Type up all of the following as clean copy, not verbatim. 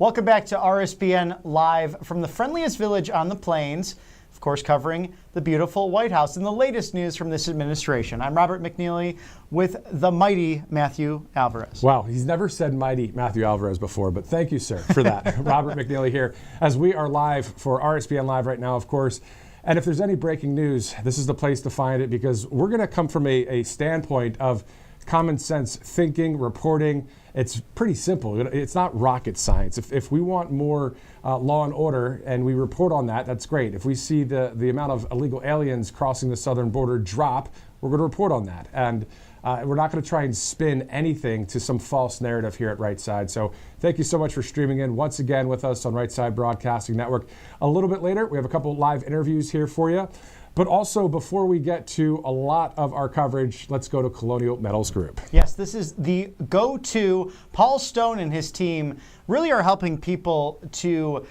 Welcome back to RSBN Live from the friendliest village on the plains, of course covering the beautiful White House and the latest news from this administration. I'm Robert McNeely with the mighty Matthew Alvarez. Wow, he's never said mighty Matthew Alvarez before, but thank you, sir, for that. Robert McNeely here as we are live for RSBN Live right now, of course. And if there's any breaking news, this is the place to find it, because we're going to come from a standpoint of common sense thinking, reporting. It's pretty simple. It's not rocket science. If we want more law and order and we report on that, that's great. If we see the amount of illegal aliens crossing the southern border drop, we're going to report on that. And we're not going to try and spin anything to some false narrative here at Right Side. So thank you so much for streaming in once again with us on Right Side Broadcasting Network. A little bit later, we have a couple live interviews here for you. But also, before we get to a lot of our coverage, let's go to Colonial Metals Group. Yes, this is the go-to. Paul Stone and his team really are helping people to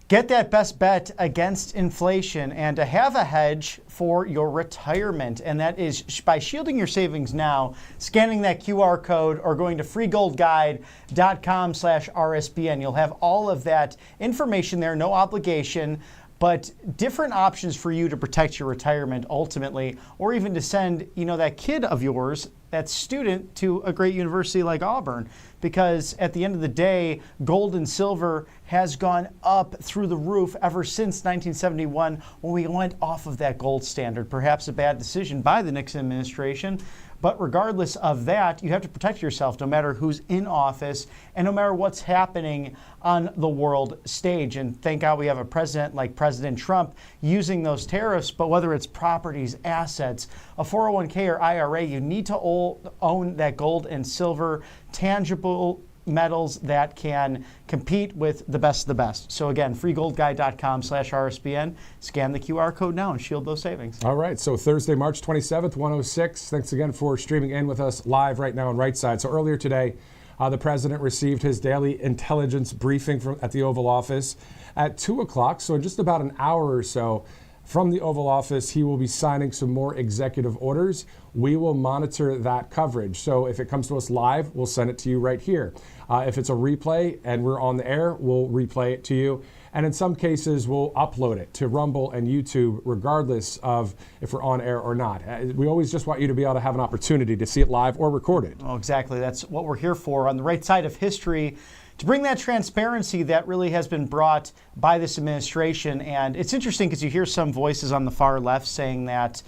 get that best bet against inflation and to have a hedge for your retirement. And that is by shielding your savings now, scanning that QR code, or going to freegoldguide.com/RSBN. You'll have all of that information there, no obligation, but different options for you to protect your retirement ultimately, or even to send, that kid of yours, that student, to a great university like Auburn. Because at the end of the day, gold and silver has gone up through the roof ever since 1971, when we went off of that gold standard. Perhaps a bad decision by the Nixon administration. But regardless of that, you have to protect yourself no matter who's in office and no matter what's happening on the world stage. And thank God we have a president like President Trump using those tariffs. But whether it's properties, assets, a 401k or IRA, you need to own that gold and silver, tangible metals that can compete with the best of the best. So again, freegoldguide.com/RSBN. Scan the QR code now and shield those savings. All right, so Thursday, March 27th, 1:06. Thanks again for streaming in with us live right now on Right Side. So earlier today, the president received his daily intelligence briefing at the Oval Office at 2 o'clock. So in just about an hour or so from the Oval Office, he will be signing some more executive orders. We will monitor that coverage. So if it comes to us live, we'll send it to you right here. If it's a replay and we're on the air, we'll replay it to you. And in some cases, we'll upload it to Rumble and YouTube, regardless of if we're on air or not. We always just want you to be able to have an opportunity to see it live or recorded. Oh, exactly. That's what we're here for on the right side of history, to bring that transparency that really has been brought by this administration. And it's interesting because you hear some voices on the far left saying that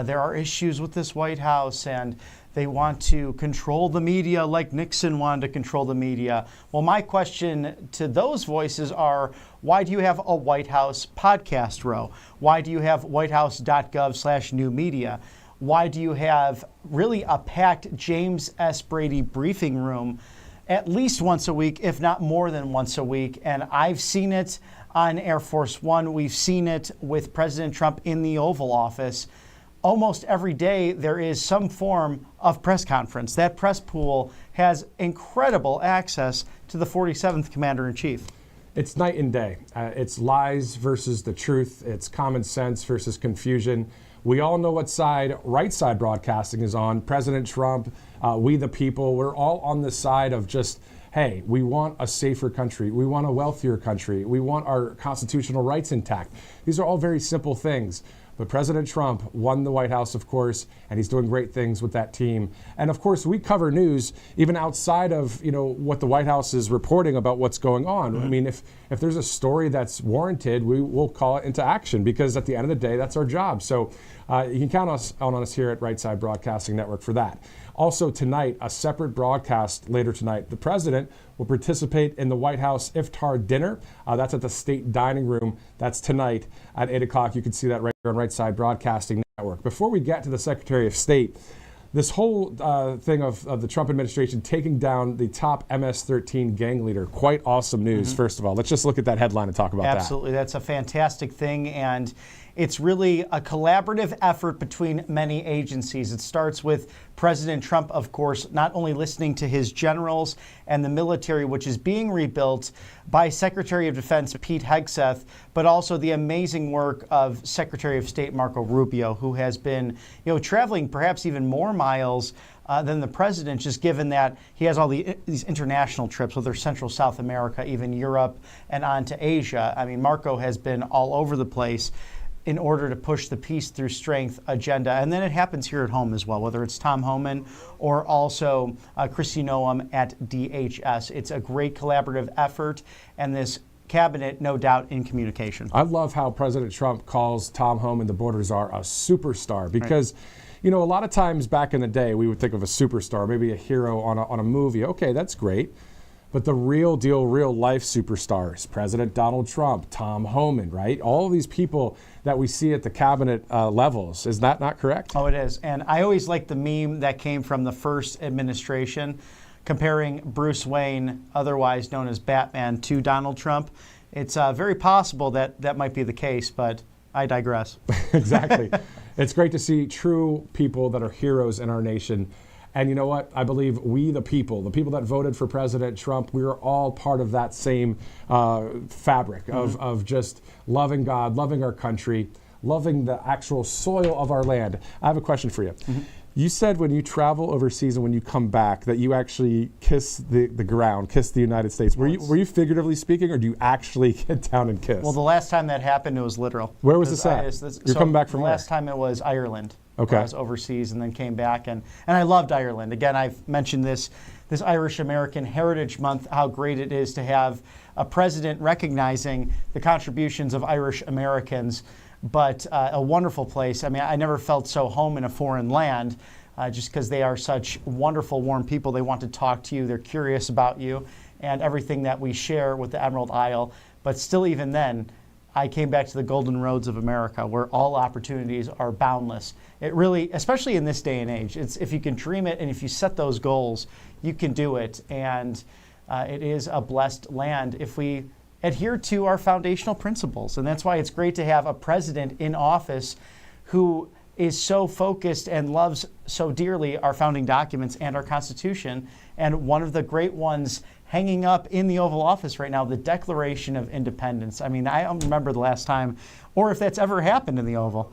there are issues with this White House and they want to control the media like Nixon wanted to control the media. Well, my question to those voices are, why do you have a White House podcast row? Why do you have whitehouse.gov/new media? Why do you have really a packed James S. Brady briefing room at least once a week, if not more than once a week? And I've seen it on Air Force One. We've seen it with President Trump in the Oval Office. Almost every day there is some form of press conference. That press pool has incredible access to the 47th Commander-in-Chief. It's night and day. It's lies versus the truth. It's common sense versus confusion. We all know what side Right Side Broadcasting is on. President Trump, we the people, we're all on the side of just, hey, we want a safer country. We want a wealthier country. We want our constitutional rights intact. These are all very simple things. But President Trump won the White House, of course, and he's doing great things with that team. And of course, we cover news even outside of, what the White House is reporting about what's going on. Mm-hmm. I mean, if there's a story that's warranted, we will call it into action, because at the end of the day, that's our job. So you can count on us here at Right Side Broadcasting Network for that. Also tonight, a separate broadcast later tonight, the president will participate in the White House iftar dinner. That's at the State Dining Room. That's tonight at 8 o'clock. You can see that right here on Right Side Broadcasting Network. Before we get to the Secretary of State, this whole thing of the Trump administration taking down the top MS-13 gang leader, quite awesome news, first of all. Let's just look at that headline and talk about that. Absolutely. That's a fantastic thing. And it's really a collaborative effort between many agencies. It starts with President Trump, of course, not only listening to his generals and the military, which is being rebuilt by Secretary of Defense Pete Hegseth, but also the amazing work of Secretary of State Marco Rubio, who has been, traveling perhaps even more miles than the president, just given that he has all these international trips, whether Central South America, even Europe, and on to Asia. I mean, Marco has been all over the place in order to push the peace through strength agenda. And then it happens here at home as well, whether it's Tom Homan or also Kristi Noem at DHS. It's a great collaborative effort, and this cabinet, no doubt, in communication. I love how President Trump calls Tom Homan, the border czar, a superstar, because a lot of times back in the day, we would think of a superstar, maybe a hero on a movie. Okay, that's great. But the real deal, real life superstars, President Donald Trump, Tom Homan, right? All these people that we see at the cabinet levels. Is that not correct? Oh, it is. And I always like the meme that came from the first administration comparing Bruce Wayne, otherwise known as Batman, to Donald Trump. It's very possible that might be the case, but I digress. Exactly. It's great to see true people that are heroes in our nation. And you know what? I believe we, the people that voted for President Trump, we are all part of that same fabric of just loving God, loving our country, loving the actual soil of our land. I have a question for you. You said when you travel overseas and when you come back that you actually kiss the ground, kiss the United States. Were you figuratively speaking, or do you actually get down and kiss? Well, the last time that happened, it was literal. Where was this at? You're coming back from where? The last time it was Ireland. Okay. I was overseas and then came back, and I loved Ireland. Again, I've mentioned this Irish American Heritage Month, how great it is to have a president recognizing the contributions of Irish Americans, but a wonderful place. I mean, I never felt so home in a foreign land, just because they are such wonderful, warm people. They want to talk to you. They're curious about you and everything that we share with the Emerald Isle. But still, even then, I came back to the golden roads of America, where all opportunities are boundless. It really, especially in this day and age, it's if you can dream it and if you set those goals, you can do it. And it is a blessed land if we adhere to our foundational principles. And that's why it's great to have a president in office who is so focused and loves so dearly our founding documents and our Constitution. And one of the great ones hanging up in the Oval Office right now, the Declaration of Independence. I mean, I don't remember the last time, or if that's ever happened in the Oval.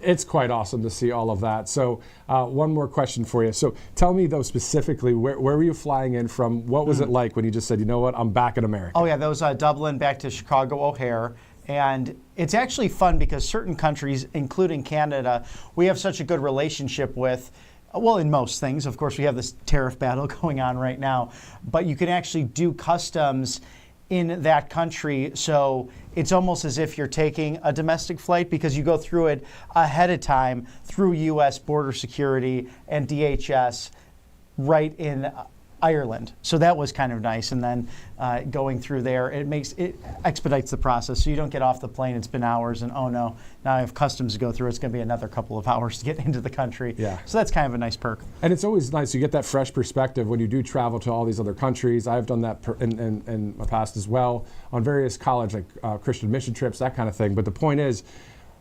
It's quite awesome to see all of that. So one more question for you. So tell me, though, specifically, where were you flying in from? What was it like when you just said, you know what, I'm back in America? Oh, yeah, that was Dublin back to Chicago O'Hare. And it's actually fun because certain countries, including Canada, we have such a good relationship with. Well, in most things, of course, we have this tariff battle going on right now, but you can actually do customs in that country. So it's almost as if you're taking a domestic flight because you go through it ahead of time through U.S. border security and DHS right in Ireland. So that was kind of nice. And then going through there, it expedites the process. So you don't get off the plane. It's been hours, and oh no, now I have customs to go through. It's going to be another couple of hours to get into the country. Yeah. So that's kind of a nice perk. And it's always nice. You get that fresh perspective when you do travel to all these other countries. I've done that in my past as well on various college, like Christian mission trips, that kind of thing. But the point is,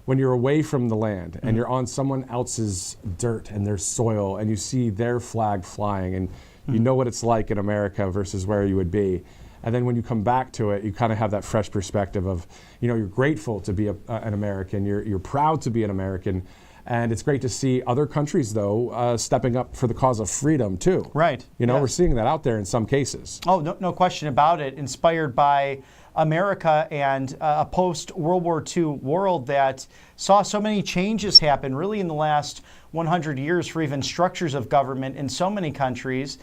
when you're away from the land and you're on someone else's dirt and their soil, and you see their flag flying, and you know what it's like in America versus where you would be. And then when you come back to it, you kind of have that fresh perspective of, you're grateful to be an American, you're proud to be an American. And it's great to see other countries, though, stepping up for the cause of freedom, too. Right. Yes. We're seeing that out there in some cases. Oh, no question about it. Inspired by America and a post-World War II world that saw so many changes happen really in the last 100 years for even structures of government in so many countries.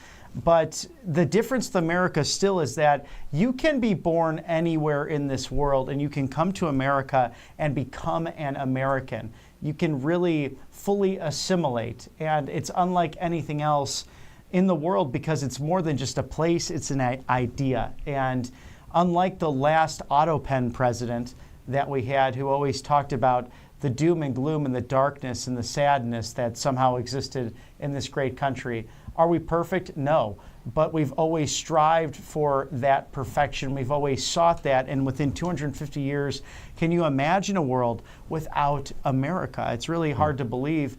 But the difference with America still is that you can be born anywhere in this world and you can come to America and become an American. You can really fully assimilate, and it's unlike anything else in the world because it's more than just a place, it's an idea. And unlike the last auto pen president that we had, who always talked about the doom and gloom and the darkness and the sadness that somehow existed in this great country. Are we perfect? No. But we've always strived for that perfection. We've always sought that. And within 250 years, can you imagine a world without America? It's really hard to believe,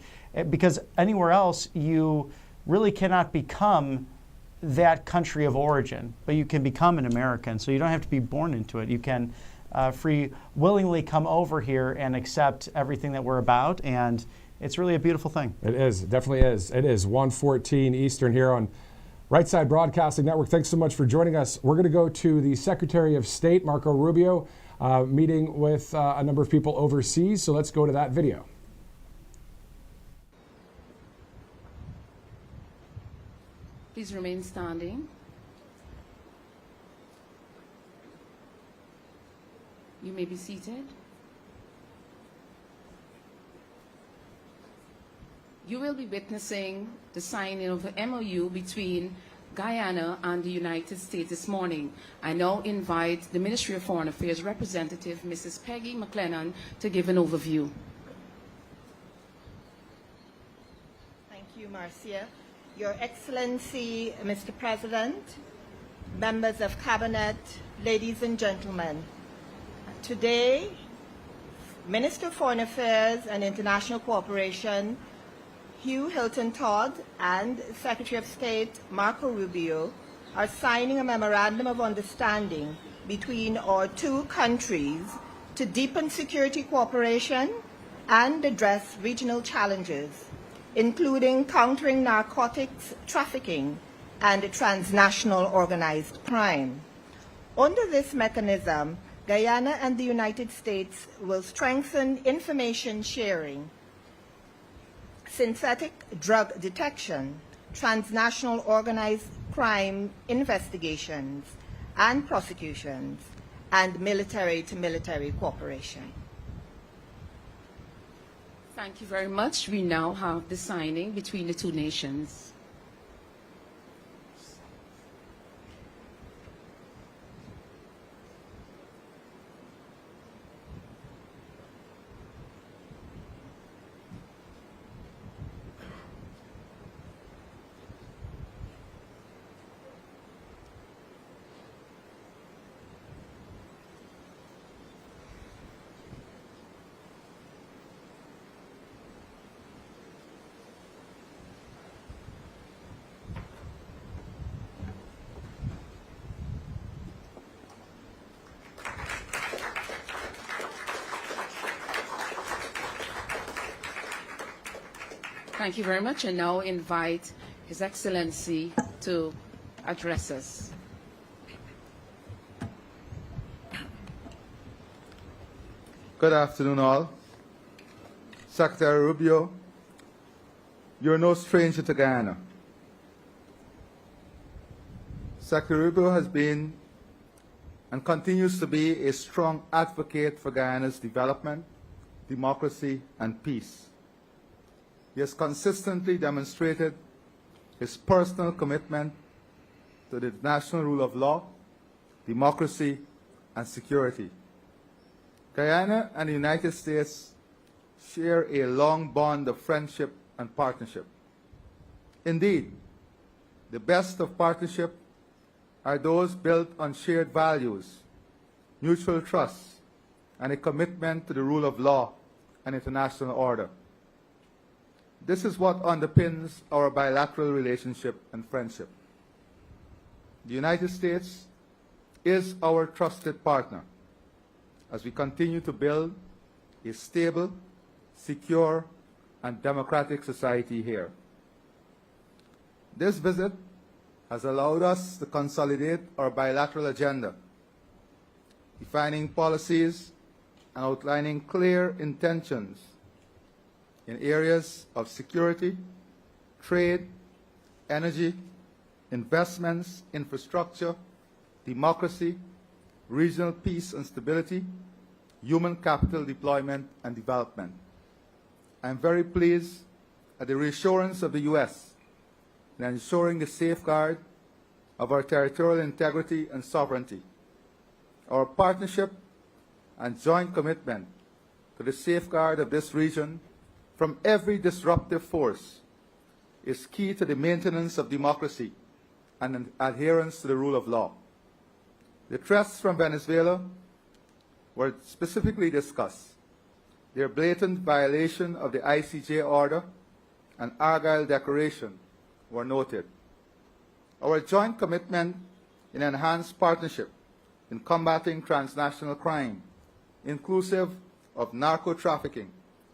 because anywhere else you really cannot become that country of origin, but you can become an American. So you don't have to be born into it. You can willingly come over here and accept everything that we're about. And it's really a beautiful thing. It is. It definitely is. It is 1:14 Eastern here on Right Side Broadcasting Network. Thanks so much for joining us. We're going to go to the Secretary of State, Marco Rubio, meeting with a number of people overseas. So let's go to that video. Please remain standing. You may be seated. You will be witnessing the signing of the MOU between Guyana and the United States this morning. I now invite the Ministry of Foreign Affairs representative, Mrs. Peggy McLennan, to give an overview. Thank you, Marcia. Your Excellency, Mr. President, members of Cabinet, ladies and gentlemen, today, Minister of Foreign Affairs and International Cooperation Hugh Hilton Todd and Secretary of State Marco Rubio are signing a memorandum of understanding between our two countries to deepen security cooperation and address regional challenges, including countering narcotics trafficking and transnational organized crime. Under this mechanism, Guyana and the United States will strengthen information sharing, synthetic drug detection, transnational organized crime investigations and prosecutions, and military-to-military cooperation. Thank you very much. We now have the signing between the two nations. Thank you very much. And now invite His Excellency to address us. Good afternoon, all. Secretary Rubio, you're no stranger to Guyana. Secretary Rubio has been and continues to be a strong advocate for Guyana's development, democracy, and peace. He has consistently demonstrated his personal commitment to the national rule of law, democracy, and security. Guyana and the United States share a long bond of friendship and partnership. Indeed, the best of partnership are those built on shared values, mutual trust, and a commitment to the rule of law and international order. This is what underpins our bilateral relationship and friendship. The United States is our trusted partner as we continue to build a stable, secure, and democratic society here. This visit has allowed us to consolidate our bilateral agenda, defining policies and outlining clear intentions in areas of security, trade, energy, investments, infrastructure, democracy, regional peace and stability, human capital deployment and development. I am very pleased at the reassurance of the U.S. in ensuring the safeguard of our territorial integrity and sovereignty. Our partnership and joint commitment to the safeguard of this region from every disruptive force is key to the maintenance of democracy and adherence to the rule of law. The threats from Venezuela were specifically discussed. Their blatant violation of the ICJ order and Argyle Declaration were noted. Our joint commitment in enhanced partnership in combating transnational crime, inclusive of narco-trafficking,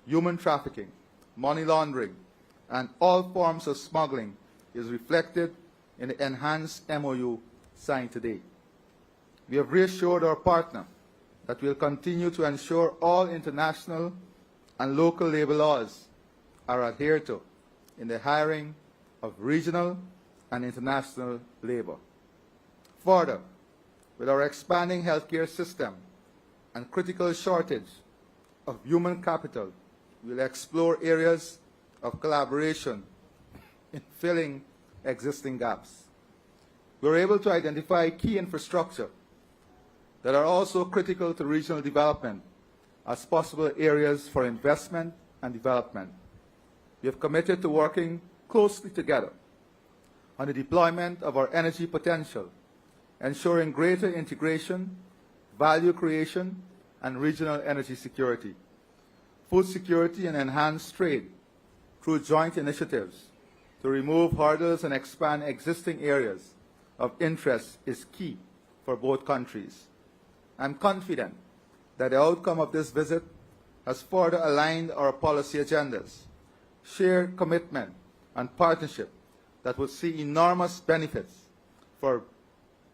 human trafficking, money laundering, and all forms of smuggling, is reflected in the enhanced MOU signed today. We have reassured our partner that we will continue to ensure all international and local labor laws are adhered to in the hiring of regional and international labor. Further, with our expanding healthcare system and critical shortage of human capital, we will explore areas of collaboration in filling existing gaps. We were able to identify key infrastructure that are also critical to regional development as possible areas for investment and development. We have committed to working closely together on the deployment of our energy potential, ensuring greater integration, value creation, and regional energy security, food security, and enhanced trade through joint initiatives to remove hurdles and expand existing areas of interest is key for both countries. I'm confident that the outcome of this visit has further aligned our policy agendas, shared commitment and partnership that will see enormous benefits for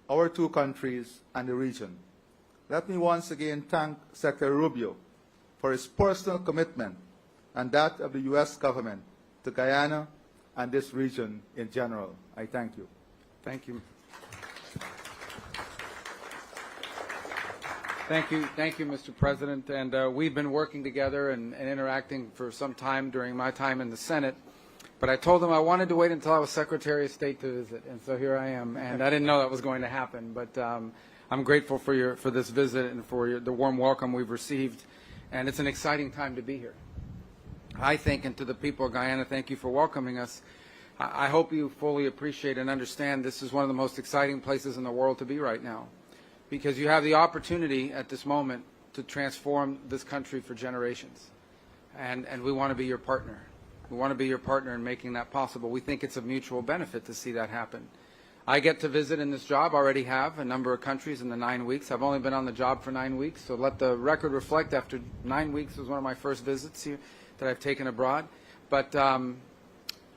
our two countries and the region. Let me once again thank Secretary Rubio for his personal commitment and that of the U.S. government to Guyana and this region in general. I thank you. Thank you. Thank you, Mr. President. And we've been working together and interacting for some time during my time in the Senate. But I told them I wanted to wait until I was Secretary of State to visit, and so here I am. And I didn't know that was going to happen, but I'm grateful for this visit and for the warm welcome we've received. And it's an exciting time to be here. I think, and to the people of Guyana, thank you for welcoming us. I hope you fully appreciate and understand this is one of the most exciting places in the world to be right now, because you have the opportunity at this moment to transform this country for generations. And we want to be your partner. We want to be your partner in making that possible. We think it's of mutual benefit to see that happen. I get to visit in this job, already have, a number of countries in the 9 weeks. I've only been on the job for 9 weeks, so let the record reflect, after 9 weeks was one of my first visits here that I've taken abroad. But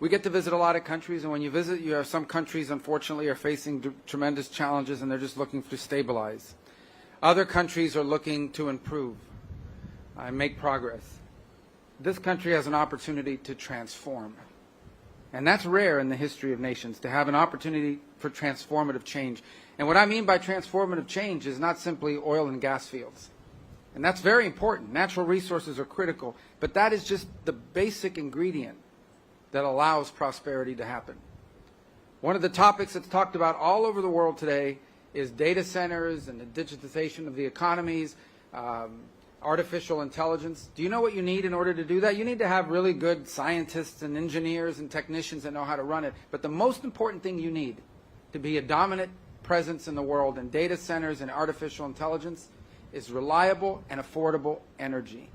we get to visit a lot of countries, and when you visit, you have some countries, unfortunately, are facing tremendous challenges, and they're just looking to stabilize. Other countries are looking to improve and make progress. This country has an opportunity to transform. And that's rare in the history of nations, to have an opportunity for transformative change. And what I mean by transformative change is not simply oil and gas fields. And that's very important. Natural resources are critical. But that is just the basic ingredient that allows prosperity to happen. One of the topics that's talked about all over the world today is data centers and the digitization of the economies, artificial intelligence. Do you know what you need in order to do that? You need to have really good scientists and engineers and technicians that know how to run it. But the most important thing you need to be a dominant presence in the world in data centers and artificial intelligence is reliable and affordable energy.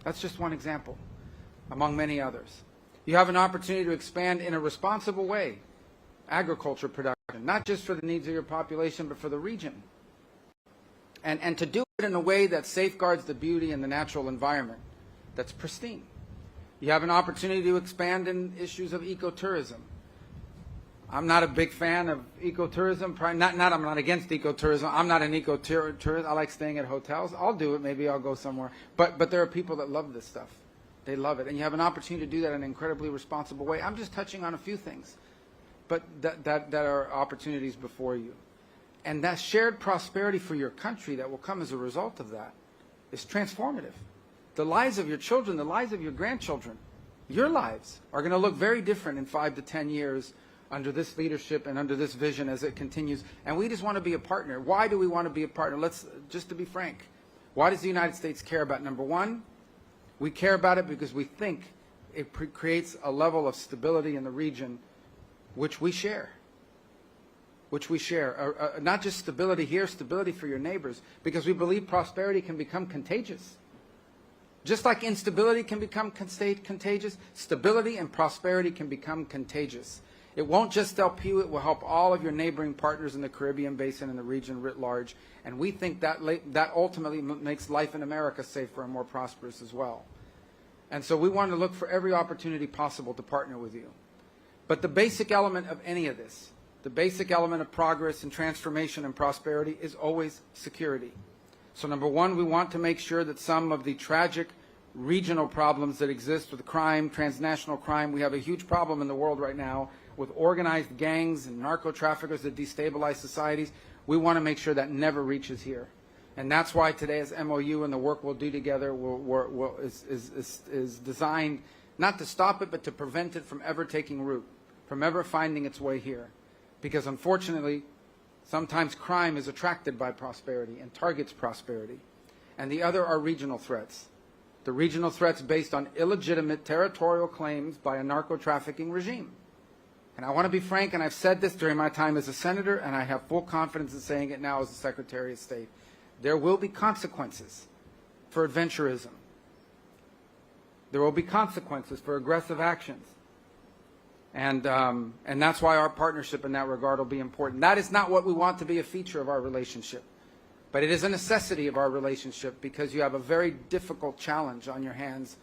That's just one example, among many others. You have an opportunity to expand in a responsible way agriculture production, not just for the needs of your population, but for the region. And to do it in a way that safeguards the beauty and the natural environment that's pristine. You have an opportunity to expand in issues of ecotourism. I'm not a big fan of ecotourism. I'm not against ecotourism. I'm not an ecotourist. I like staying at hotels. I'll do it. Maybe I'll go somewhere. But there are people that love this stuff. They love it. And you have an opportunity to do that in an incredibly responsible way. I'm just touching on a few things, but that are opportunities before you. And that shared prosperity for your country that will come as a result of that is transformative. The lives of your children, the lives of your grandchildren, your lives are going to look very different in 5 to 10 years under this leadership and under this vision as it continues. And we just want to be a partner. Why do we want to be a partner? Just to be frank, Why does the United States care about number one? We care about it because we think it creates a level of stability in the region which we share. Not just stability here, stability for your neighbors, because we believe prosperity can become contagious. Just like instability can become contagious, stability and prosperity can become contagious. It won't just help you, it will help all of your neighboring partners in the Caribbean basin and the region writ large. And we think that ultimately makes life in America safer and more prosperous as well. And so we want to look for every opportunity possible to partner with you. But the basic element of any of this, the basic element of progress and transformation and prosperity is always security. So number one, we want to make sure that some of the tragic regional problems that exist with crime, transnational crime, we have a huge problem in the world right now with organized gangs and narco-traffickers that destabilize societies. We want to make sure that never reaches here. And that's why today's MOU and the work we'll do together is designed not to stop it, but to prevent it from ever taking root, from ever finding its way here. Because unfortunately, sometimes crime is attracted by prosperity and targets prosperity. And the other are regional threats. The regional threats based on illegitimate territorial claims by a narco-trafficking regime. And I want to be frank, and I've said this during my time as a senator, and I have full confidence in saying it now as the Secretary of State. There will be consequences for adventurism. There will be consequences for aggressive actions. And that's why our partnership in that regard will be important. That is not what we want to be a feature of our relationship. But it is a necessity of our relationship because you have a very difficult challenge on your hands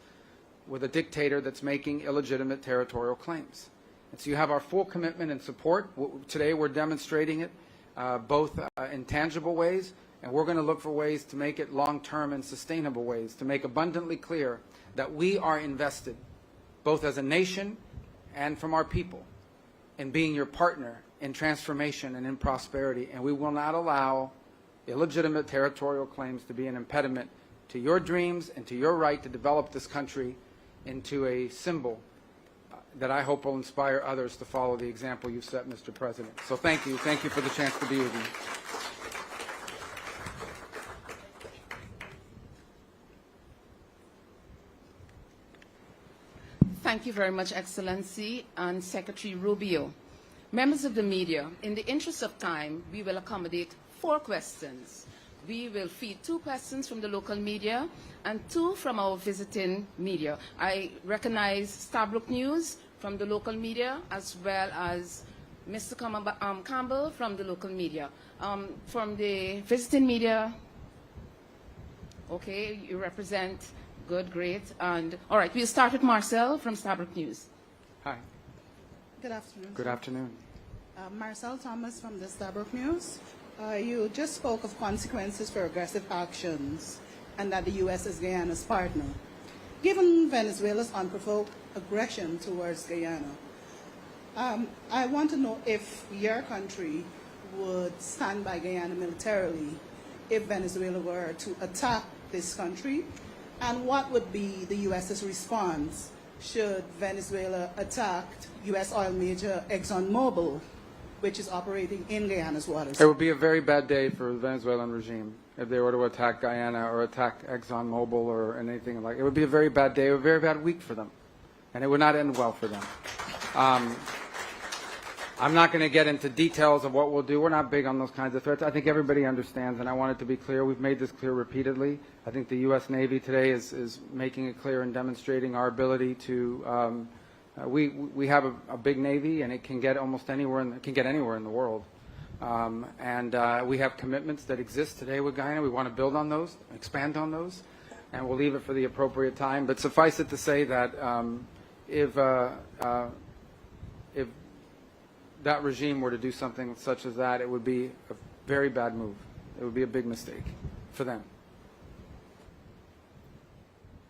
with a dictator that's making illegitimate territorial claims. And so you have our full commitment and support. Today we're demonstrating it both in tangible ways, and we're going to look for ways to make it long-term and sustainable ways, to make abundantly clear that we are invested, both as a nation and from our people, in being your partner in transformation and in prosperity. And we will not allow illegitimate territorial claims to be an impediment to your dreams and to your right to develop this country into a symbol that I hope will inspire others to follow the example you've set, Mr. President. So thank you. Thank you for the chance to be with you. Thank you very much, Excellency and Secretary Rubio. Members of the media, in the interest of time, we will accommodate 4 questions. We will feed 2 questions from the local media and 2 from our visiting media. I recognize Stabrook News from the local media as well as Mr. Campbell from the local media. From the visiting media, okay, you represent, good, great. And all right, we'll start with Marcel from Stabrook News. Hi. Good afternoon. Good afternoon. Marcel Thomas from the Stabrook News. You just spoke of consequences for aggressive actions and that the U.S. is Guyana's partner. Given Venezuela's unprovoked aggression towards Guyana, I want to know if your country would stand by Guyana militarily if Venezuela were to attack this country, and what would be the U.S.'s response should Venezuela attack U.S. oil major ExxonMobil, which is operating in Guyana's waters? It would be a very bad day for the Venezuelan regime if they were to attack Guyana or attack ExxonMobil or anything like it. It would be a very bad day, a very bad week for them, and it would not end well for them. I'm not going to get into details of what we'll do. We're not big on those kinds of threats. I think everybody understands, and I want it to be clear. We've made this clear repeatedly. I think the U.S. Navy today is making it clear and demonstrating our ability to. We have a big Navy, and it can get almost anywhere. It can get anywhere in the world. We have commitments that exist today with Guyana. We want to build on those, expand on those, and we'll leave it for the appropriate time. But suffice it to say that if that regime were to do something such as that, it would be a very bad move. It would be a big mistake for them.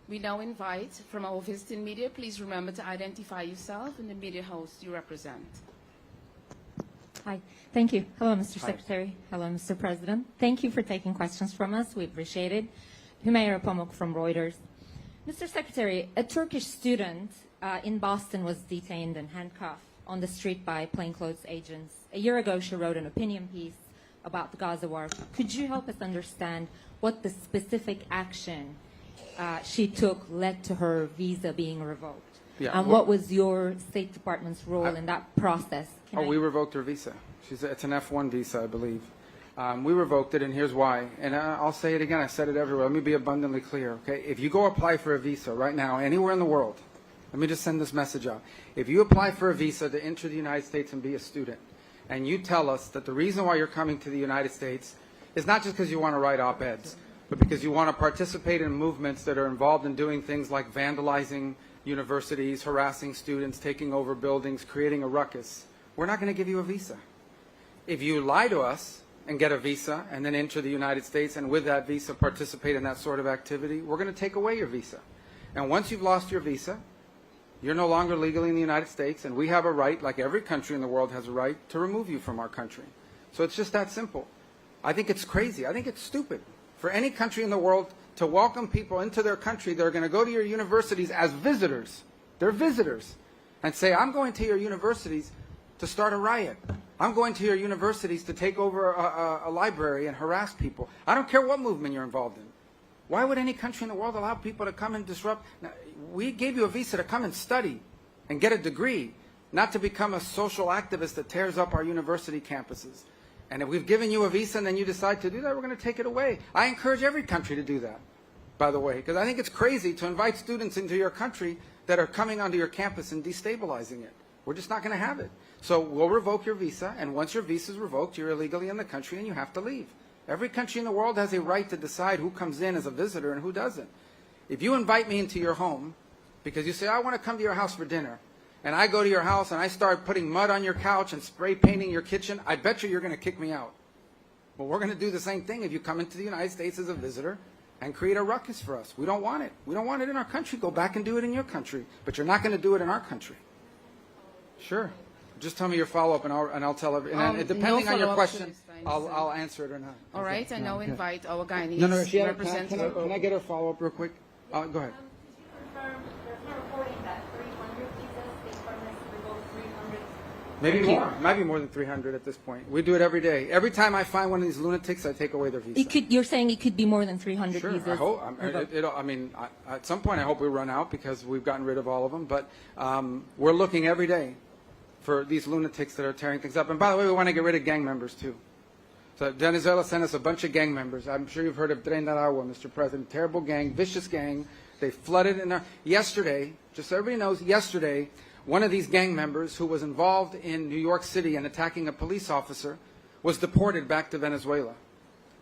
We now invite from our visiting media, please remember to identify yourself and the media host you represent. Hi. Thank you. Hello, Mr. Secretary. Hello, Mr. President. Thank you for taking questions from us. We appreciate it. Humayra Pamuk from Reuters. Mr. Secretary, a Turkish student in Boston was detained and handcuffed on the street by plainclothes agents. A year ago, she wrote an opinion piece about the Gaza war. Could you help us understand what the specific action she took led to her visa being revoked. Yeah, And what was your State Department's role in that process? We revoked her visa. It's an F1 visa, I believe. We revoked it, and here's why. And I'll say it again. I said it everywhere. Let me be abundantly clear, okay? If you go apply for a visa right now, anywhere in the world, let me just send this message out. If you apply for a visa to enter the United States and be a student, and you tell us that the reason why you're coming to the United States is not just because you want to write op-eds, but because you want to participate in movements that are involved in doing things like vandalizing universities, harassing students, taking over buildings, creating a ruckus, we're not going to give you a visa. If you lie to us and get a visa and then enter the United States and with that visa participate in that sort of activity, we're going to take away your visa. And once you've lost your visa, you're no longer legally in the United States, and we have a right, like every country in the world has a right, to remove you from our country. So it's just that simple. I think it's crazy. I think it's stupid for any country in the world to welcome people into their country that are going to go to your universities as visitors. They're visitors. And say, I'm going to your universities to start a riot. I'm going to your universities to take over a library and harass people. I don't care what movement you're involved in. Why would any country in the world allow people to come and disrupt? Now, we gave you a visa to come and study and get a degree, not to become a social activist that tears up our university campuses. And if we've given you a visa and then you decide to do that, we're going to take it away. I encourage every country to do that, by the way, because I think it's crazy to invite students into your country that are coming onto your campus and destabilizing it. We're just not going to have it. So we'll revoke your visa, and once your visa is revoked, you're illegally in the country and you have to leave. Every country in the world has a right to decide who comes in as a visitor and who doesn't. If you invite me into your home because you say, I want to come to your house for dinner, and I go to your house and I start putting mud on your couch and spray painting your kitchen, I bet you're going to kick me out. Well, we're going to do the same thing if you come into the United States as a visitor and create a ruckus for us. We don't want it. We don't want it in our country. Go back and do it in your country. But you're not going to do it in our country. Sure. Just tell me your follow-up, and I'll tell everyone. And depending on your question, I'll answer it or not. All right, I now invite our Guyanese No, representative. can I get her follow-up real quick? Go ahead. There's no reporting that 300 visas, they revoked 300. Maybe more. Might be more than 300 at this point. We do it every day. Every time I find one of these lunatics, I take away their visa. You're saying it could be more than 300 Sure, visas? I hope. At some point, I hope we run out because we've gotten rid of all of them. But we're looking every day for these lunatics that are tearing things up. And by the way, we want to get rid of gang members too. So Venezuela sent us a bunch of gang members. I'm sure you've heard of Tren de Aragua, Mr. President. Terrible gang, vicious gang. They flooded in there. Yesterday, just so everybody knows, yesterday, one of these gang members who was involved in New York City and attacking a police officer was deported back to Venezuela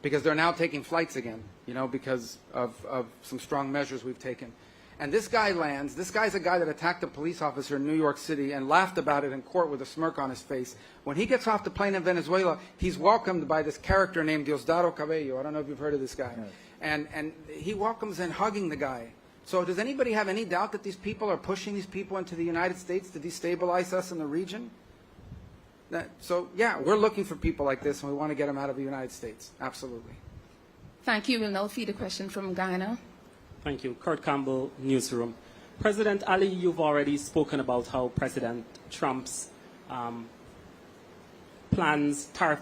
because they're now taking flights again, because of some strong measures we've taken. And this guy lands. This guy's a guy that attacked a police officer in New York City and laughed about it in court with a smirk on his face. When he gets off the plane in Venezuela, he's welcomed by this character named Diosdado Cabello. I don't know if you've heard of this guy. Yes. And he welcomes in hugging the guy. So does anybody have any doubt that these people are pushing these people into the United States to destabilize us in the region? So, yeah, we're looking for people like this, and we want to get them out of the United States. Absolutely. Thank you. We'll now feed a question from Guyana. Thank you. Kurt Campbell, Newsroom. President Ali, you've already spoken about how President Trump's tariff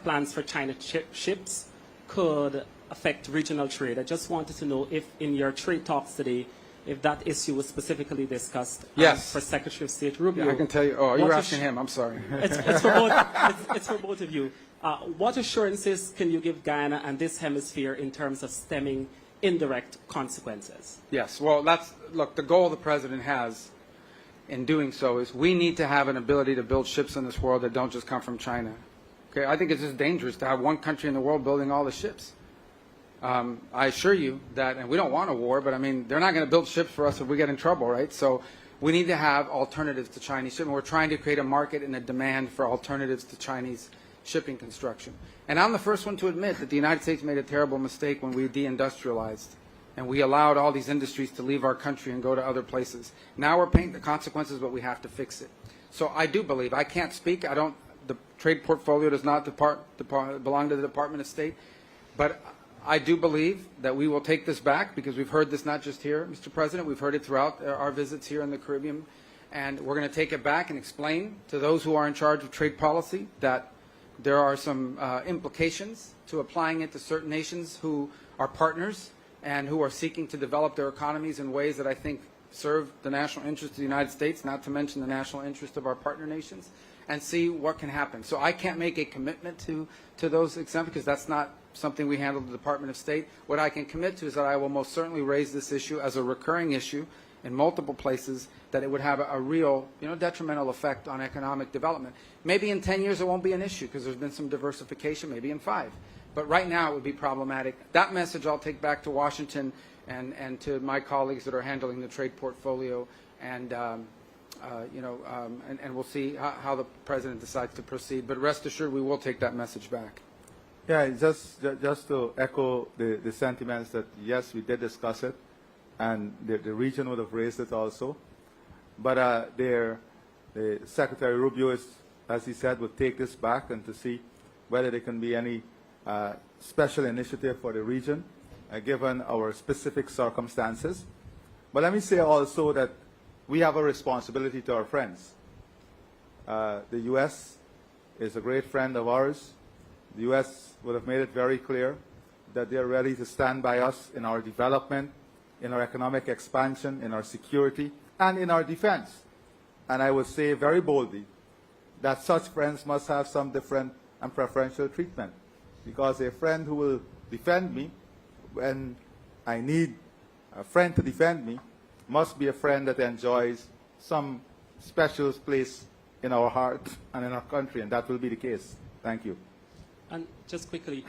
plans for China ships could affect regional trade. I just wanted to know if in your trade talks today, if that issue was specifically discussed for Secretary of State Rubio. Yeah, I can tell you. Oh, you're asking him. I'm sorry. It's for both of you. What assurances can you give Guyana and this hemisphere in terms of stemming indirect consequences? Yes. Well, look, the goal the president has in doing so is we need to have an ability to build ships in this world that don't just come from China. Okay, I think it's just dangerous to have one country in the world building all the ships. I assure you that, and we don't want a war, but I mean, they're not going to build ships for us if we get in trouble, right? So we need to have alternatives to Chinese shipping. We're trying to create a market and a demand for alternatives to Chinese shipping construction. And I'm the first one to admit that the United States made a terrible mistake when we deindustrialized and we allowed all these industries to leave our country and go to other places. Now we're paying the consequences, but we have to fix it. So I do believe, I can't speak, the trade portfolio does not belong to the Department of State, but I do believe that we will take this back because we've heard this not just here, Mr. President, we've heard it throughout our visits here in the Caribbean, and we're going to take it back and explain to those who are in charge of trade policy that there are some implications to applying it to certain nations who are partners and who are seeking to develop their economies in ways that I think serve the national interest of the United States, not to mention the national interest of our partner nations, and see what can happen. So I can't make a commitment to those exemptions because that's not something we handle at the Department of State. What I can commit to is that I will most certainly raise this issue as a recurring issue in multiple places, that it would have a real, detrimental effect on economic development. Maybe in 10 years it won't be an issue because there's been some diversification, maybe in 5. But right now it would be problematic. That message I'll take back to Washington and to my colleagues that are handling the trade portfolio, and we'll see how the President decides to proceed. But rest assured, we will take that message back. Yeah, just to echo the sentiments that, yes, we did discuss it, and the region would have raised it also. But the Secretary Rubio, as he said, would take this back and to see whether there can be any special initiative for the region, given our specific circumstances. But let me say also that we have a responsibility to our friends. The U.S. is a great friend of ours. The U.S. would have made it very clear that they are ready to stand by us in our development, in our economic expansion, in our security, and in our defense. And I would say very boldly that such friends must have some different and preferential treatment, because a friend who will defend me when I need a friend to defend me must be a friend that enjoys some special place in our heart and in our country, and that will be the case. Thank you. And just quickly,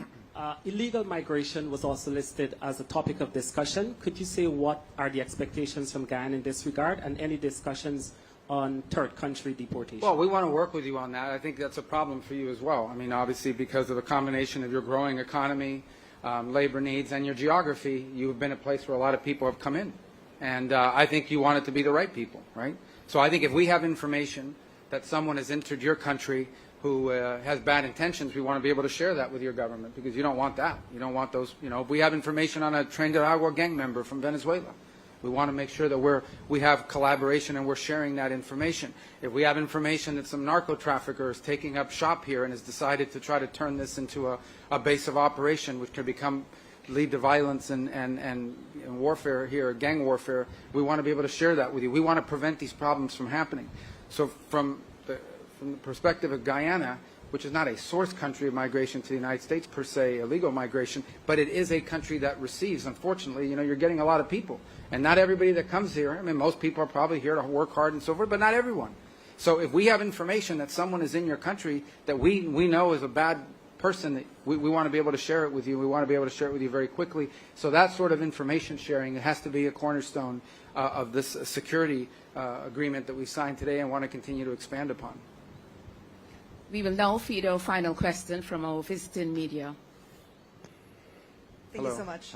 illegal migration was also listed as a topic of discussion. Could you say what are the expectations from Guyana in this regard, and any discussions on third country deportation? Well, we want to work with you on that. I think that's a problem for you as well. I mean, obviously, because of a combination of your growing economy, labor needs, and your geography, you've been a place where a lot of people have come in. And I think you want it to be the right people, right? So I think if we have information that someone has entered your country who has bad intentions, we want to be able to share that with your government, because you don't want that. You don't want those, if we have information on a Trinidad gang member from Venezuela, we want to make sure that we have collaboration and we're sharing that information. If we have information that some narco trafficker is taking up shop here and has decided to try to turn this into a base of operation, which could lead to violence and warfare here, gang warfare, we want to be able to share that with you. We want to prevent these problems from happening. So from the perspective of Guyana, which is not a source country of migration to the United States per se, illegal migration, but it is a country that receives, unfortunately, you're getting a lot of people. And not everybody that comes here, I mean, most people are probably here to work hard and so forth, but not everyone. So if we have information that someone is in your country that we know is a bad person, we want to be able to share it with you. We want to be able to share it with you very quickly. So that sort of information sharing, it has to be a cornerstone of this security agreement that we signed today and want to continue to expand upon. We will now feed our final question from our visiting media. Thank you so much.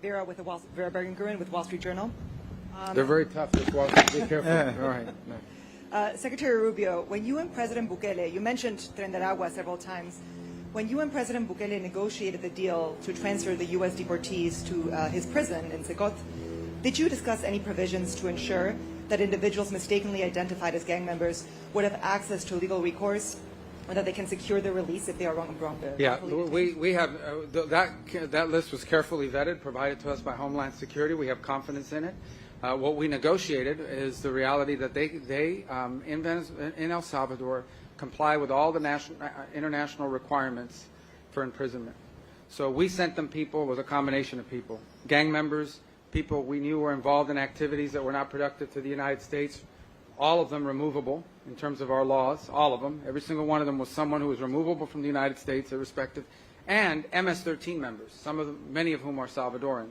Vera Bergengruen with Wall Street Journal. They're very tough. Be careful. All right. Secretary Rubio, when you and President Bukele, you mentioned Trinidad several times, when you and President Bukele negotiated the deal to transfer the U.S. deportees to his prison in Secot, did you discuss any provisions to ensure that individuals mistakenly identified as gang members would have access to legal recourse, or that they can secure their release if they are wrongfully detained? Yeah, we have that list was carefully vetted, provided to us by Homeland Security. We have confidence in it. What we negotiated is the reality that they in El Salvador comply with all the international requirements for imprisonment. So we sent them people with a combination of people, gang members, people we knew were involved in activities that were not productive to the United States, all of them removable in terms of our laws, all of them. Every single one of them was someone who was removable from the United States, irrespective, and MS-13 members, many of whom are Salvadoran,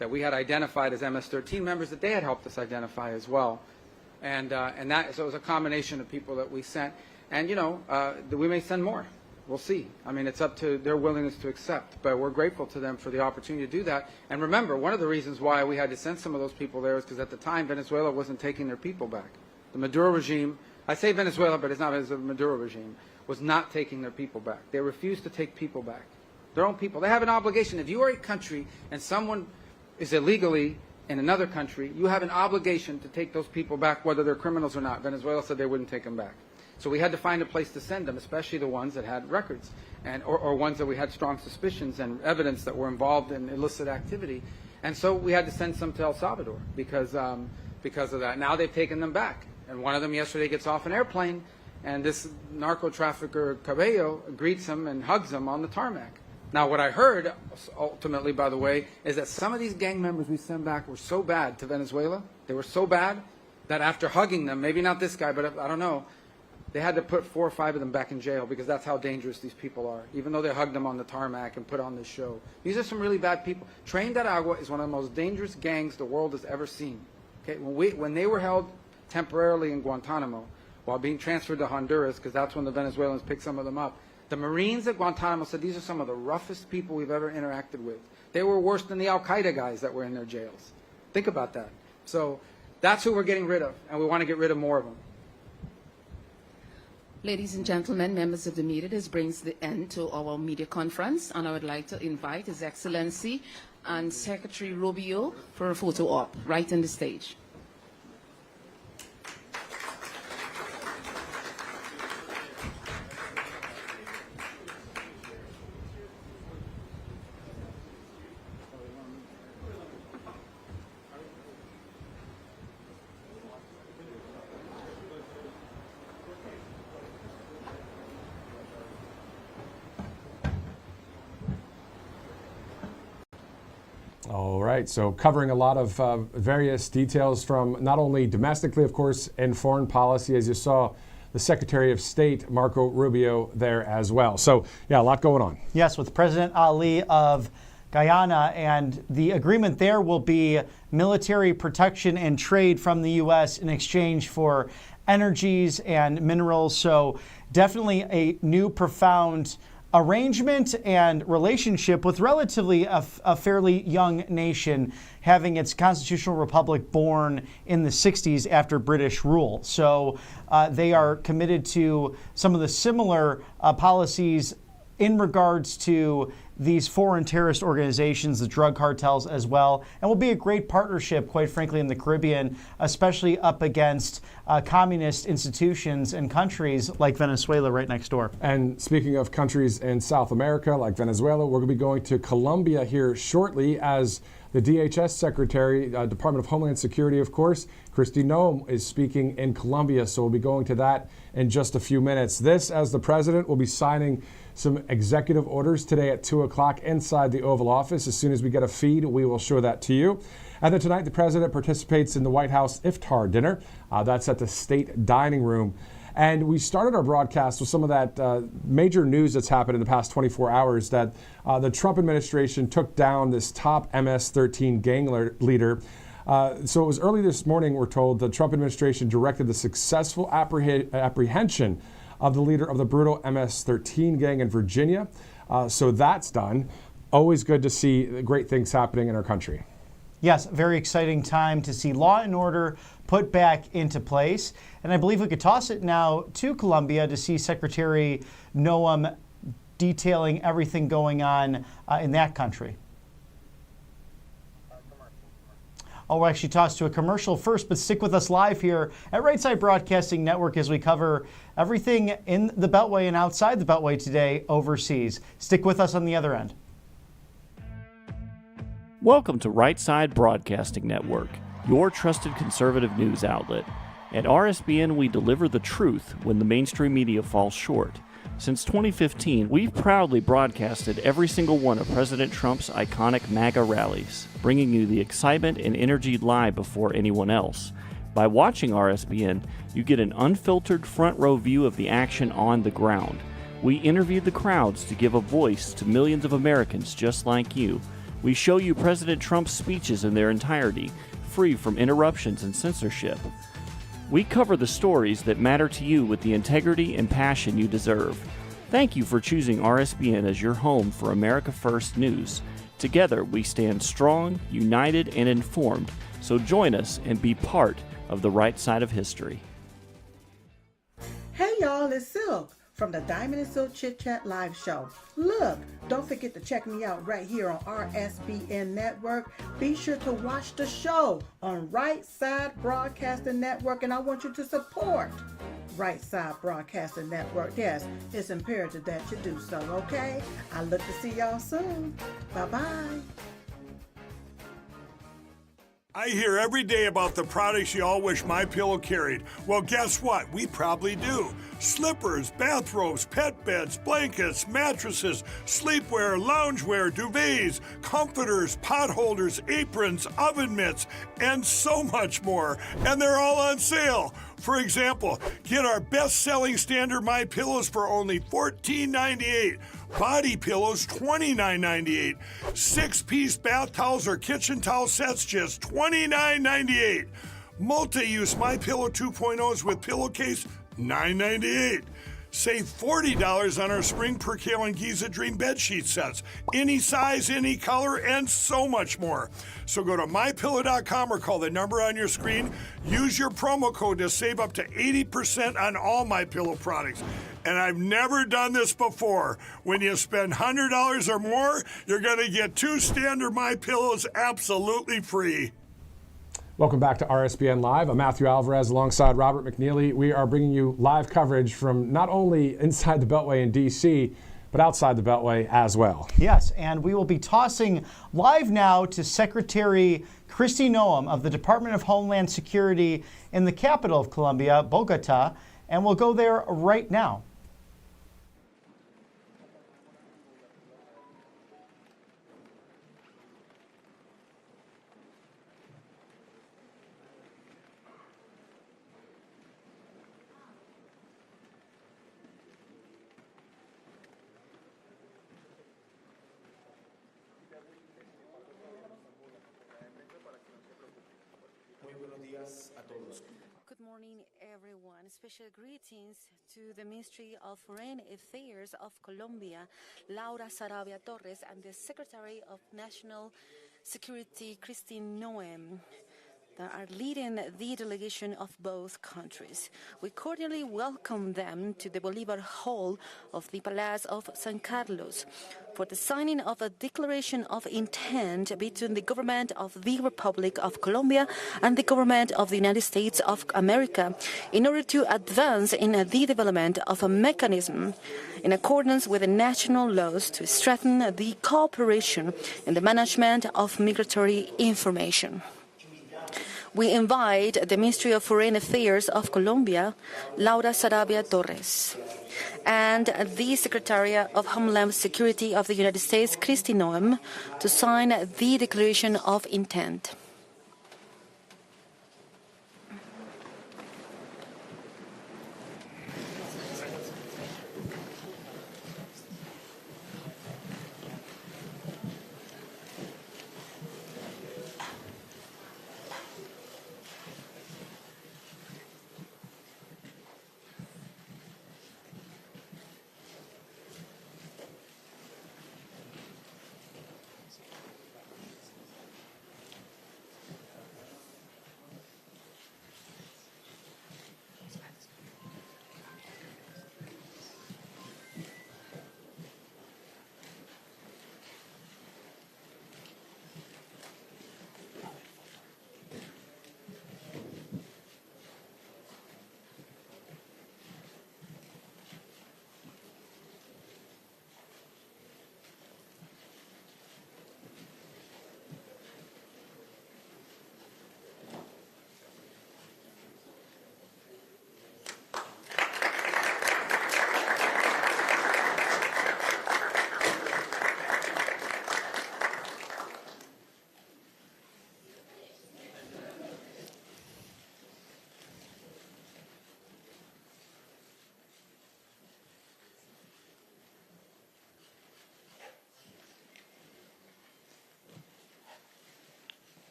that we had identified as MS-13 members that they had helped us identify as well. So it was a combination of people that we sent. And, we may send more. We'll see. I mean, it's up to their willingness to accept. But we're grateful to them for the opportunity to do that. And remember, one of the reasons why we had to send some of those people there is because at the time, Venezuela wasn't taking their people back. The Maduro regime, I say Venezuela, but it's not the Maduro regime, was not taking their people back. They refused to take people back. Their own people. They have an obligation. If you are a country and someone is illegally in another country, you have an obligation to take those people back, whether they're criminals or not. Venezuela said they wouldn't take them back. So we had to find a place to send them, especially the ones that had records. or ones that we had strong suspicions and evidence that were involved in illicit activity. And so we had to send some to El Salvador because of that. Now they've taken them back. And one of them yesterday gets off an airplane, and this narco trafficker Cabello greets him and hugs him on the tarmac. Now, what I heard, ultimately, by the way, is that some of these gang members we sent back were so bad to Venezuela, they were so bad, that after hugging them, maybe not this guy, but I don't know, they had to put 4 or 5 of them back in jail because that's how dangerous these people are, even though they hugged them on the tarmac and put on this show. These are some really bad people. Tren de Aragua is one of the most dangerous gangs the world has ever seen. Okay? When they were held temporarily in Guantanamo while being transferred to Honduras, because that's when the Venezuelans picked some of them up, the Marines at Guantanamo said these are some of the roughest people we've ever interacted with. They were worse than the Al-Qaeda guys that were in their jails. Think about that. So that's who we're getting rid of, and we want to get rid of more of them. Ladies and gentlemen, members of the media, this brings the end to our media conference, and I would like to invite His Excellency and Secretary Rubio for a photo op right on the stage. All right, so covering a lot of various details from not only domestically, of course, and foreign policy, as you saw the Secretary of State, Marco Rubio, there as well. So, yeah, a lot going on. Yes, with President Ali of Guyana, and the agreement there will be military protection and trade from the U.S. in exchange for energies and minerals. So definitely a new profound arrangement and relationship with relatively a fairly young nation, having its constitutional republic born in the 60s after British rule. So they are committed to some of the similar policies in regards to these foreign terrorist organizations, the drug cartels as well, and will be a great partnership, quite frankly, in the Caribbean, especially up against communist institutions and countries like Venezuela right next door. And speaking of countries in South America, like Venezuela, we're going to be going to Colombia here shortly as the DHS Secretary, Department of Homeland Security, of course, Noem, is speaking in Colombia, so we'll be going to that in just a few minutes. This, as the President will be signing some executive orders today at 2 o'clock inside the Oval Office. As soon as we get a feed, we will show that to you. And then tonight, the President participates in the White House iftar dinner. That's at the State Dining Room. And we started our broadcast with some of that major news that's happened in the past 24 hours, that the Trump administration took down this top MS-13 gang leader. So it was early this morning, we're told, the Trump administration directed the successful apprehension of the leader of the brutal MS-13 gang in Virginia. So that's done. Always good to see great things happening in our country. Yes, very exciting time to see law and order put back into place. And I believe we could toss it now to Colombia to see Secretary Noem detailing everything going on in that country. Oh, we'll actually toss to a commercial first, but stick with us live here at Right Side Broadcasting Network as we cover everything in the Beltway and outside the Beltway today overseas. Stick with us on the other end. Welcome to Right Side Broadcasting Network, your trusted conservative news outlet. At RSBN, we deliver the truth when the mainstream media falls short. Since 2015, we've proudly broadcasted every single one of President Trump's iconic MAGA rallies, bringing you the excitement and energy live before anyone else. By watching RSBN, you get an unfiltered front row view of the action on the ground. We interview the crowds to give a voice to millions of Americans just like you. We show you President Trump's speeches in their entirety, free from interruptions and censorship. We cover the stories that matter to you with the integrity and passion you deserve. Thank you for choosing RSBN as your home for America First News. Together, we stand strong, united, and informed. So join us and be part of the right side of history. Hey y'all, it's Silk from the Diamond and Silk Chit Chat live show. Look, don't forget to check me out right here on RSBN Network. Be sure to watch the show on Right Side Broadcasting Network, and I want you to support Right Side Broadcasting Network. Yes, it's imperative that you do so, okay? I look to see y'all soon. Bye-bye. I hear every day about the products you all wish MyPillow carried. Well, guess what? We probably do. Slippers, bathrobes, pet beds, blankets, mattresses, sleepwear, loungewear, duvets, comforters, pot holders, aprons, oven mitts, and so much more. And they're all on sale. For example, get our best-selling standard MyPillows for only $14.98. Body pillows, $29.98. 6-piece bath towels or kitchen towel sets, just $29.98. Multi-use MyPillow 2.0s with pillowcase, $9.98. Save $40 on our Spring Percale and Giza Dream bedsheet sets. Any size, any color, and so much more. So go to MyPillow.com or call the number on your screen. Use your promo code to save up to 80% on all MyPillow products. And I've never done this before. When you spend $100 or more, you're going to get 2 standard MyPillows absolutely free. Welcome back to RSBN Live. I'm Matthew Alvarez alongside Robert McNeely. We are bringing you live coverage from not only inside the Beltway in D.C., but outside the Beltway as well. Yes, and we will be tossing live now to Secretary Kristi Noem of the Department of Homeland Security in the capital of Colombia, Bogota, and we'll go there right now. Good morning, everyone. Special greetings to the Ministry of Foreign Affairs of Colombia, Laura Sarabia Torres, and the Secretary of National Security, Kristi Noem, that are leading the delegation of both countries. We cordially welcome them to the Bolivar Hall of the Palace of San Carlos for the signing of a declaration of intent between the government of the Republic of Colombia and the government of the United States of America in order to advance in the development of a mechanism in accordance with the national laws to strengthen the cooperation in the management of migratory information. We invite the Ministry of Foreign Affairs of Colombia, Laura Sarabia Torres, and the Secretary of Homeland Security of the United States, Kristi Noem, to sign the Declaration of Intent.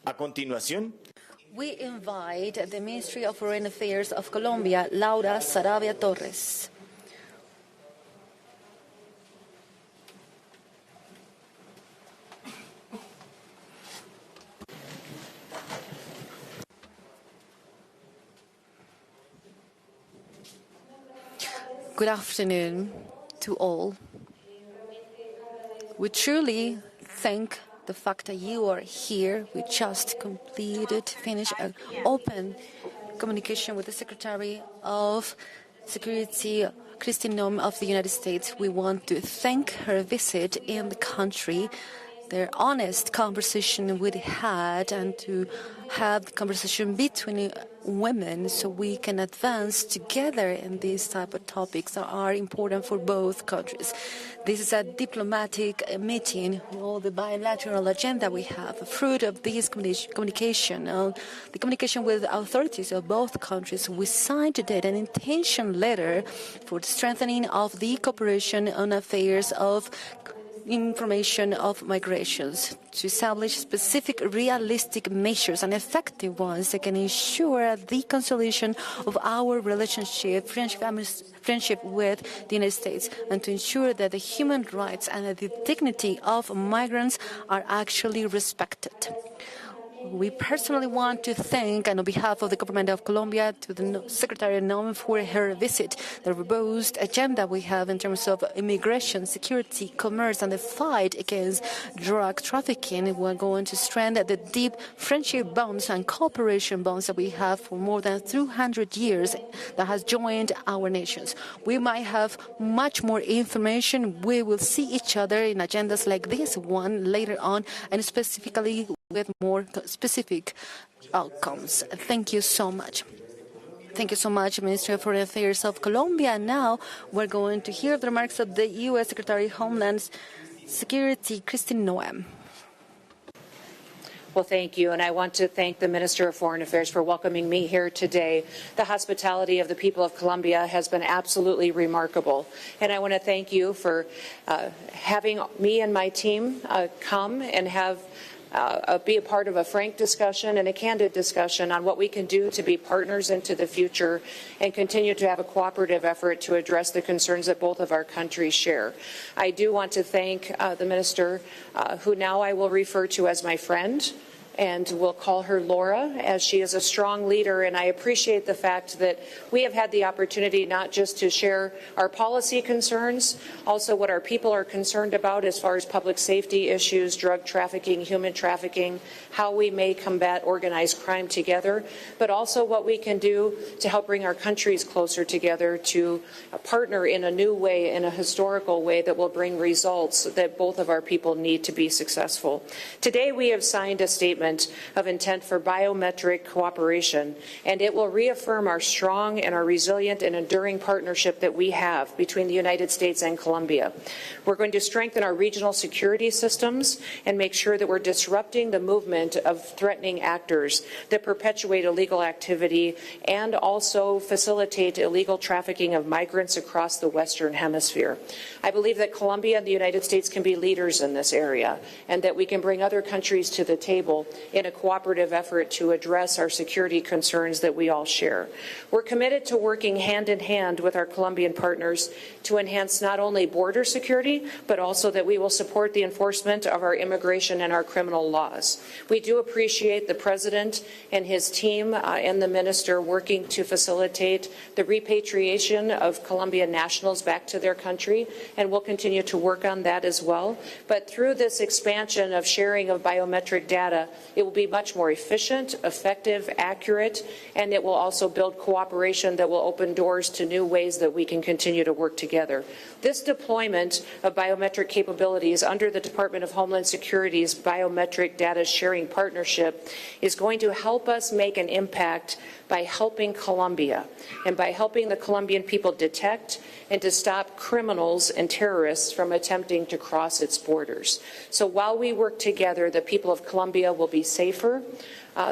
A continuación, we invite the Ministry of Foreign Affairs of Colombia, Laura Sarabia Torres. Good afternoon to all. We truly thank the fact that you are here. We just finished an open communication with the Secretary of Security, Noem of the United States. We want to thank her visit in the country, their honest conversation we had, and to have the conversation between women so we can advance together in these type of topics that are important for both countries. This is a diplomatic meeting, all the bilateral agenda we have, a fruit of this communication, the communication with authorities of both countries. We signed today an intention letter for the strengthening of the cooperation on affairs of information of migrations to establish specific realistic measures and effective ones that can ensure the consolidation of our relationship, friendship with the United States, and to ensure that the human rights and the dignity of migrants are actually respected. We personally want to thank, and on behalf of the government of Colombia, to the Secretary Noem for her visit. The robust agenda we have in terms of immigration, security, commerce, and the fight against drug trafficking. We're going to strengthen the deep friendship bonds and cooperation bonds that we have for more than 200 years that has joined our nations. We might have much more information. We will see each other in agendas like this one later on, and specifically with more specific outcomes. Thank you so much. Thank you so much, Minister of Foreign Affairs of Colombia. Now we're going to hear the remarks of the U.S. Secretary of Homeland Security, Noem. Well, thank you, and I want to thank the Minister of Foreign Affairs for welcoming me here today. The hospitality of the people of Colombia has been absolutely remarkable, and I want to thank you for having me and my team come and have be a part of a frank discussion and a candid discussion on what we can do to be partners into the future and continue to have a cooperative effort to address the concerns that both of our countries share. I do want to thank the Minister, who now I will refer to as my friend, and we'll call her Laura, as she is a strong leader, and I appreciate the fact that we have had the opportunity not just to share our policy concerns, also what our people are concerned about as far as public safety issues, drug trafficking, human trafficking, how we may combat organized crime together, but also what we can do to help bring our countries closer together to partner in a new way, in a historical way that will bring results that both of our people need to be successful. Today we have signed a statement of intent for biometric cooperation, and it will reaffirm our strong and our resilient and enduring partnership that we have between the United States and Colombia. We're going to strengthen our regional security systems and make sure that we're disrupting the movement of threatening actors that perpetuate illegal activity and also facilitate illegal trafficking of migrants across the Western Hemisphere. I believe that Colombia and the United States can be leaders in this area, and that we can bring other countries to the table in a cooperative effort to address our security concerns that we all share. We're committed to working hand in hand with our Colombian partners to enhance not only border security, but also that we will support the enforcement of our immigration and our criminal laws. We do appreciate the President and his team and the Minister working to facilitate the repatriation of Colombian nationals back to their country, and we'll continue to work on that as well. But through this expansion of sharing of biometric data, it will be much more efficient, effective, accurate, and it will also build cooperation that will open doors to new ways that we can continue to work together. This deployment of biometric capabilities under the Department of Homeland Security's Biometric Data Sharing Partnership is going to help us make an impact by helping Colombia and by helping the Colombian people detect and to stop criminals and terrorists from attempting to cross its borders. So while we work together, the people of Colombia will be safer.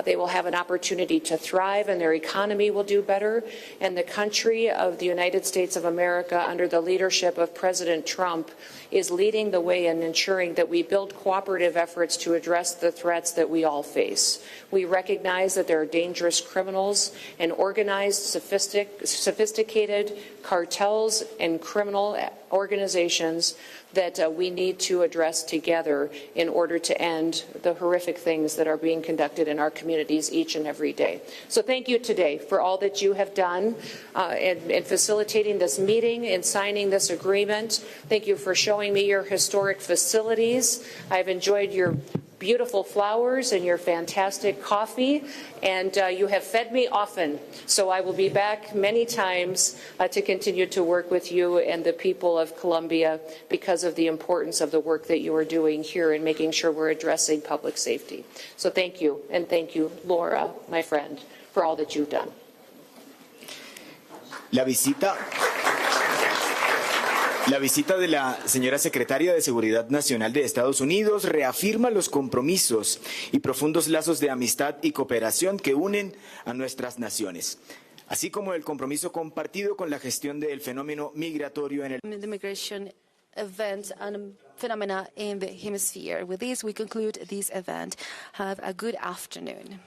They will have an opportunity to thrive, and their economy will do better. And the country of the United States of America, under the leadership of President Trump, is leading the way in ensuring that we build cooperative efforts to address the threats that we all face. We recognize that there are dangerous criminals and organized, sophisticated cartels and criminal organizations that we need to address together in order to end the horrific things that are being conducted in our communities each and every day. So thank you today for all that you have done in facilitating this meeting and signing this agreement. Thank you for showing me your historic facilities. I've enjoyed your beautiful flowers and your fantastic coffee, and you have fed me often. So I will be back many times to continue to work with you and the people of Colombia because of the importance of the work that you are doing here in making sure we're addressing public safety. So thank you, and thank you, Laura, my friend, for all that you've done. La visita de la señora secretaria de Seguridad Nacional de Estados Unidos reafirma los compromisos y profundos lazos de amistad y cooperación que unen a nuestras naciones, así como el compromiso compartido con la gestión del fenómeno migratorio en el Immigration event and phenomena in the hemisphere. With this, we conclude this event. Have a good afternoon.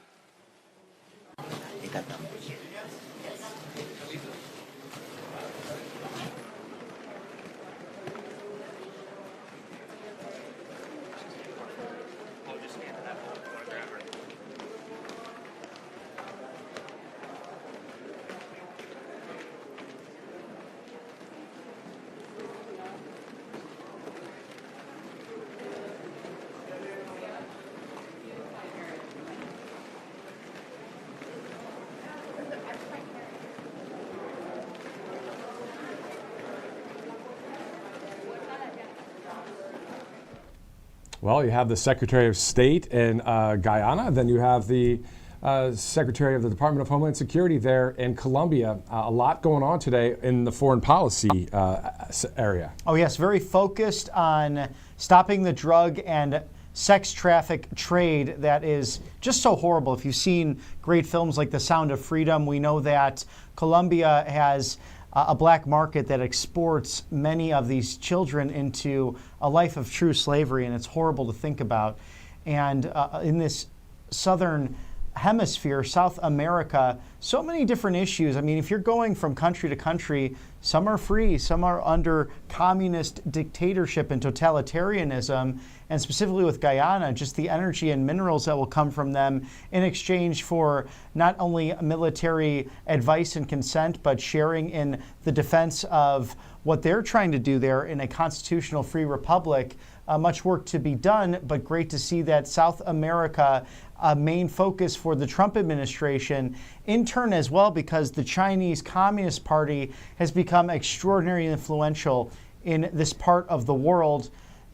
Well, you have the Secretary of State in Guyana, then you have the Secretary of the Department of Homeland Security there in Colombia. A lot going on today in the foreign policy area. Oh yes, very focused on stopping the drug and sex traffic trade that is just so horrible. If you've seen great films like The Sound of Freedom, we know that Colombia has a black market that exports many of these children into a life of true slavery, and it's horrible to think about. And in this southern hemisphere, South America, so many different issues. I mean, if you're going from country to country, some are free, some are under communist dictatorship and totalitarianism, and specifically with Guyana, just the energy and minerals that will come from them in exchange for not only military advice and consent, but sharing in the defense of what they're trying to do there in a constitutional free republic. Much work to be done, but great to see that South America, a main focus for the Trump administration, in turn as well, because the Chinese Communist Party has become extraordinarily influential in this part of the world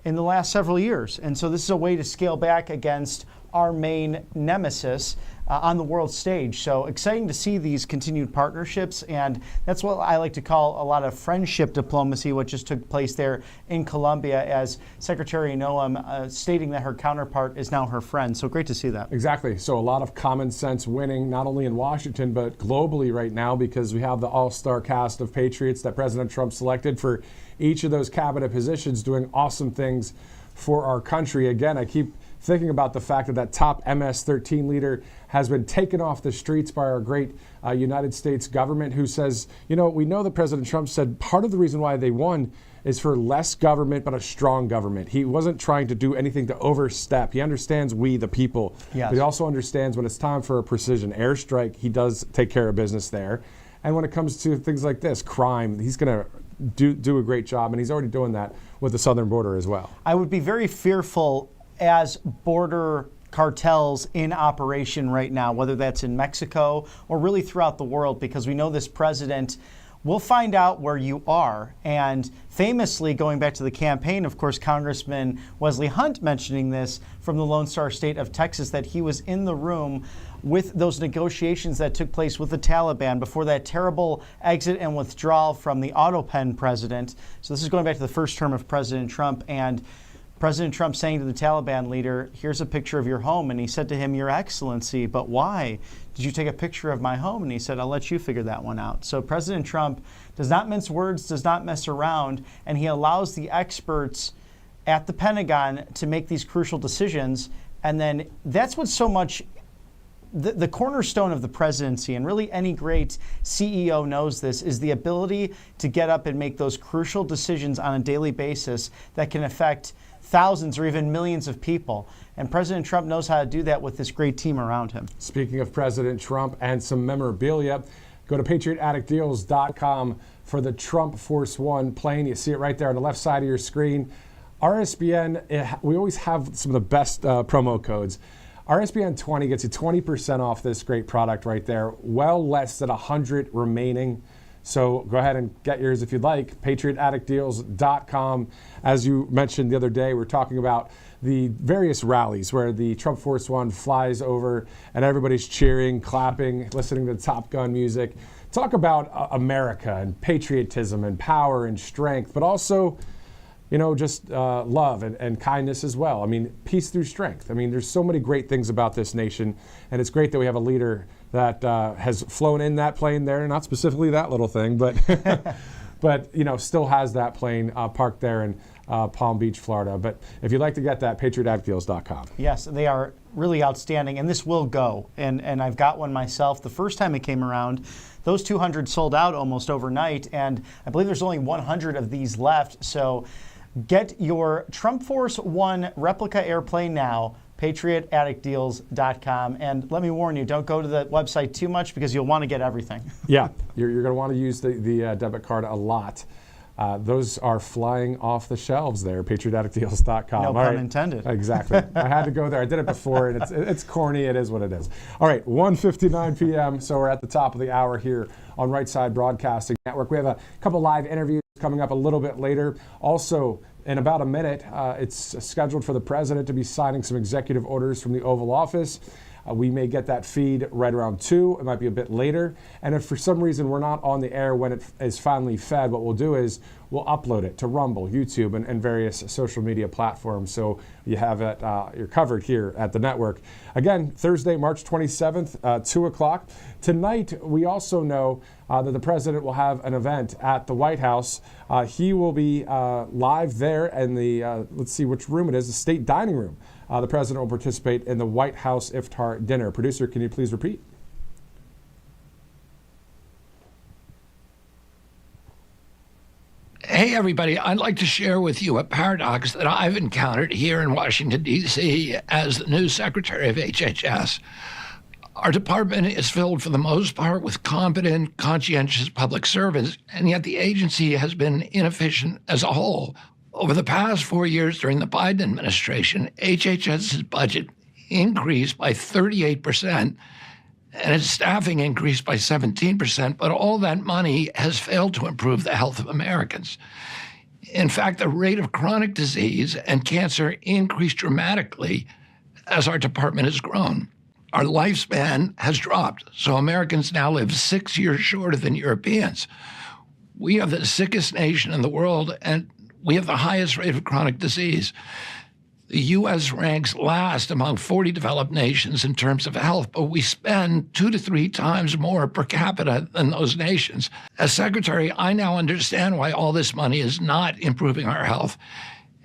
in the last several years. And so this is a way to scale back against our main nemesis on the world stage. So exciting to see these continued partnerships, and that's what I like to call a lot of friendship diplomacy, which just took place there in Colombia, as Secretary Noem stating that her counterpart is now her friend. So great to see that. Exactly. So a lot of common sense winning, not only in Washington, but globally right now, because we have the all-star cast of patriots that President Trump selected for each of those cabinet positions, doing awesome things for our country. Again, I keep thinking about the fact that that top MS-13 leader has been taken off the streets by our great United States government, who says, you know, we know that President Trump said part of the reason why they won is for less government, but a strong government. He wasn't trying to do anything to overstep. He understands we, the people. Yes. But he also understands when it's time for a precision airstrike, he does take care of business there. And when it comes to things like this, crime, he's going to do a great job, and he's already doing that with the southern border as well. I would be very fearful as border cartels in operation right now, whether that's in Mexico or really throughout the world, because we know this president will find out where you are. And famously, going back to the campaign, of course, Congressman Wesley Hunt mentioning this from the Lone Star State of Texas, that he was in the room with those negotiations that took place with the Taliban before that terrible exit and withdrawal from the Autopen president. So this is going back to the first term of President Trump, and President Trump saying to the Taliban leader, here's a picture of your home. And he said to him, Your Excellency, but why did you take a picture of my home? And he said, I'll let you figure that one out. So President Trump does not mince words, does not mess around, and he allows the experts at the Pentagon to make these crucial decisions. And then that's what's so much the cornerstone of the presidency, and really any great CEO knows this, is the ability to get up and make those crucial decisions on a daily basis that can affect thousands or even millions of people. And President Trump knows how to do that with this great team around him. Speaking of President Trump and some memorabilia, go to patriotaddictdeals.com for the Trump Force One plane. You see it right there on the left side of your screen. RSBN, we always have some of the best promo codes. RSBN 20 gets you 20% off this great product right there. Well less than 100 remaining. So go ahead and get yours if you'd like. patriotaddictdeals.com. As you mentioned the other day, we're talking about the various rallies where the Trump Force One flies over and everybody's cheering, clapping, listening to Top Gun music. Talk about America and patriotism and power and strength, but also, you know, just love and kindness as well. I mean, peace through strength. I mean, there's so many great things about this nation, and it's great that we have a leader that has flown in that plane there, not specifically that little thing, but but you know, still has that plane parked there in Palm Beach, Florida. But if you'd like to get that, patriotaddictdeals.com. Yes, they are really outstanding, and this will go. And I've got one myself. The first time it came around, those 200 sold out almost overnight, and I believe there's only 100 of these left. So get your Trump Force One replica airplane now, patriotaddictdeals.com. And let me warn you, don't go to the website too much because you'll want to get everything. Yeah, you're going to want to use the debit card a lot. Those are flying off the shelves there, patriotaddictdeals.com. No pun intended. Exactly. I had to go there. I did it before, and it's corny. It is what it is. All right, 1:59 p.m., so we're at the top of the hour here on Right Side Broadcasting Network. We have a couple live interviews coming up a little bit later. Also, in about a minute, it's scheduled for the president to be signing some executive orders from the Oval Office. We may get that feed right around 2. It might be a bit later. And if for some reason we're not on the air when it is finally fed, what we'll do is we'll upload it to Rumble, YouTube, and various social media platforms. So you have it, you're covered here at the network. Again, Thursday, March 27th, 2 o'clock. Tonight, we also know that the president will have an event at the White House. He will be live there in the, let's see which room it is, the State Dining Room. The president will participate in the White House Iftar dinner. Producer, can you please repeat? Hey, everybody. I'd like to share with you a paradox that I've encountered here in Washington, D.C. as the new Secretary of HHS. Our department is filled for the most part with competent, conscientious public servants, and yet the agency has been inefficient as a whole. Over the past 4 years during the Biden administration, HHS's budget increased by 38%, and its staffing increased by 17%, but all that money has failed to improve the health of Americans. In fact, the rate of chronic disease and cancer increased dramatically as our department has grown. Our lifespan has dropped, so Americans now live 6 years shorter than Europeans. We are the sickest nation in the world, and we have the highest rate of chronic disease. The U.S. ranks last among 40 developed nations in terms of health, but we spend 2 to 3 times more per capita than those nations. As Secretary, I now understand why all this money is not improving our health.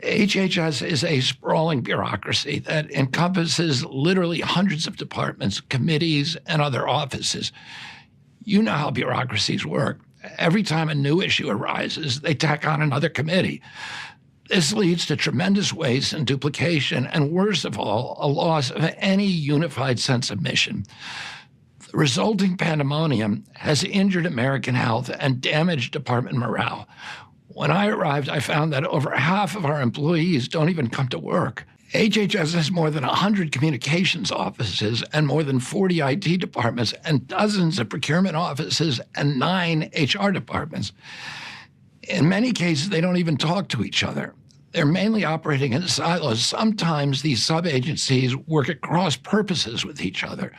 HHS is a sprawling bureaucracy that encompasses literally hundreds of departments, committees, and other offices. You know how bureaucracies work. Every time a new issue arises, they tack on another committee. This leads to tremendous waste and duplication, and worst of all, a loss of any unified sense of mission. The resulting pandemonium has injured American health and damaged department morale. When I arrived, I found that over half of our employees don't even come to work. HHS has more than 100 communications offices and more than 40 IT departments and dozens of procurement offices and 9 HR departments. In many cases, they don't even talk to each other. They're mainly operating in silos. Sometimes these sub-agencies work at cross purposes with each other.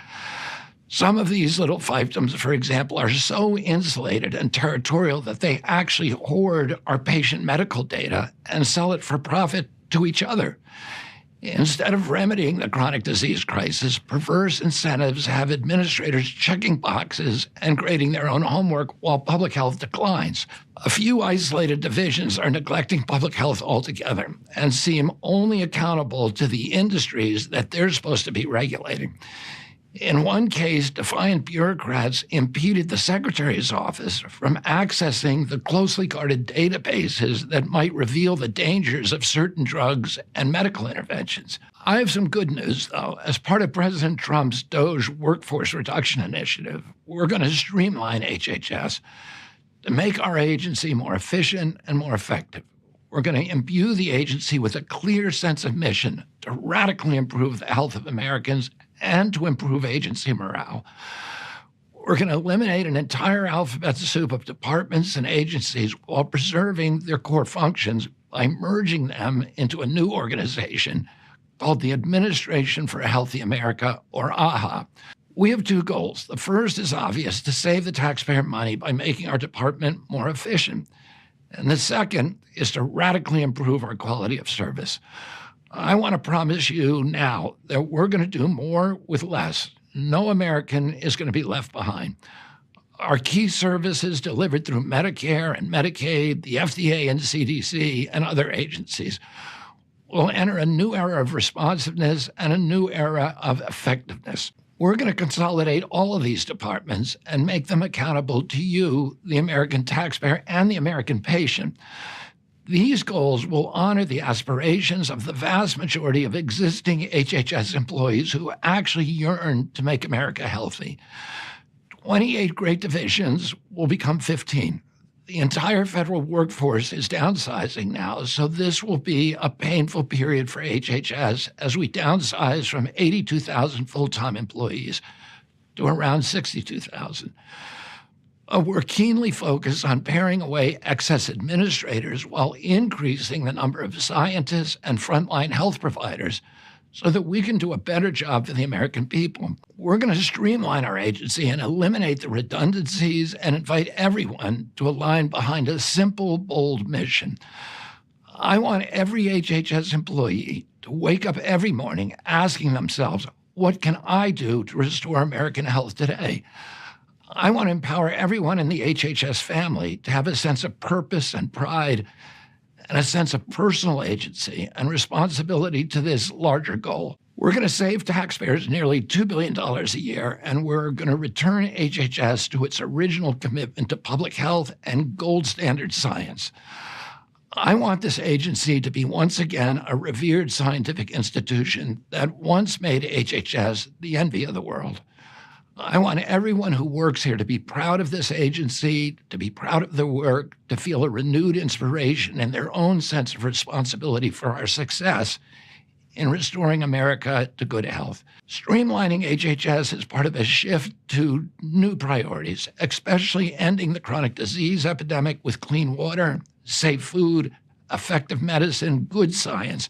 Some of these little fiefdoms, for example, are so insulated and territorial that they actually hoard our patient medical data and sell it for profit to each other. Instead of remedying the chronic disease crisis, perverse incentives have administrators checking boxes and grading their own homework while public health declines. A few isolated divisions are neglecting public health altogether and seem only accountable to the industries that they're supposed to be regulating. In one case, defiant bureaucrats impeded the secretary's office from accessing the closely guarded databases that might reveal the dangers of certain drugs and medical interventions. I have some good news, though. As part of President Trump's DOGE workforce reduction initiative, we're going to streamline HHS to make our agency more efficient and more effective. We're going to imbue the agency with a clear sense of mission to radically improve the health of Americans and to improve agency morale. We're going to eliminate an entire alphabet soup of departments and agencies while preserving their core functions by merging them into a new organization called the Administration for a Healthy America, or AHA. We have two goals. The first is obvious, to save the taxpayer money by making our department more efficient. And the second is to radically improve our quality of service. I want to promise you now that we're going to do more with less. No American is going to be left behind. Our key services delivered through Medicare and Medicaid, the FDA and CDC, and other agencies will enter a new era of responsiveness and a new era of effectiveness. We're going to consolidate all of these departments and make them accountable to you, the American taxpayer, and the American patient. These goals will honor the aspirations of the vast majority of existing HHS employees who actually yearn to make America healthy. 28 great divisions will become 15. The entire federal workforce is downsizing now, so this will be a painful period for HHS as we downsize from 82,000 full-time employees to around 62,000. We're keenly focused on paring away excess administrators while increasing the number of scientists and frontline health providers so that we can do a better job for the American people. We're going to streamline our agency and eliminate the redundancies and invite everyone to align behind a simple, bold mission. I want every HHS employee to wake up every morning asking themselves, what can I do to restore American health today? I want to empower everyone in the HHS family to have a sense of purpose and pride and a sense of personal agency and responsibility to this larger goal. We're going to save taxpayers nearly $2 billion a year, and we're going to return HHS to its original commitment to public health and gold standard science. I want this agency to be once again a revered scientific institution that once made HHS the envy of the world. I want everyone who works here to be proud of this agency, to be proud of their work, to feel a renewed inspiration and their own sense of responsibility for our success in restoring America to good health. Streamlining HHS is part of a shift to new priorities, especially ending the chronic disease epidemic with clean water, safe food, effective medicine, good science,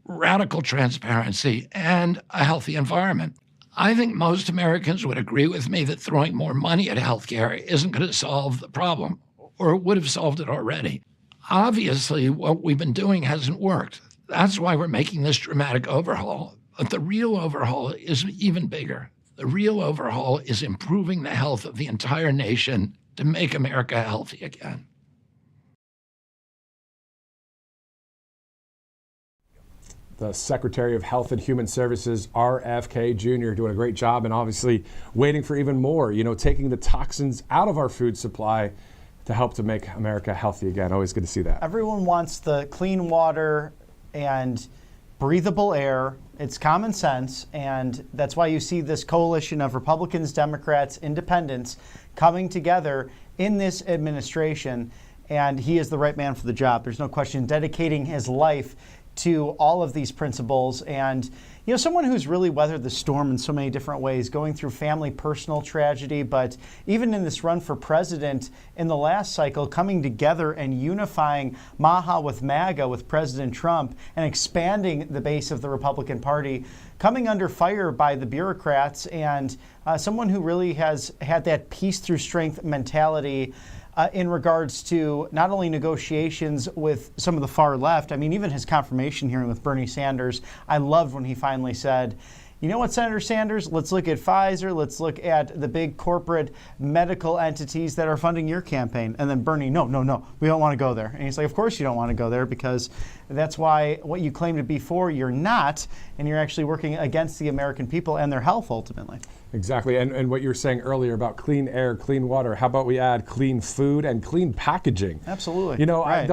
radical transparency, and a healthy environment. I think most Americans would agree with me that throwing more money at healthcare isn't going to solve the problem, or it would have solved it already. Obviously, what we've been doing hasn't worked. That's why we're making this dramatic overhaul. But the real overhaul is even bigger. The real overhaul is improving the health of the entire nation to make America healthy again. The Secretary of Health and Human Services, RFK Jr., doing a great job and obviously waiting for even more, taking the toxins out of our food supply to help to make America healthy again. Always good to see that. Everyone wants the clean water and breathable air. It's common sense, and that's why you see this coalition of Republicans, Democrats, Independents coming together in this administration, and he is the right man for the job. There's no question, dedicating his life to all of these principles, and someone who's really weathered the storm in so many different ways, going through family, personal tragedy, but even in this run for president in the last cycle, coming together and unifying MAHA with MAGA with President Trump and expanding the base of the Republican Party, coming under fire by the bureaucrats, and someone who really has had that peace through strength mentality in regards to not only negotiations with some of the far left, I mean, even his confirmation hearing with Bernie Sanders, I loved when he finally said, you know what, Senator Sanders, let's look at Pfizer, let's look at the big corporate medical entities that are funding your campaign. And then Bernie, no, we don't want to go there. And he's like, of course you don't want to go there because That's why what you claim to be for, you're not, and you're actually working against the American people and their health ultimately. Exactly, and what you were saying earlier about clean air, clean water, how about we add clean food and clean packaging? Absolutely. You know, right.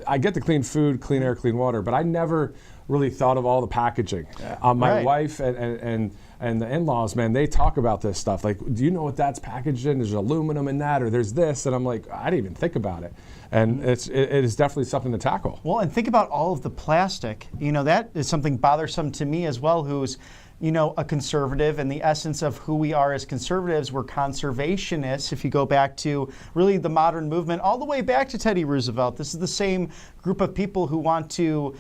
I get the clean food, clean air, clean water, but I never really thought of all the packaging. My wife and the in-laws, man, they talk about this stuff. Like, do you know what that's packaged in? There's aluminum in that, or there's this, and I'm like, I didn't even think about it. And it is definitely something to tackle. Well, and think about all of the plastic. You know, that is something bothersome to me as well, who's, you know, a conservative, and the essence of who we are as conservatives, we're conservationists. If you go back to really the modern movement, all the way back to Teddy Roosevelt, this is the same group of people who want to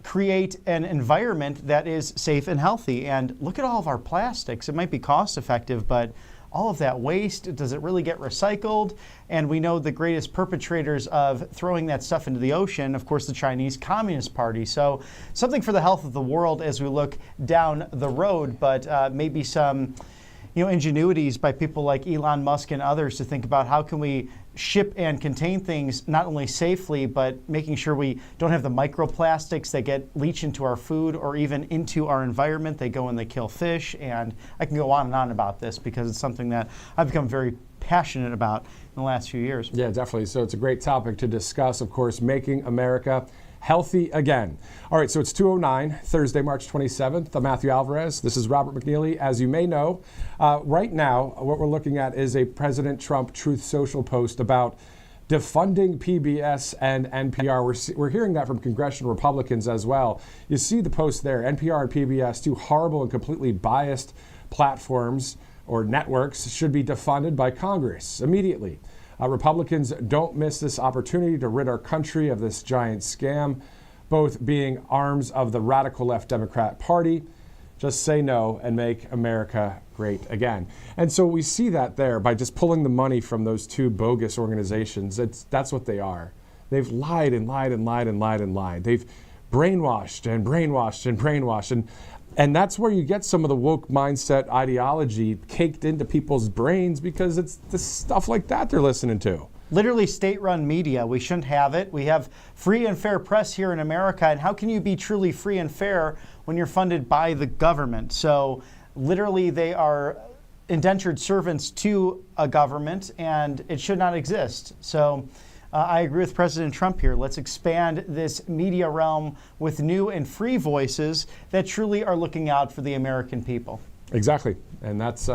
create an environment that is safe and healthy. And look at all of our plastics. It might be cost effective, but all of that waste, does it really get recycled? And we know the greatest perpetrators of throwing that stuff into the ocean, of course, the Chinese Communist Party. So something for the health of the world as we look down the road, but maybe some, you know, ingenuities by people like Elon Musk and others to think about how can we ship and contain things not only safely, but making sure we don't have the microplastics that get leached into our food or even into our environment. They go and they kill fish, and I can go on and on about this because it's something that I've become very passionate about in the last few years. Yeah, definitely. So it's a great topic to discuss, of course, making America healthy again. All right, so it's 2:09, Thursday, March 27th. I'm Matthew Alvarez. This is Robert McNeely. As you may know, right now, what we're looking at is a President Trump Truth Social post about defunding PBS and NPR. We're hearing that from congressional Republicans as well. You see the post there, NPR and PBS, two horrible and completely biased platforms or networks, should be defunded by Congress immediately. Republicans don't miss this opportunity to rid our country of this giant scam, both being arms of the radical left Democrat Party. Just say no and make America great again. And so we see that there by just pulling the money from those two bogus organizations. That's what they are. They've lied and lied and lied and lied and lied. They've brainwashed and brainwashed and brainwashed. And that's where you get some of the woke mindset ideology caked into people's brains, because it's the stuff like that they're listening to. Literally state-run media. We shouldn't have it. We have free and fair press here in America. And how can you be truly free and fair when you're funded by the government? So literally they are indentured servants to a government, and it should not exist. So I agree with President Trump here. Let's expand this media realm with new and free voices that truly are looking out for the American people. Exactly. And that's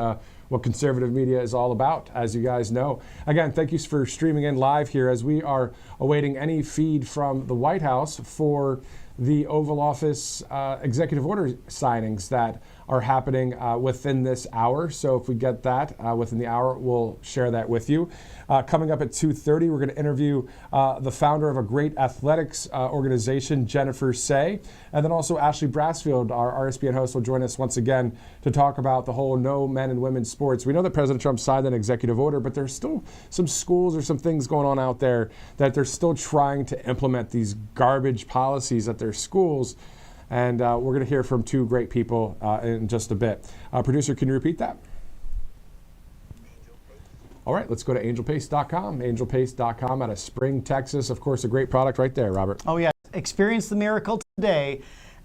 what conservative media is all about, as you guys know. Again, thank you for streaming in live here as we are awaiting any feed from the White House for the Oval Office executive order signings that are happening within this hour. So if we get that within the hour, we'll share that with you. Coming up at 2:30, we're going to interview the founder of a great athletics organization, Jennifer Sey. And then also Ashley Brassfield, our RSBN host, will join us once again to talk about the whole no men and women's sports. We know that President Trump signed an executive order, but there's still some schools or some things going on out there that they're still trying to implement these garbage policies at their schools. And we're going to hear from two great people in just a bit. Producer, can you repeat that? All right, let's go to angelpaste.com. Angelpaste.com out of Spring, Texas. Of course, a great product right there, Robert. Oh, yeah. Experience the miracle today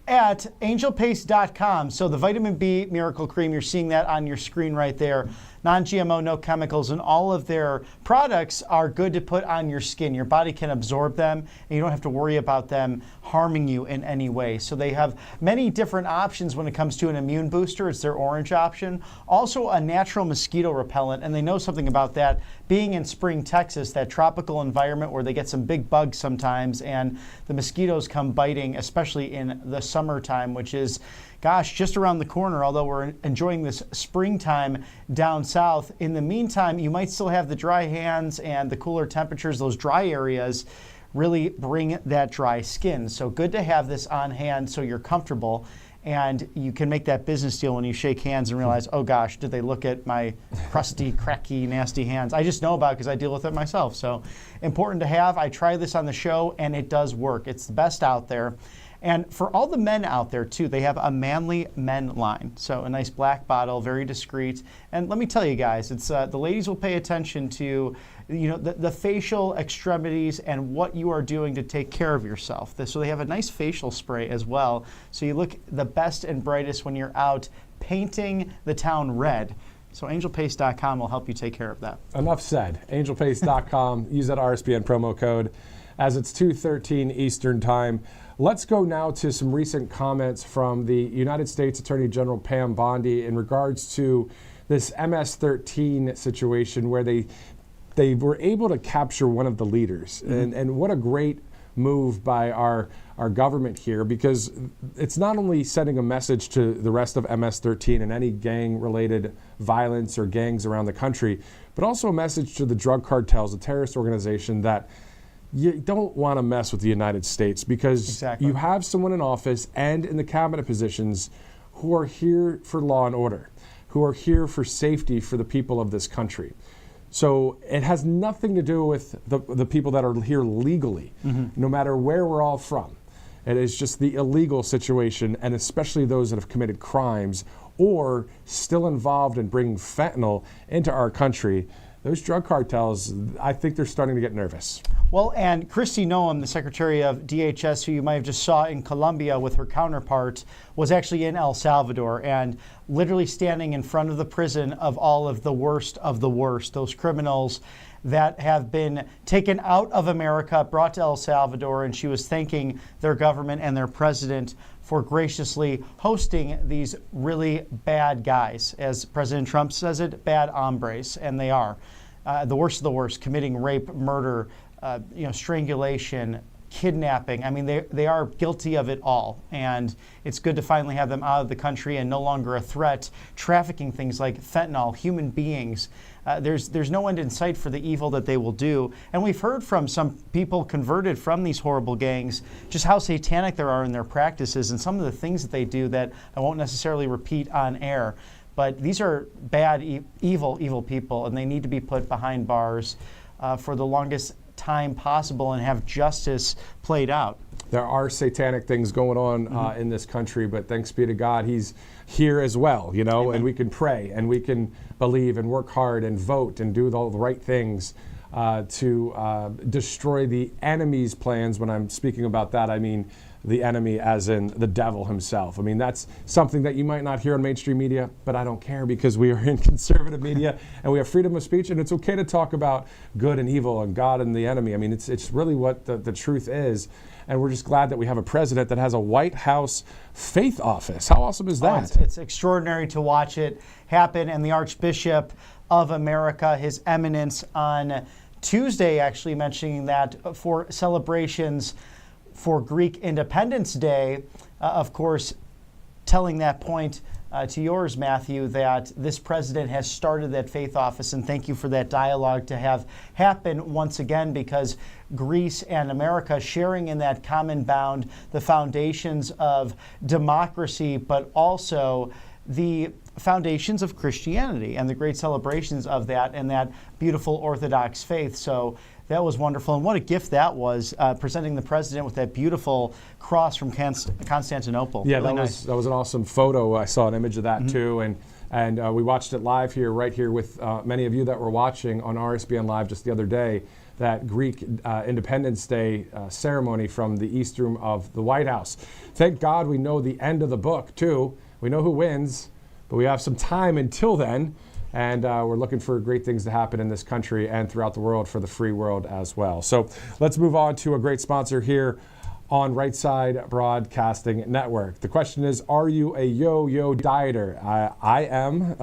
at angelpaste.com. So the vitamin B miracle cream, you're seeing that on your screen right there. Non-GMO, no chemicals, and all of their products are good to put on your skin. Your body can absorb them, and you don't have to worry about them harming you in any way. So they have many different options when it comes to an immune booster. It's their orange option. Also a natural mosquito repellent, and they know something about that. Being in Spring, Texas, that tropical environment where they get some big bugs sometimes, and the mosquitoes come biting, especially in the summertime, which is, gosh, just around the corner, although we're enjoying this springtime down south. In the meantime, you might still have the dry hands and the cooler temperatures. Those dry areas really bring that dry skin. So good to have this on hand so you're comfortable, and you can make that business deal when you shake hands and realize, oh gosh, did they look at my crusty, cracky, nasty hands? I just know about it because I deal with it myself. So important to have. I try this on the show, and it does work. It's the best out there. And for all the men out there, too, they have a manly men line. So a nice black bottle, very discreet. And let me tell you guys, it's the ladies will pay attention to the facial extremities and what you are doing to take care of yourself. So they have a nice facial spray as well. So you look the best and brightest when you're out painting the town red. So angelpaste.com will help you take care of that. Enough said. Angelpaste.com. Use that RSBN promo code as it's 2:13 Eastern Time. Let's go now to some recent comments from the United States Attorney General Pam Bondi in regards to this MS-13 situation where they were able to capture one of the leaders. Mm-hmm. And what a great move by our government here, because it's not only sending a message to the rest of MS-13 and any gang-related violence or gangs around the country, but also a message to the drug cartels, a terrorist organization, that you don't want to mess with the United States, because you have someone in office and in the cabinet positions who are here for law and order, who are here for safety for the people of this country. So it has nothing to do with the people that are here legally, no matter where we're all from. It is just the illegal situation, and especially those that have committed crimes or still involved in bringing fentanyl into our country. Those drug cartels, I think they're starting to get nervous. Well, and Kristi Noem, the Secretary of DHS, who you might have just saw in Colombia with her counterpart, was actually in El Salvador and literally standing in front of the prison of all of the worst, those criminals that have been taken out of America, brought to El Salvador, and she was thanking their government and their president for graciously hosting these really bad guys. As President Trump says it, bad hombres, and they are. The worst of the worst, committing rape, murder, strangulation, kidnapping. I mean, they are guilty of it all. And it's good to finally have them out of the country and no longer a threat, trafficking things like fentanyl, human beings. There's no end in sight for the evil that they will do. And we've heard from some people converted from these horrible gangs just how satanic there are in their practices and some of the things that they do that I won't necessarily repeat on air. But these are bad, evil people, and they need to be put behind bars for the longest time possible and have justice played out. There are satanic things going on in this country, but thanks be to God, He's here as well, Amen. And we can pray and we can believe and work hard and vote and do all the right things to destroy the enemy's plans. When I'm speaking about that, I mean the enemy as in the devil himself. I mean, that's something that you might not hear on mainstream media, but I don't care, because we are in conservative media and we have freedom of speech, and it's okay to talk about good and evil and God and the enemy. I mean, it's really what the truth is. And we're just glad that we have a president that has a White House faith office. How awesome is that? It's extraordinary to watch it happen. And the Archbishop of America, His Eminence, on Tuesday actually mentioning that for celebrations for Greek Independence Day, of course, telling that point to yours, Matthew, that this president has started that faith office, and thank you for that dialogue to have happen once again, because Greece and America sharing in that common bound, the foundations of democracy, but also the foundations of Christianity and the great celebrations of that and that beautiful Orthodox faith. So that was wonderful. And what a gift that was, presenting the president with that beautiful cross from Constantinople. Yeah, really that was an awesome photo. I saw an image of that too. And we watched it live here, right here with many of you that were watching on RSBN Live just the other day, that Greek Independence Day ceremony from the East Room of the White House. Thank God we know the end of the book too. We know who wins, but we have some time until then. And we're looking for great things to happen in this country and throughout the world for the free world as well. So let's move on to a great sponsor here on Right Side Broadcasting Network. The question is, are you a yo-yo dieter? I am.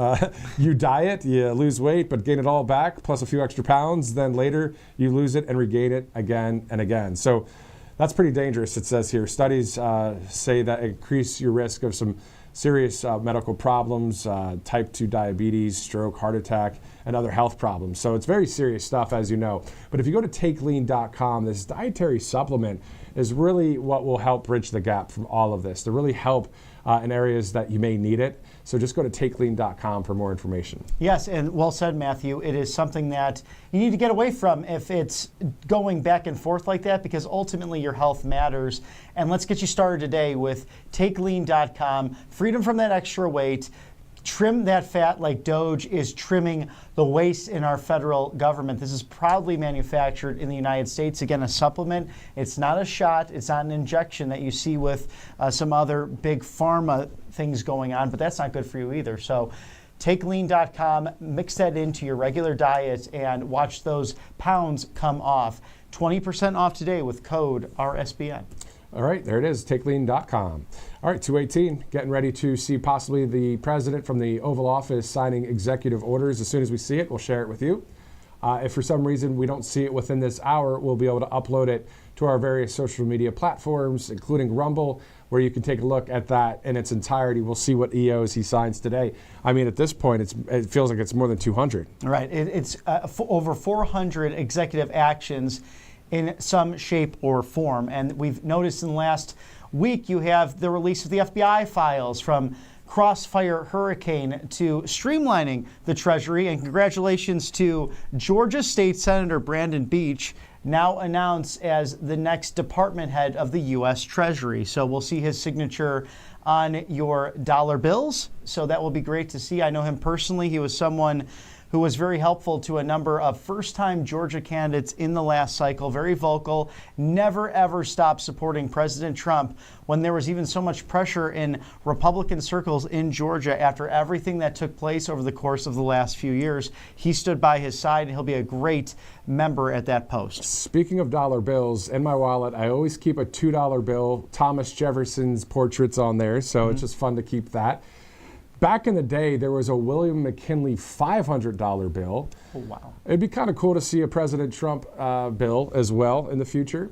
You diet, you lose weight, but gain it all back, plus a few extra pounds. Then later you lose it and regain it again and again. So that's pretty dangerous, it says here. Studies say that increase your risk of some serious medical problems, type 2 diabetes, stroke, heart attack, and other health problems. So it's very serious stuff, as you know. But if you go to takelean.com, this dietary supplement is really what will help bridge the gap from all of this, to really help in areas that you may need it. So just go to takelean.com for more information. Yes, and well said, Matthew. It is something that you need to get away from if it's going back and forth like that, because ultimately your health matters. And let's get you started today with takelean.com. Freedom from that extra weight. Trim that fat like Doge is trimming the waste in our federal government. This is proudly manufactured in the United States. Again, a supplement. It's not a shot. It's not an injection that you see with some other big pharma things going on, but that's not good for you either. So takelean.com, mix that into your regular diet and watch those pounds come off. 20% off today with code RSBN. All right, there it is, takelean.com. All right, 218, getting ready to see possibly the president from the Oval Office signing executive orders. As soon as we see it, we'll share it with you. If for some reason we don't see it within this hour, we'll be able to upload it to our various social media platforms, including Rumble, where you can take a look at that in its entirety. We'll see what EOs he signs today. I mean, at this point, it feels like it's more than 200. Right, it's over 400 executive actions in some shape or form. And we've noticed in the last week, you have the release of the FBI files, from Crossfire Hurricane to streamlining the Treasury. And congratulations to Georgia State Senator Brandon Beach, now announced as the next department head of the U.S. Treasury. So we'll see his signature on your dollar bills. So that will be great to see. I know him personally. He was someone who was very helpful to a number of first-time Georgia candidates in the last cycle, very vocal, never ever stopped supporting President Trump when there was even so much pressure in Republican circles in Georgia after everything that took place over the course of the last few years. He stood by his side, and he'll be a great member at that post. Speaking of dollar bills, in my wallet, I always keep a $2 bill. Thomas Jefferson's portrait's on there, so it's just fun to keep that. Back in the day, there was a William McKinley $500 bill. Oh, wow. It'd be kind of cool to see a President Trump bill as well in the future.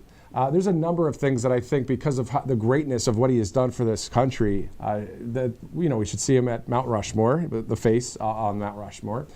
There's a number of things that I think, because of the greatness of what he has done for this country, that we should see him at Mount Rushmore, the face on Mount Rushmore.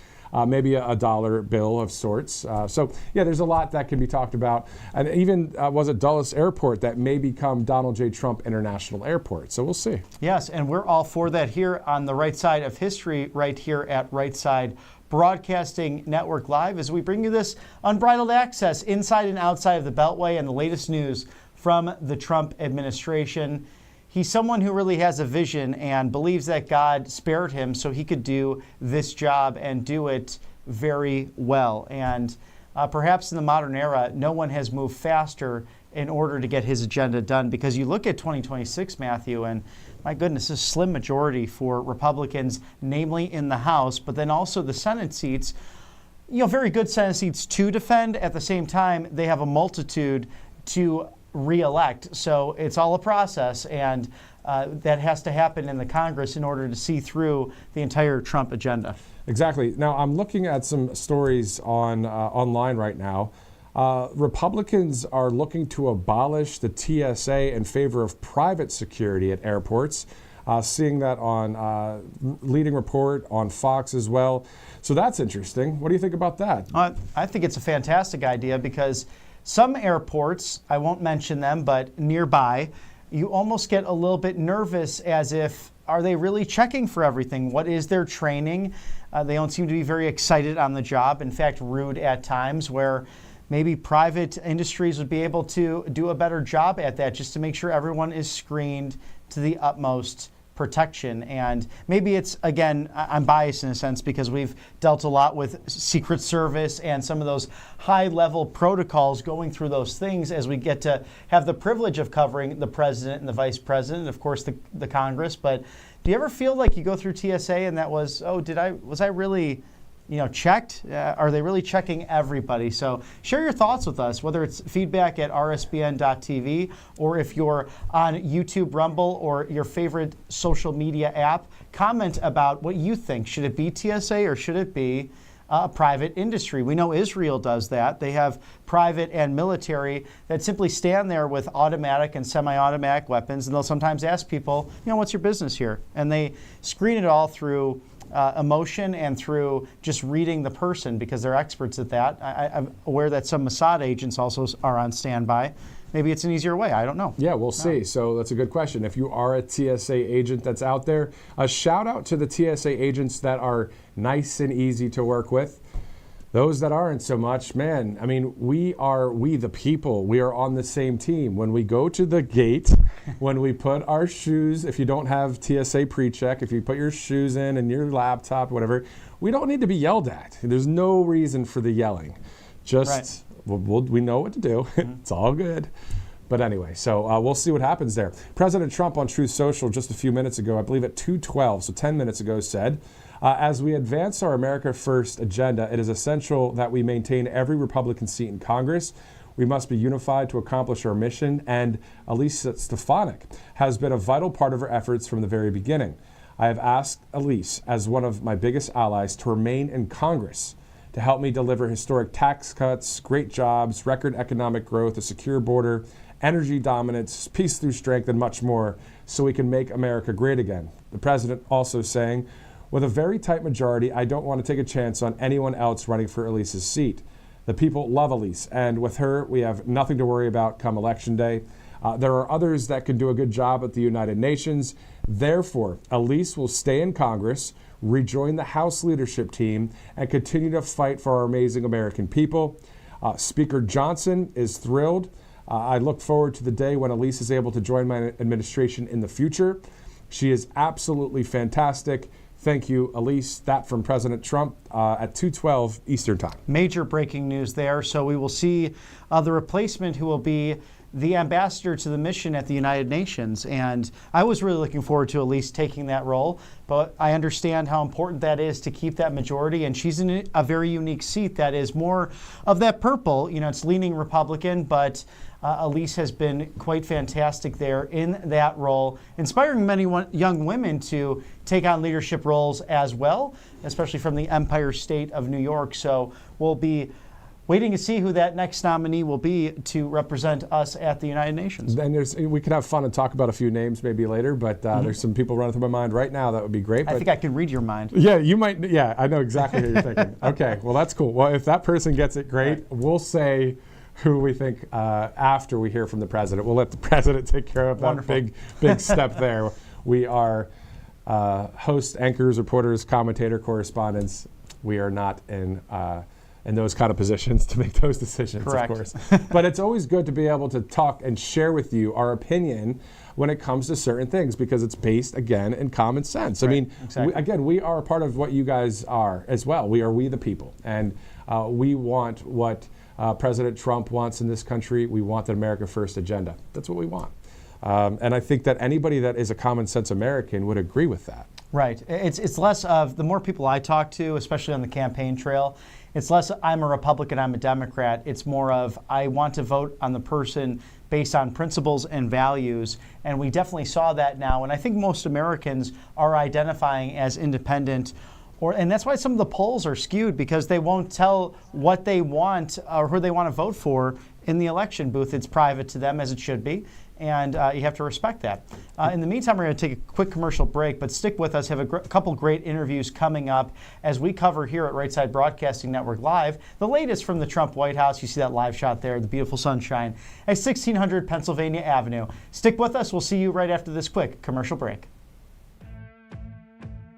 Maybe a dollar bill of sorts. So, yeah, there's a lot that can be talked about. And even, was it Dulles Airport that may become Donald J. Trump International Airport? So we'll see. Yes, and we're all for that here on the right side of history, right here at Right Side Broadcasting Network Live, as we bring you this unbridled access inside and outside of the Beltway and the latest news from the Trump administration. He's someone who really has a vision and believes that God spared him so he could do this job and do it very well. And perhaps in the modern era, no one has moved faster in order to get his agenda done, because you look at 2026, Matthew, and my goodness, a slim majority for Republicans, namely in the House, but then also the Senate seats, very good Senate seats to defend. At the same time, they have a multitude to re-elect. So it's all a process, and that has to happen in the Congress in order to see through the entire Trump agenda. Exactly. Now, I'm looking at some stories online right now. Republicans are looking to abolish the TSA in favor of private security at airports. Seeing that on Leading Report on Fox as well. So that's interesting. What do you think about that? I think it's a fantastic idea, because some airports, I won't mention them, but nearby, you almost get a little bit nervous, as if, are they really checking for everything? What is their training? They don't seem to be very excited on the job. In fact, rude at times, where maybe private industries would be able to do a better job at that, just to make sure everyone is screened to the utmost protection. And maybe it's, again, I'm biased in a sense, because we've dealt a lot with Secret Service and some of those high-level protocols, going through those things as we get to have the privilege of covering the president and the vice president, and of course the Congress. But do you ever feel like you go through TSA and that was, was I really checked? Are they really checking everybody? So share your thoughts with us, whether it's feedback at rsbn.tv, or if you're on YouTube, Rumble, or your favorite social media app, comment about what you think. Should it be TSA, or should it be a private industry? We know Israel does that. They have private and military that simply stand there with automatic and semi-automatic weapons, and they'll sometimes ask people, what's your business here? And they screen it all through emotion and through just reading the person, because they're experts at that. I'm aware that some Mossad agents also are on standby. Maybe it's an easier way. I don't know. Yeah, we'll see. So that's a good question. If you are a TSA agent that's out there, a shout out to the TSA agents that are nice and easy to work with. Those that aren't so much, man, I mean, we the people. We are on the same team. When we go to the gate, when we put our shoes, if you don't have TSA pre-check, if you put your shoes in and your laptop, whatever, we don't need to be yelled at. There's no reason for the yelling. Just, we know what to do. It's all good. But anyway, so we'll see what happens there. President Trump on Truth Social just a few minutes ago, I believe at 2:12, so 10 minutes ago, said, as we advance our America First agenda, it is essential that we maintain every Republican seat in Congress. We must be unified to accomplish our mission, and Elise Stefanik has been a vital part of our efforts from the very beginning. I have asked Elise, as one of my biggest allies, to remain in Congress to help me deliver historic tax cuts, great jobs, record economic growth, a secure border, energy dominance, peace through strength, and much more, so we can make America great again. The president also saying, with a very tight majority, I don't want to take a chance on anyone else running for Elise's seat. The people love Elise, and with her, we have nothing to worry about come Election Day. There are others that can do a good job at the United Nations. Therefore, Elise will stay in Congress, rejoin the House leadership team, and continue to fight for our amazing American people. Speaker Johnson is thrilled. I look forward to the day when Elise is able to join my administration in the future. She is absolutely fantastic. Thank you, Elise. That from President Trump at 2:12 Eastern Time. Major breaking news there. So we will see the replacement, who will be the ambassador to the mission at the United Nations. And I was really looking forward to Elise taking that role, but I understand how important that is to keep that majority. And she's in a very unique seat that is more of that purple. You know, it's leaning Republican, but Elise has been quite fantastic there in that role, inspiring many young women to take on leadership roles as well, especially from the Empire State of New York. So we'll be waiting to see who that next nominee will be to represent us at the United Nations. And we could have fun and talk about a few names maybe later, but there's some people running through my mind right now that would be great. I think I can read your mind. Yeah, you might. Yeah, I know exactly what you're thinking. Okay, well, that's cool. Well, if that person gets it, great. We'll say who we think after we hear from the president. We'll let the president take care of that big step there. We are hosts, anchors, reporters, commentator, correspondents. We are not in those kind of positions to make those decisions, Correct. Of course. But it's always good to be able to talk and share with you our opinion when it comes to certain things, because it's based, again, in common sense. Right. I mean, Exactly. we are a part of what you guys are as well. We the people. And we want what President Trump wants in this country. We want the America First agenda. That's what we want. And I think that anybody that is a common sense American would agree with that. Right. It's less of, the more people I talk to, especially on the campaign trail, it's less I'm a Republican, I'm a Democrat. It's more of I want to vote on the person based on principles and values. And we definitely saw that now. And I think most Americans are identifying as independent. And that's why some of the polls are skewed, because they won't tell what they want or who they want to vote for in the election booth. It's private to them, as it should be. And you have to respect that. In the meantime, we're going to take a quick commercial break, but stick with us. Have a couple great interviews coming up as we cover here at Right Side Broadcasting Network Live the latest from the Trump White House. You see that live shot there, the beautiful sunshine at 1600 Pennsylvania Avenue. Stick with us. We'll see you right after this quick commercial break.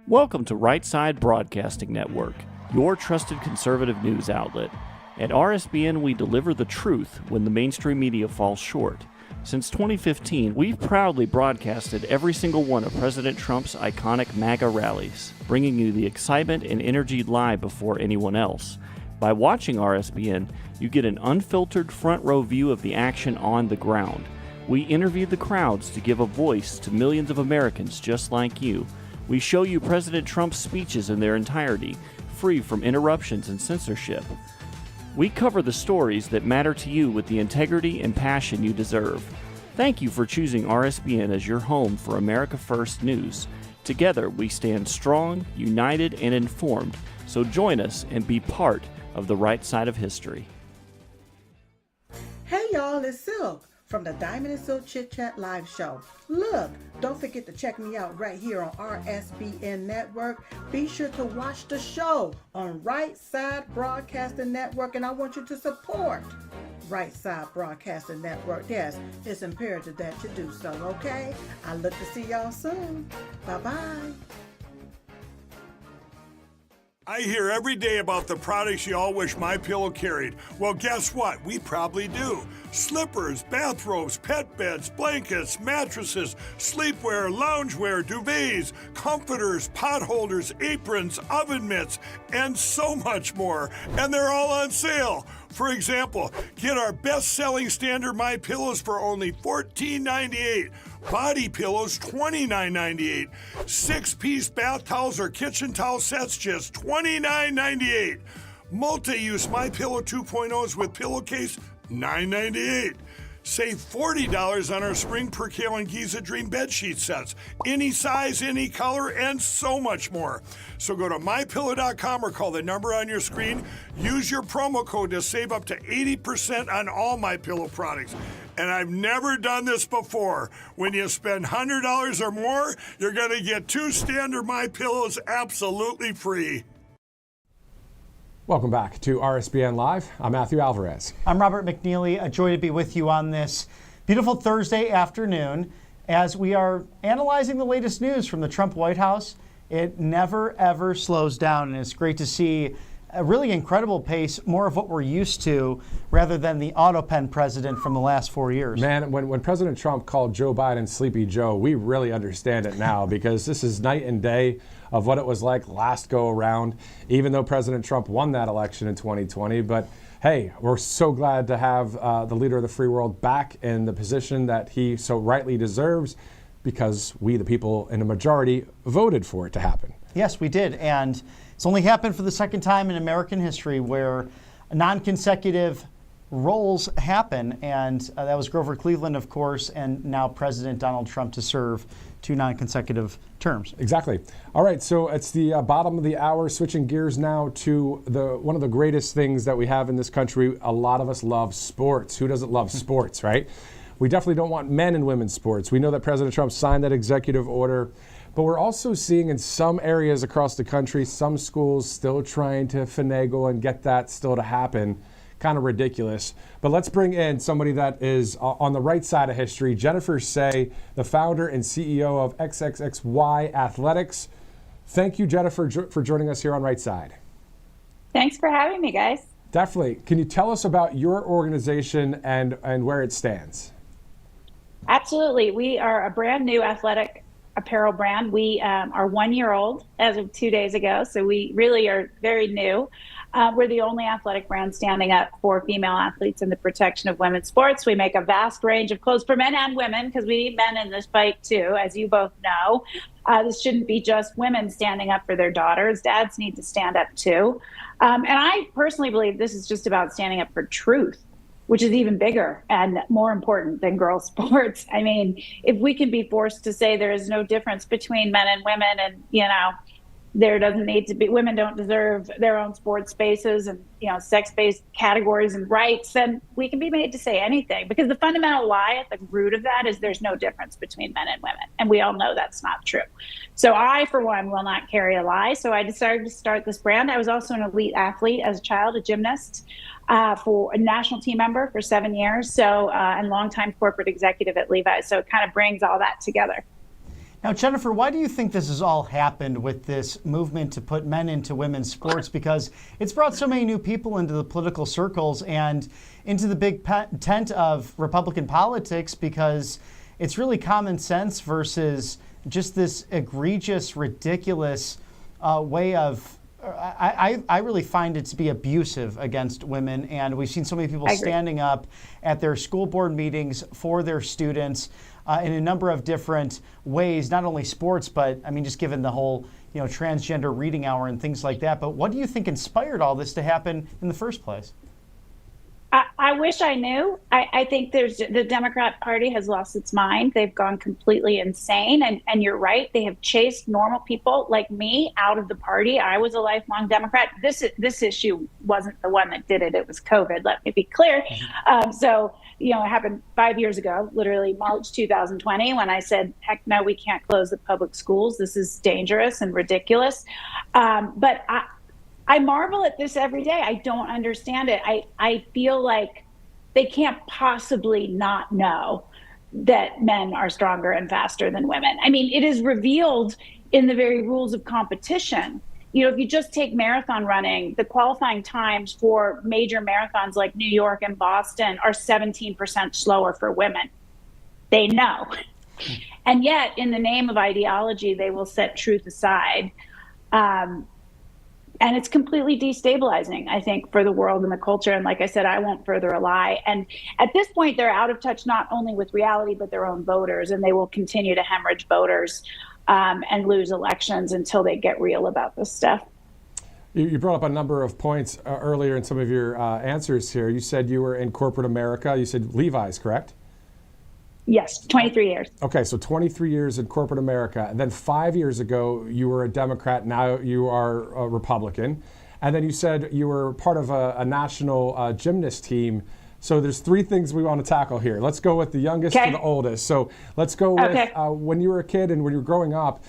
Welcome to Right Side Broadcasting Network, your trusted conservative news outlet. At RSBN, we deliver the truth when the mainstream media falls short. Since 2015, we've proudly broadcasted every single one of President Trump's iconic MAGA rallies, bringing you the excitement and energy live before anyone else. By watching RSBN, you get an unfiltered front row view of the action on the ground. We interview the crowds to give a voice to millions of Americans just like you. We show you President Trump's speeches in their entirety, free from interruptions and censorship. We cover the stories that matter to you with the integrity and passion you deserve. Thank you for choosing RSBN as your home for America First news. Together, we stand strong, united, and informed. So join us and be part of the right side of history. Hey y'all, it's Silk. from the Diamond and Silk Chit Chat live show. Look, don't forget to check me out right here on RSBN Network. Be sure to watch the show on Right Side Broadcasting Network, and I want you to support Right Side Broadcasting Network. Yes, it's imperative that you do so, okay? I look to see y'all soon. Bye-bye. I hear every day about the products you all wish MyPillow carried. Well, guess what? We probably do. Slippers, bathrobes, pet beds, blankets, mattresses, sleepwear, loungewear, duvets, comforters, pot holders, aprons, oven mitts, and so much more. And they're all on sale. For example, get our best-selling standard MyPillows for only $14.98. Body pillows, $29.98. 6-piece bath towels or kitchen towel sets, just $29.98. Multi-use MyPillow 2.0s with pillowcase, $9.98. Save $40 on our Spring Percale and Giza Dream bedsheet sets. Any size, any color, and so much more. So go to MyPillow.com or call the number on your screen. Use your promo code to save up to 80% on all MyPillow products. And I've never done this before. When you spend $100 or more, you're going to get 2 standard MyPillows absolutely free. Welcome back to RSBN Live. I'm Matthew Alvarez. I'm Robert McNeely. A joy to be with you on this beautiful Thursday afternoon as we are analyzing the latest news from the Trump White House. It never, ever slows down, and it's great to see a really incredible pace, more of what we're used to, rather than the autopen president from the last 4 years. Man, when President Trump called Joe Biden Sleepy Joe, we really understand it now because this is night and day of what it was like last go around, even though President Trump won that election in 2020. But hey, we're so glad to have the leader of the free world back in the position that he so rightly deserves because we, the people in a majority, voted for it to happen. Yes, we did. And it's only happened for the second time in American history where non-consecutive roles happen. And that was Grover Cleveland, of course, and now President Donald Trump to serve 2 non-consecutive terms. Exactly. All right, so it's the bottom of the hour, switching gears now to one of the greatest things that we have in this country. A lot of us love sports. Who doesn't love sports, right? We definitely don't want men in women's sports. We know that President Trump signed that executive order, but we're also seeing in some areas across the country, some schools still trying to finagle and get that still to happen. Kind of ridiculous. But let's bring in somebody that is on the right side of history, Jennifer Sey, the founder and CEO of XXXY Athletics. Thank you, Jennifer, for joining us here on Right Side. Thanks for having me, guys. Definitely. Can you tell us about your organization and where it stands? Absolutely. We are a brand new athletic apparel brand. We are 1 year old as of 2 days ago, so we really are very new. We're the only athletic brand standing up for female athletes in the protection of women's sports. We make a vast range of clothes for men and women because we need men in this fight too, as you both know. This shouldn't be just women standing up for their daughters. Dads need to stand up too. And I personally believe this is just about standing up for truth, which is even bigger and more important than girls' sports. I mean, if we can be forced to say there is no difference between men and women and, there doesn't need to be, women don't deserve their own sports spaces and, sex-based categories and rights, then we can be made to say anything because the fundamental lie at the root of that is there's no difference between men and women. And we all know that's not true. So I, for one, will not carry a lie. So I decided to start this brand. I was also an elite athlete as a child, a gymnast, for a national team member for 7 years. So, and longtime corporate executive at Levi's. So it kind of brings all that together. Now, Jennifer, why do you think this has all happened with this movement to put men into women's sports? Because it's brought so many new people into the political circles and into the big tent of Republican politics because it's really common sense versus just this egregious, ridiculous way of, I really find it to be abusive against women. And we've seen so many people standing up at their school board meetings for their students in a number of different ways, not only sports, but I mean, just given the whole, transgender reading hour and things like that. But what do you think inspired all this to happen in the first place? I I wish I knew. I think the Democrat Party has lost its mind. They've gone completely insane. And you're right. They have chased normal people like me out of the party. I was a lifelong Democrat. This issue wasn't the one that did it. It was COVID. Let me be clear. So, it happened 5 years ago, literally March 2020, when I said, heck no, we can't close the public schools. This is dangerous and ridiculous. But I marvel at this every day. I don't understand it. I feel like they can't possibly not know that men are stronger and faster than women. I mean, it is revealed in the very rules of competition. If you just take marathon running, the qualifying times for major marathons like New York and Boston are 17% slower for women. They know. And yet, in the name of ideology, they will set truth aside. And it's completely destabilizing, I think, for the world and the culture. And like I said, I won't further a lie. And at this point, they're out of touch not only with reality, but their own voters. And they will continue to hemorrhage voters and lose elections until they get real about this stuff. You brought up a number of points earlier in some of your answers here. You said you were in corporate America. You said Levi's, correct? Yes, 23 years. Okay, so 23 years in corporate America. And then 5 years ago, you were a Democrat. Now you are a Republican. And then you said you were part of a national gymnast team. So there's three things we want to tackle here. Let's go with the youngest to the oldest. So let's go with when you were a kid and when you were growing up,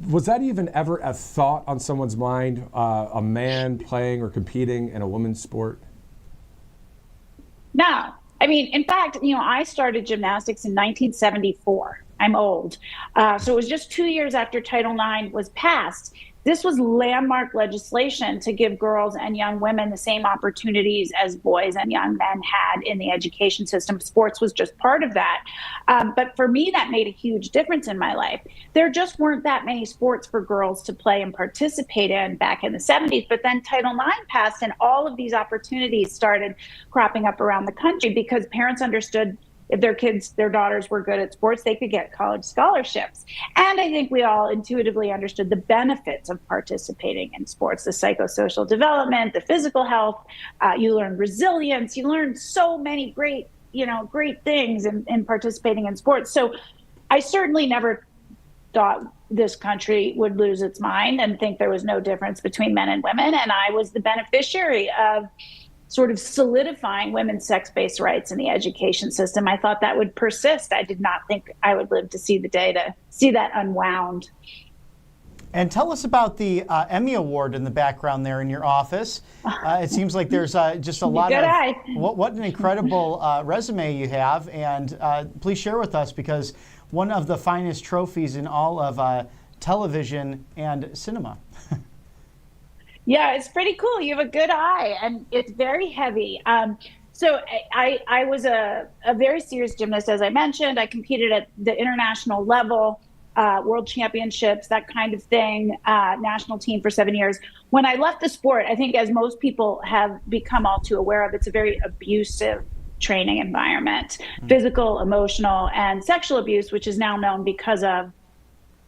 was that even ever a thought on someone's mind, a man playing or competing in a women's sport? No. I mean, in fact, I started gymnastics in 1974. I'm old. So it was just 2 years after Title IX was passed. This was landmark legislation to give girls and young women the same opportunities as boys and young men had in the education system. Sports was just part of that. But for me, that made a huge difference in my life. There just weren't that many sports for girls to play and participate in back in the 70s. But then Title IX passed and all of these opportunities started cropping up around the country because parents understood if their daughters were good at sports, they could get college scholarships. And I think we all intuitively understood the benefits of participating in sports, the psychosocial development, the physical health. You learn resilience. You learn so many great things in participating in sports. So I certainly never thought this country would lose its mind and think there was no difference between men and women. And I was the beneficiary of sort of solidifying women's sex-based rights in the education system. I thought that would persist. I did not think I would live to see the day to see that unwound. And tell us about the Emmy Award in the background there in your office. It seems like there's just a lot of, what an incredible resume you have. And please share with us, because one of the finest trophies in all of television and cinema. Yeah, it's pretty cool. You have a good eye, and it's very heavy. So I was a very serious gymnast, as I mentioned. I competed at the international level, world championships, that kind of thing, national team for 7 years. When I left the sport, I think as most people have become all too aware of, it's a very abusive training environment, physical, emotional, and sexual abuse, which is now known because of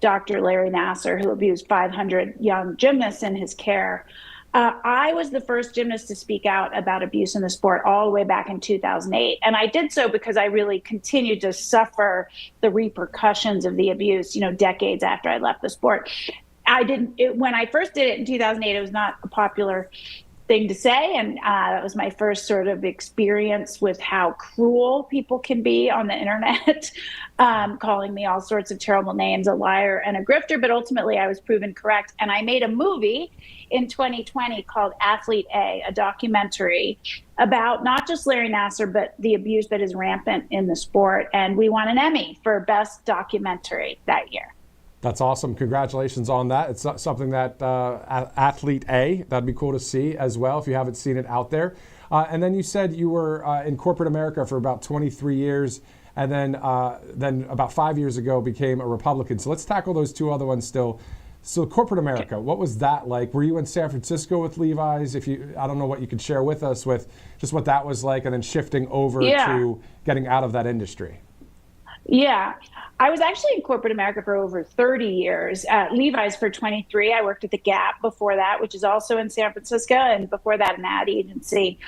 Dr. Larry Nassar, who abused 500 young gymnasts in his care. I was the first gymnast to speak out about abuse in the sport all the way back in 2008. And I did so because I really continued to suffer the repercussions of the abuse, decades after I left the sport. When I first did it in 2008, it was not a popular thing to say. And that was my first sort of experience with how cruel people can be on the internet, calling me all sorts of terrible names, a liar and a grifter. But ultimately, I was proven correct. And I made a movie in 2020 called Athlete A, a documentary about not just Larry Nassar, but the abuse that is rampant in the sport. And we won an Emmy for Best Documentary that year. That's awesome. Congratulations on that. It's something that Athlete A, that'd be cool to see as well if you haven't seen it out there. And then you said you were in corporate America for about 23 years and then about 5 years ago became a Republican. So let's tackle those two other ones still. So corporate America, what was that like? Were you in San Francisco with Levi's? I don't know what you could share with us with just what that was like and then shifting over to getting out of that industry. Yeah, I was actually in corporate America for over 30 years. Levi's for 23. I worked at the Gap before that, which is also in San Francisco, and before that, an ad agency.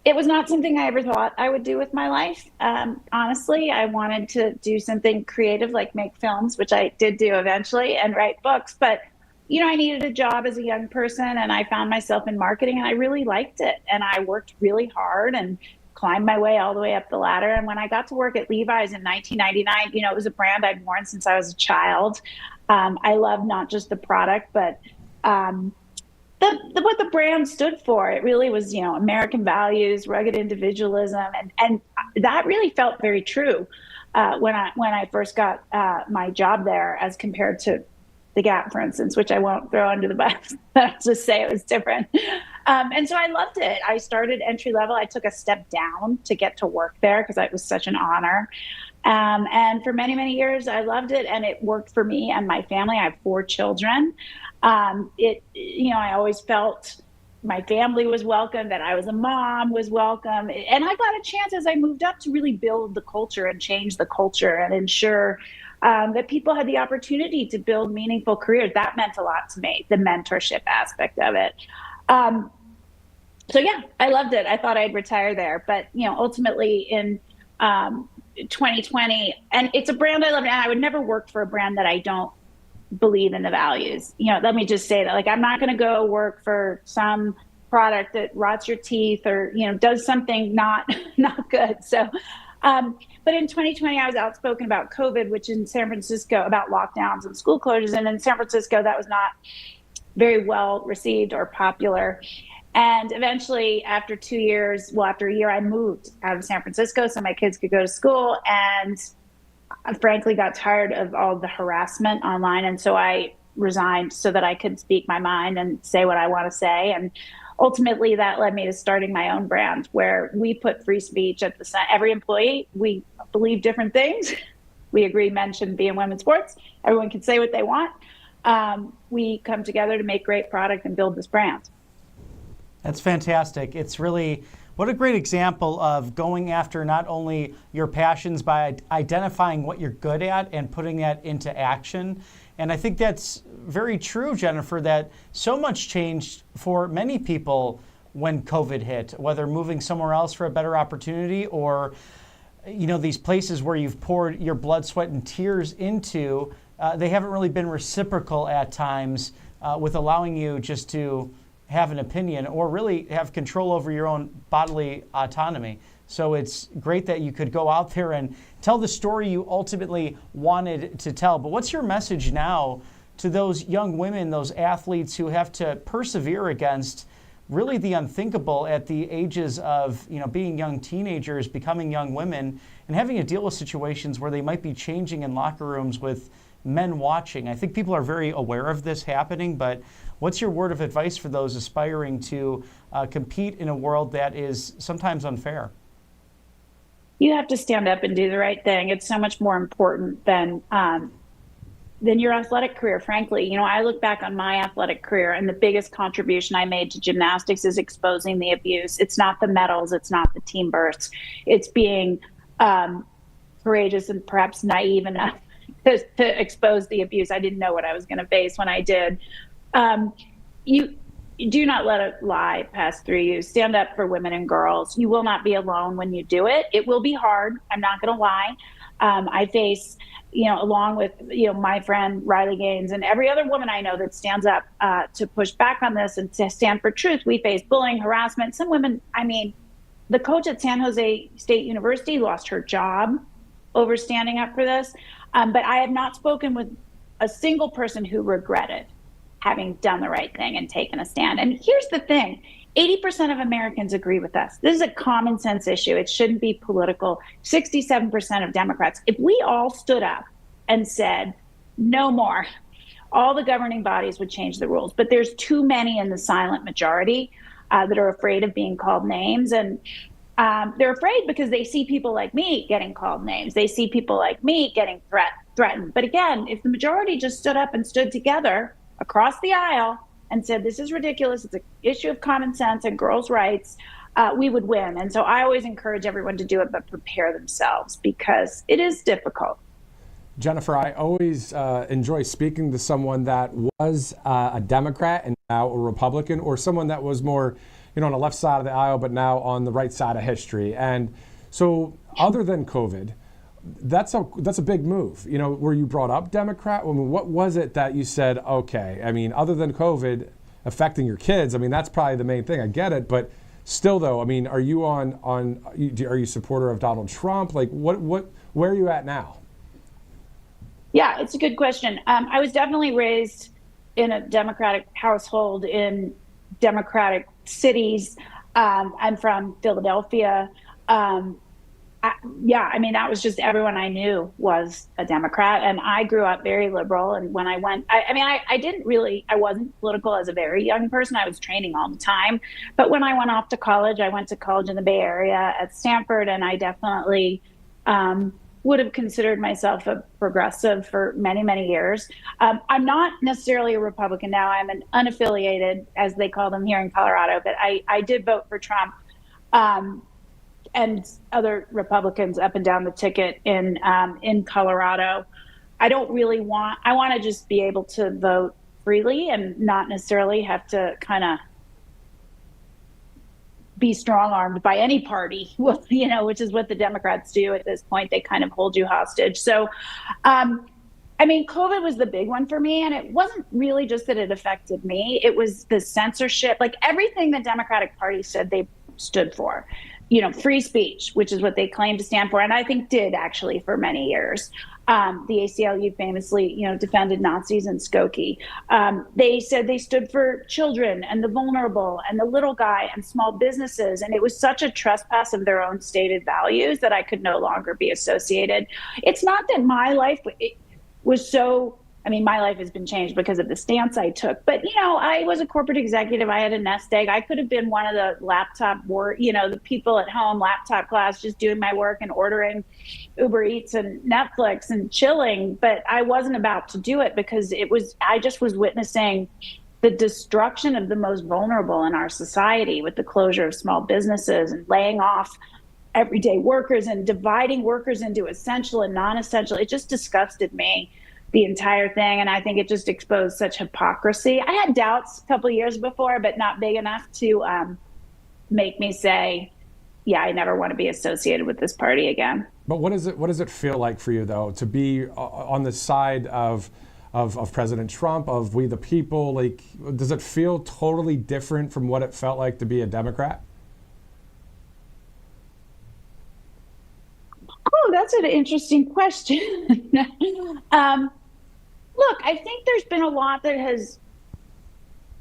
It was not something I ever thought I would do with my life. Honestly, I wanted to do something creative, like make films, which I did do eventually, and write books. But, you know, I needed a job as a young person, and I found myself in marketing, and I really liked it. And I worked really hard and climbed my way all the way up the ladder. And when I got to work at Levi's in 1999, you know, it was a brand I'd worn since I was a child. I loved not just the product, but what the brand stood for. It really was, you know, American values, rugged individualism, and that really felt very true when I first got my job there, as compared to the Gap, for instance, which I won't throw under the bus. I'll just say it was different. And so I loved it. I started entry level. I took a step down to get to work there because it was such an honor. And for many, many years, I loved it, and it worked for me and my family. I have 4 children. You know, I always felt my family was welcome, that I was a mom was welcome. And I got a chance as I moved up to really build the culture and change the culture and ensure that people had the opportunity to build meaningful careers. That meant a lot to me, the mentorship aspect of it. So yeah, I loved it. I thought I'd retire there, but you know, ultimately in 2020, and it's a brand I love, and I would never work for a brand that I don't believe in the values. You know, let me just say that, like, I'm not going to go work for some product that rots your teeth or, you know, does something not good. So, but in 2020, I was outspoken about COVID, which in San Francisco, about lockdowns and school closures. And in San Francisco, that was not very well received or popular. And eventually, after 2 years, well, after a year, I moved out of San Francisco so my kids could go to school. And I frankly got tired of all the harassment online. And so I resigned so that I could speak my mind and say what I want to say. And ultimately, that led me to starting my own brand, where we put free speech at the center. Every employee, we believe different things. We agree men shouldn't be in women's sports. Everyone can say what they want. We come together to make great product and build this brand. That's fantastic. It's really, what a great example of going after not only your passions by identifying what you're good at and putting that into action. And I think that's very true, Jennifer, that so much changed for many people when COVID hit, whether moving somewhere else for a better opportunity or, you know, these places where you've poured your blood, sweat, and tears into, they haven't really been reciprocal at times with allowing you just to have an opinion or really have control over your own bodily autonomy. So it's great that you could go out there and tell the story you ultimately wanted to tell. But what's your message now to those young women, those athletes who have to persevere against really the unthinkable at the ages of, you know, being young teenagers, becoming young women, and having to deal with situations where they might be changing in locker rooms with men watching? I think people are very aware of this happening, but what's your word of advice for those aspiring to compete in a world that is sometimes unfair? You have to stand up and do the right thing. It's so much more important than your athletic career, frankly. You know, I look back on my athletic career, and the biggest contribution I made to gymnastics is exposing the abuse. It's not the medals. It's not the team bursts. It's being courageous and perhaps naive enough to expose the abuse. I didn't know what I was going to face when I did. You do not let a lie pass through you. Stand up for women and girls. You will not be alone when you do it. It will be hard. I'm not going to lie. I face, you know, along with, you know, my friend Riley Gaines and every other woman I know that stands up to push back on this and to stand for truth. We face bullying, harassment. Some women, I mean, the coach at San Jose State University lost her job over standing up for this. But I have not spoken with a single person who regretted having done the right thing and taken a stand. And here's the thing, 80% of Americans agree with us. This is a common sense issue. It shouldn't be political. 67% of Democrats. If we all stood up and said, no more, all the governing bodies would change the rules. But there's too many in the silent majority that are afraid of being called names. And they're afraid because they see people like me getting called names. They see people like me getting threatened. But again, if the majority just stood up and stood together across the aisle and said, this is ridiculous, it's an issue of common sense and girls' rights, we would win. And so I always encourage everyone to do it, but prepare themselves because it is difficult. Jennifer, I always enjoy speaking to someone that was a Democrat and now a Republican, or someone that was more on the left side of the aisle, but now on the right side of history. And so other than COVID, that's a big move. Were you brought up Democrat? I mean, what was it that you said, okay, I mean, other than COVID affecting your kids, I mean, that's probably the main thing. I get it, but still though, I mean, are you are you a supporter of Donald Trump? Like where are you at now? Yeah, it's a good question. I was definitely raised in a Democratic household in Democratic cities. I'm from Philadelphia. I mean, that was just everyone I knew was a Democrat. And I grew up very liberal. And when I went, I wasn't political as a very young person. I was training all the time. But when I went off to college, I went to college in the Bay Area at Stanford. And I definitely would have considered myself a progressive for many, many years. I'm not necessarily a Republican now. I'm an unaffiliated, as they call them here in Colorado. But I did vote for Trump. And other Republicans up and down the ticket in Colorado. I want to just be able to vote freely and not necessarily have to kind of be strong-armed by any party, which is what the Democrats do at this point. They kind of hold you hostage. So, COVID was the big one for me. And it wasn't really just that it affected me. It was the censorship, like everything the Democratic Party said they stood for. Free speech, which is what they claim to stand for, and I think did actually for many years. The ACLU famously, defended Nazis in Skokie. They said they stood for children and the vulnerable and the little guy and small businesses, and it was such a trespass of their own stated values that I could no longer be associated. It's not that my life was so. My life has been changed because of the stance I took. But, I was a corporate executive. I had a nest egg. I could have been one of the the people at home, laptop class, just doing my work and ordering Uber Eats and Netflix and chilling. But I wasn't about to do it because I just was witnessing the destruction of the most vulnerable in our society with the closure of small businesses and laying off everyday workers and dividing workers into essential and non-essential. It just disgusted me, the entire thing. And I think it just exposed such hypocrisy. I had doubts a couple of years before, but not big enough to make me say, yeah, I never want to be associated with this party again. But what does it feel like for you, though, to be on the side of President Trump, of we the people? Like, does it feel totally different from what it felt like to be a Democrat? Oh, that's an interesting question. Look, I think there's been a lot that has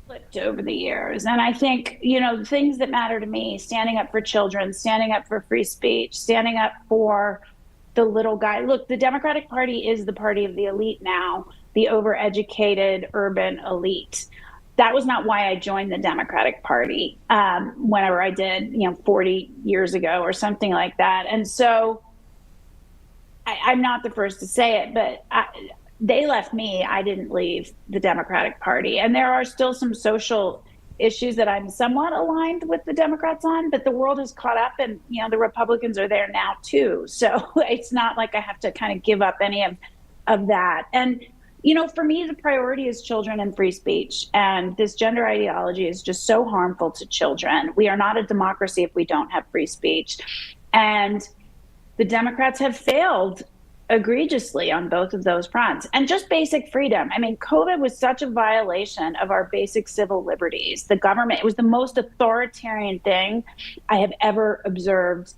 flipped over the years. And I think, the things that matter to me, standing up for children, standing up for free speech, standing up for the little guy. Look, the Democratic Party is the party of the elite now, the overeducated urban elite. That was not why I joined the Democratic Party whenever I did, 40 years ago or something like that. And so I'm not the first to say it, but they left me. I didn't leave the Democratic Party. And there are still some social issues that I'm somewhat aligned with the Democrats on, but the world has caught up and, the Republicans are there now too. So it's not like I have to kind of give up any of that. And, for me, the priority is children and free speech. And this gender ideology is just so harmful to children. We are not a democracy if we don't have free speech. And the Democrats have failed egregiously on both of those fronts. And just basic freedom. COVID was such a violation of our basic civil liberties. The government, it was the most authoritarian thing I have ever observed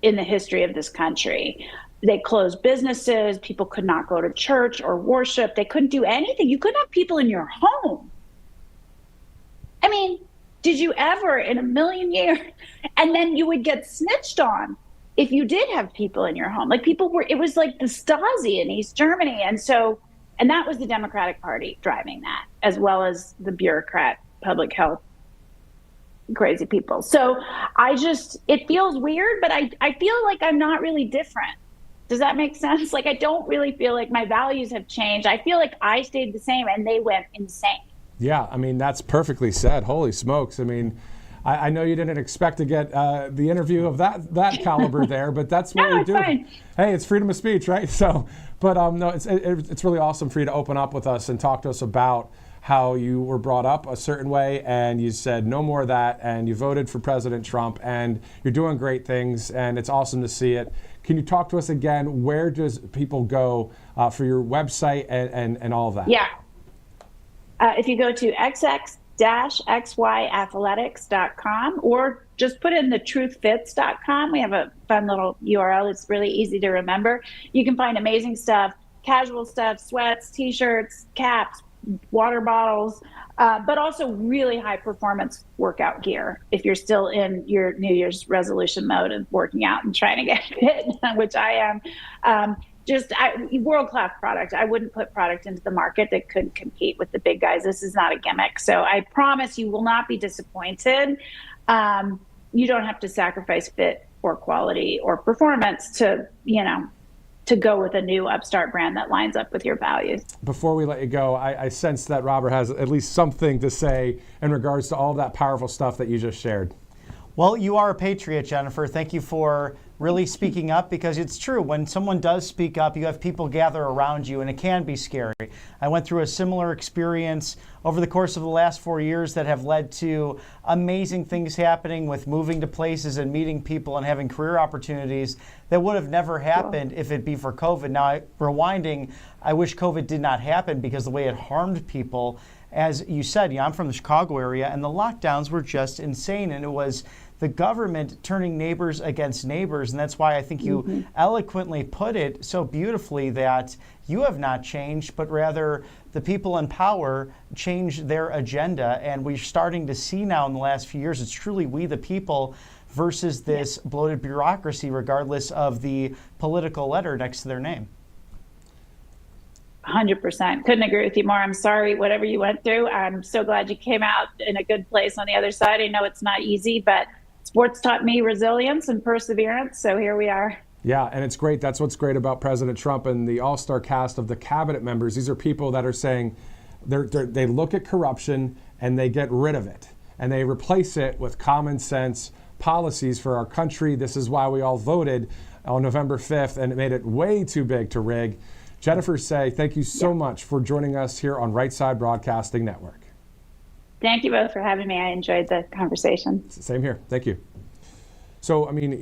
in the history of this country. They closed businesses. People could not go to church or worship. They couldn't do anything. You couldn't have people in your home. Did you ever in a million years? And then you would get snitched on if you did have people in your home. It was like the Stasi in East Germany. And that was the Democratic Party driving that, as well as the bureaucrat, public health, crazy people. So it feels weird, but I feel like I'm not really different. Does that make sense? I don't really feel like my values have changed. I feel like I stayed the same and they went insane. Yeah, that's perfectly said. Holy smokes. I know you didn't expect to get the interview of that caliber there, but that's what we do. Fine. Hey, it's freedom of speech, right? So, but no, it's really awesome for you to open up with us and talk to us about how you were brought up a certain way and you said no more of that, and you voted for President Trump, and you're doing great things, and it's awesome to see it. Can you talk to us again? Where does people go for your website and all of that? Yeah. If you go to xx-xyathletics.com or just put in the truthfits.com, we have a fun little URL. It's really easy to remember. You can find amazing stuff, casual stuff, sweats, t-shirts, caps, water bottles, but also really high performance workout gear. If you're still in your New Year's resolution mode of working out and trying to get fit, which I am, world-class product. I wouldn't put product into the market that couldn't compete with the big guys. This is not a gimmick. So I promise you will not be disappointed. You don't have to sacrifice fit or quality or performance to go with a new upstart brand that lines up with your values. Before we let you go, I sense that Robert has at least something to say in regards to all that powerful stuff that you just shared. Well, you are a patriot, Jennifer. Thank you for really speaking up, because it's true. When someone does speak up, you have people gather around you, and it can be scary. I went through a similar experience over the course of the last 4 years that have led to amazing things happening, with moving to places and meeting people and having career opportunities that would have never happened if it be for COVID. Now, rewinding, I wish COVID did not happen, because the way it harmed people, as you said, I'm from the Chicago area, and the lockdowns were just insane, and it was the government turning neighbors against neighbors. And that's why I think you eloquently put it so beautifully, that you have not changed, but rather the people in power changed their agenda. And we're starting to see now in the last few years, it's truly we the people versus this bloated bureaucracy, regardless of the political letter next to their name. 100%. Couldn't agree with you more. I'm sorry, whatever you went through. I'm so glad you came out in a good place on the other side. I know it's not easy, but sports taught me resilience and perseverance. So here we are. Yeah, and it's great. That's what's great about President Trump and the all-star cast of the cabinet members. These are people that are saying they look at corruption and they get rid of it, and they replace it with common sense policies for our country. This is why we all voted on November 5th, and it made it way too big to rig. Jennifer Sey, thank you so much for joining us here on Right Side Broadcasting Network. Thank you both for having me. I enjoyed the conversation. Same here. Thank you. So, I mean,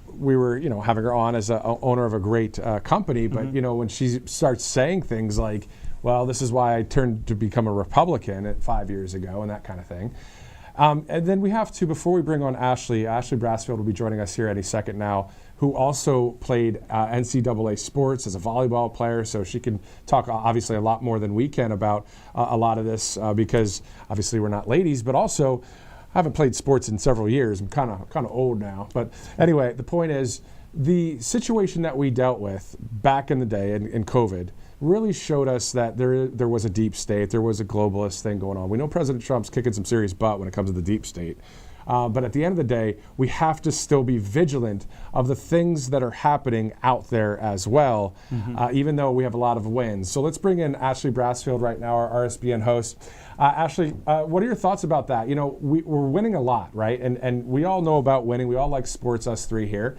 we were, having her on as an owner of a great company, but, when she starts saying things like, well, this is why I turned to become a Republican 5 years ago and that kind of thing. And then we have to, before we bring on Ashley Brassfield will be joining us here any second now, who also played NCAA sports as a volleyball player. So she can talk obviously a lot more than we can about a lot of this because obviously we're not ladies, but also I haven't played sports in several years. I'm kind of old now. But anyway, the point is the situation that we dealt with back in the day in COVID really showed us that there was a deep state, there was a globalist thing going on. We know President Trump's kicking some serious butt when it comes to the deep state. But at the end of the day, we have to still be vigilant of the things that are happening out there as well, even though we have a lot of wins. So let's bring in Ashley Brassfield right now, our RSBN host. Ashley, what are your thoughts about that? We're winning a lot, right? And we all know about winning. We all like sports, us three here.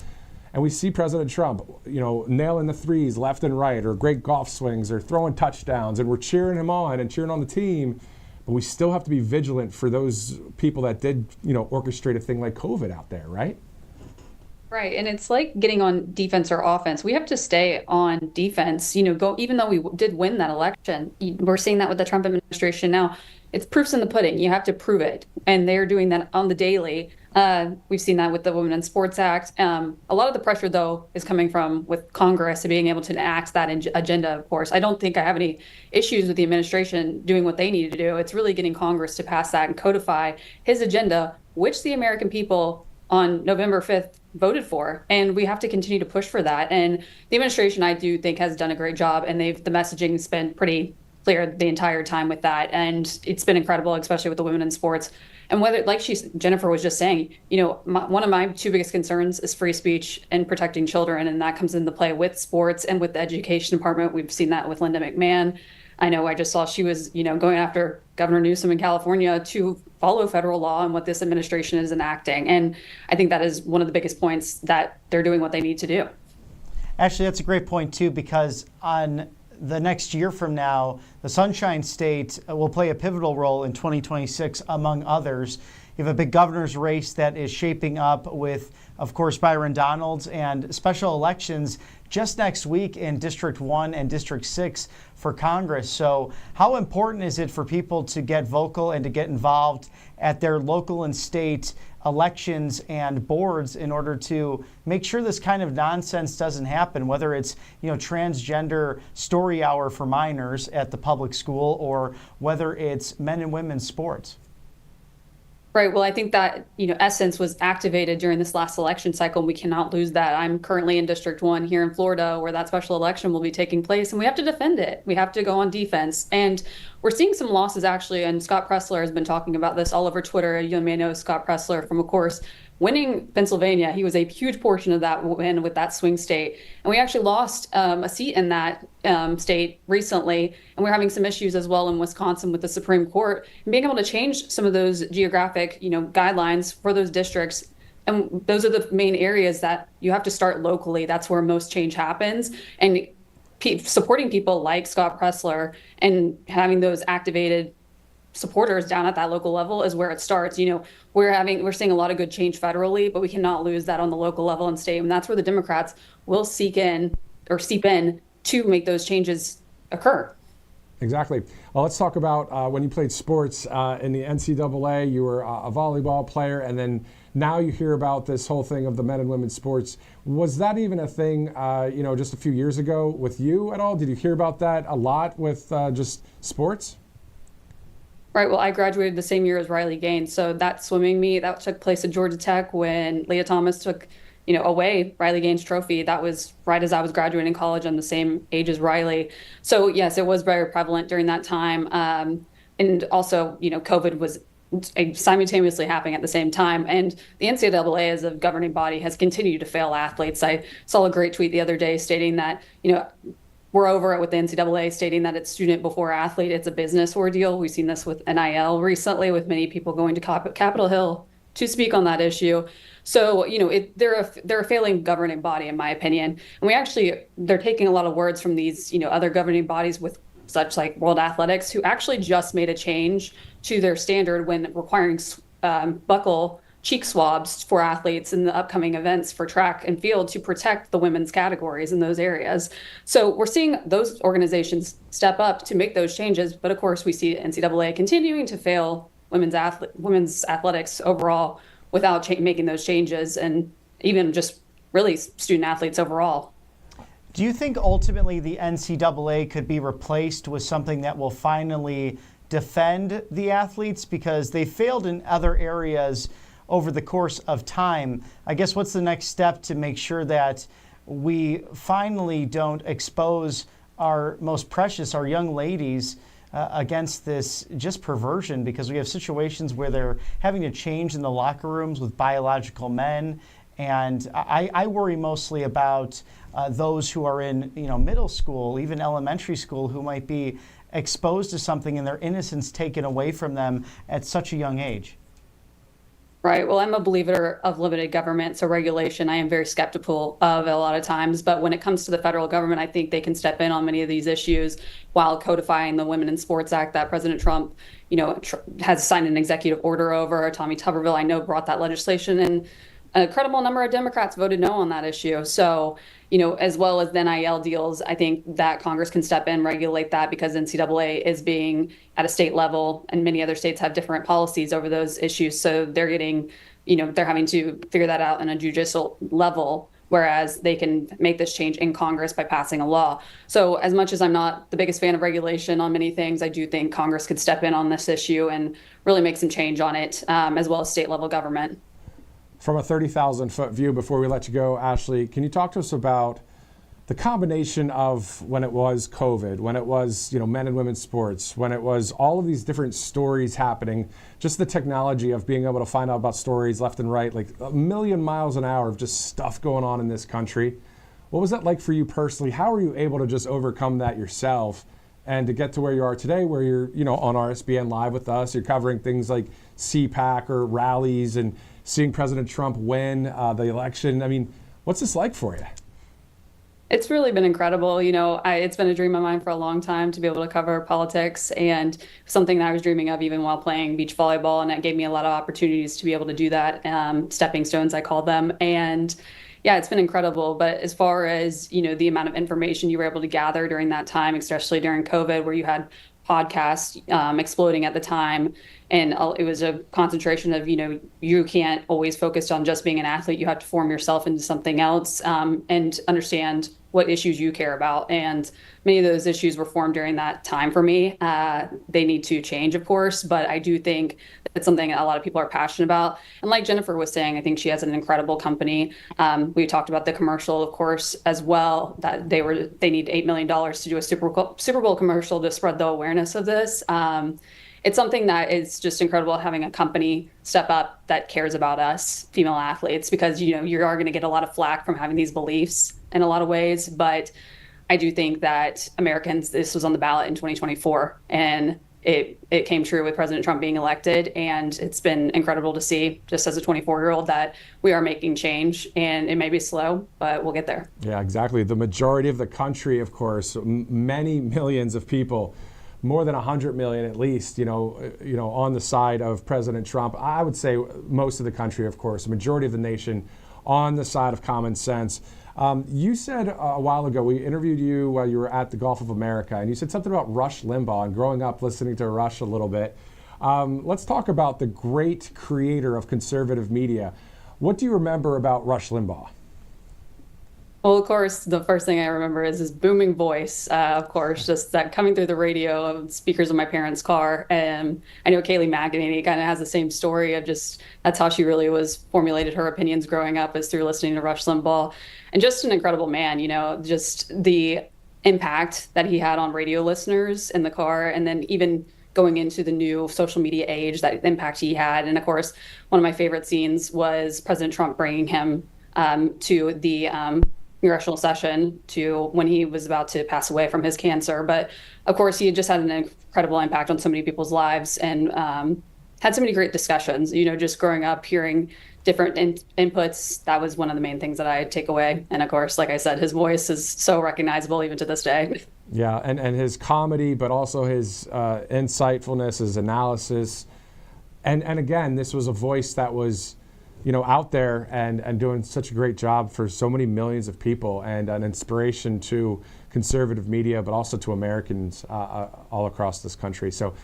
And we see President Trump, nailing the threes left and right, or great golf swings, or throwing touchdowns, and we're cheering him on and cheering on the team. But we still have to be vigilant for those people that did, orchestrate a thing like COVID out there, right? Right, and it's like getting on defense or offense. We have to stay on defense, even though we did win that election. We're seeing that with the Trump administration now. It's proofs in the pudding. You have to prove it. And they're doing that on the daily. We've seen that with the Women in Sports Act. A lot of the pressure, though, is coming from with Congress and being able to enact that agenda, of course. I don't think I have any issues with the administration doing what they need to do. It's really getting Congress to pass that and codify his agenda, which the American people on November 5th voted for. And we have to continue to push for that. And the administration, I do think, has done a great job. And the messaging's been pretty clear the entire time with that. And it's been incredible, especially with the women in sports. And whether, like Jennifer was just saying, one of my two biggest concerns is free speech and protecting children. And that comes into play with sports and with the education department. We've seen that with Linda McMahon. I know I just saw she was, going after Governor Newsom in California to follow federal law and what this administration is enacting. And I think that is one of the biggest points, that they're doing what they need to do. Actually, that's a great point, too, because on the next year from now, the Sunshine State will play a pivotal role in 2026, among others. You have a big governor's race that is shaping up with, of course, Byron Donalds, and special elections just next week in District 1 and District 6 for Congress. So how important is it for people to get vocal and to get involved at their local and state elections and boards in order to make sure this kind of nonsense doesn't happen, whether it's, transgender story hour for minors at the public school or whether it's men and women's sports? Right. Well, I think that, essence was activated during this last election cycle, and we cannot lose that. I'm currently in District 1 here in Florida, where that special election will be taking place, and we have to defend it. We have to go on defense. And we're seeing some losses, actually, and Scott Pressler has been talking about this all over Twitter. You may know Scott Pressler from, of course, winning Pennsylvania. He was a huge portion of that win with that swing state. And we actually lost a seat in that state recently. And we're having some issues as well in Wisconsin with the Supreme Court and being able to change some of those geographic, guidelines for those districts. And those are the main areas that you have to start locally. That's where most change happens. And supporting people like Scott Pressler and having those activated supporters down at that local level is where it starts. We're seeing a lot of good change federally, but we cannot lose that on the local level and state. And that's where the Democrats will seep in to make those changes occur. Exactly. Well, let's talk about when you played sports in the NCAA. You were a volleyball player, and then now you hear about this whole thing of the men and women's sports. Was that even a thing, just a few years ago with you at all? Did you hear about that a lot with just sports? Right. Well, I graduated the same year as Riley Gaines. So that swimming meet that took place at Georgia Tech when Leah Thomas took, away Riley Gaines' trophy. That was right as I was graduating college. I'm the same age as Riley. So yes, it was very prevalent during that time. And also, COVID was simultaneously happening at the same time. And the NCAA as a governing body has continued to fail athletes. I saw a great tweet the other day stating that, we're over it with the NCAA, stating that it's student before athlete. It's a business ordeal. We've seen this with NIL recently, with many people going to Capitol Hill to speak on that issue. So, they're a failing governing body, in my opinion. And they're taking a lot of words from these, other governing bodies with such like World Athletics, who actually just made a change to their standard when requiring buccal cheek swabs for athletes in the upcoming events for track and field to protect the women's categories in those areas. So we're seeing those organizations step up to make those changes. But of course, we see NCAA continuing to fail women's athletics overall without making those changes, and even just really student athletes overall. Do you think ultimately the NCAA could be replaced with something that will finally defend the athletes, because they failed in other areas over the course of time? I guess what's the next step to make sure that we finally don't expose our most precious, our young ladies, against this just perversion, because we have situations where they're having to change in the locker rooms with biological men. And I worry mostly about those who are in middle school, even elementary school, who might be exposed to something and their innocence taken away from them at such a young age. Right. Well, I'm a believer of limited government, so regulation I am very skeptical of a lot of times. But when it comes to the federal government, I think they can step in on many of these issues while codifying the Women in Sports Act that President Trump, has signed an executive order over. Tommy Tuberville, I know, brought that legislation, and a credible number of Democrats voted no on that issue. So, as well as the NIL deals, I think that Congress can step in, regulate that, because NCAA is being at a state level, and many other states have different policies over those issues. So they're getting, they're having to figure that out on a judicial level, whereas they can make this change in Congress by passing a law. So as much as I'm not the biggest fan of regulation on many things, I do think Congress could step in on this issue and really make some change on it, as well as state level government. From a 30,000-foot view, before we let you go, Ashley, can you talk to us about the combination of when it was COVID, when it was men and women's sports, when it was all of these different stories happening, just the technology of being able to find out about stories left and right, like a million miles an hour of just stuff going on in this country. What was that like for you personally? How were you able to just overcome that yourself and to get to where you are today, where you're on RSBN Live with us, you're covering things like CPAC or rallies and seeing President Trump win the election? I mean, what's this like for you? It's really been incredible. It's been a dream of mine for a long time to be able to cover politics, and something that I was dreaming of even while playing beach volleyball. And it gave me a lot of opportunities to be able to do that, stepping stones, I call them. And yeah, it's been incredible. But as far as, the amount of information you were able to gather during that time, especially during COVID, where you had podcasts exploding at the time, and it was a concentration of, you can't always focus on just being an athlete. You have to form yourself into something else, and understand what issues you care about. And many of those issues were formed during that time for me. They need to change, of course, but I do think it's something a lot of people are passionate about. And like Jennifer was saying, I think she has an incredible company. We talked about the commercial, of course, as well, that they need $8 million to do a Super Bowl commercial to spread the awareness of this. It's something that is just incredible, having a company step up that cares about us female athletes, because you are going to get a lot of flack from having these beliefs in a lot of ways. But I do think that Americans, this was on the ballot in 2024, and it came true with President Trump being elected. And it's been incredible to see, just as a 24-year-old, that we are making change, and it may be slow, but we'll get there. Yeah, exactly. The majority of the country, of course, many millions of people, more than 100 million at least, on the side of President Trump. I would say most of the country, of course, the majority of the nation on the side of common sense. You said a while ago, we interviewed you while you were at the Gulf of America, and you said something about Rush Limbaugh and growing up listening to Rush a little bit. Let's talk about the great creator of conservative media. What do you remember about Rush Limbaugh? Well, of course, the first thing I remember is his booming voice, of course, just that coming through the radio of speakers of my parents' car. And I know Kayleigh McEnany kind of has the same story of just, that's how she really formulated her opinions growing up, is through listening to Rush Limbaugh. And just an incredible man, just the impact that he had on radio listeners in the car, and then even going into the new social media age, that impact he had. And of course, one of my favorite scenes was President Trump bringing him to the congressional session to when he was about to pass away from his cancer. But of course, he had just had an incredible impact on so many people's lives, and had so many great discussions. Just growing up, hearing different inputs, that was one of the main things that I take away. And of course, like I said, his voice is so recognizable even to this day. Yeah, and his comedy, but also his insightfulness, his analysis. And again, this was a voice that was out there and doing such a great job for so many millions of people, and an inspiration to conservative media, but also to Americans all across this country. So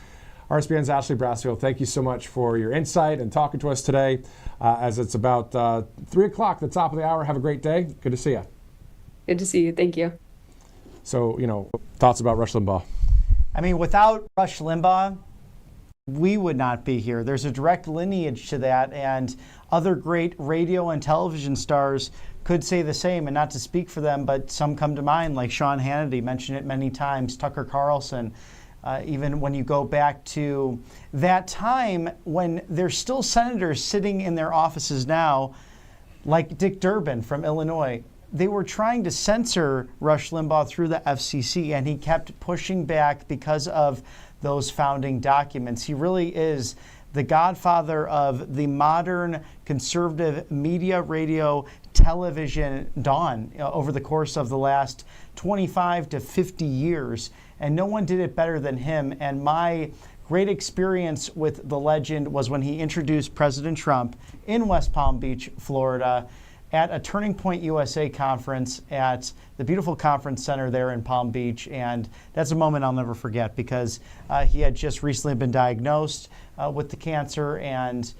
RSBN's Ashley Brassfield, thank you so much for your insight and talking to us today, as it's about 3 o'clock, the top of the hour. Have a great day. Good to see you. Good to see you. Thank you. So, thoughts about Rush Limbaugh? I mean, without Rush Limbaugh, we would not be here. There's a direct lineage to that, and other great radio and television stars could say the same, and not to speak for them, but some come to mind, like Sean Hannity, mentioned it many times, Tucker Carlson. Even when you go back to that time when there's still senators sitting in their offices now, like Dick Durbin from Illinois. They were trying to censor Rush Limbaugh through the FCC, and he kept pushing back because of those founding documents. He really is the godfather of the modern conservative media, radio, television dawn over the course of the last 25 to 50 years. And no one did it better than him. And my great experience with the legend was when he introduced President Trump in West Palm Beach, Florida, at a Turning Point USA conference at the beautiful conference center there in Palm Beach. And that's a moment I'll never forget, because he had just recently been diagnosed with the cancer, and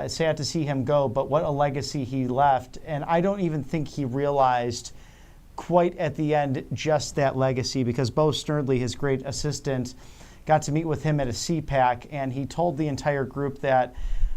sad to see him go, but what a legacy he left. And I don't even think he realized quite at the end just that legacy, because Bo Snerdley, his great assistant, got to meet with him at a CPAC, and he told the entire group that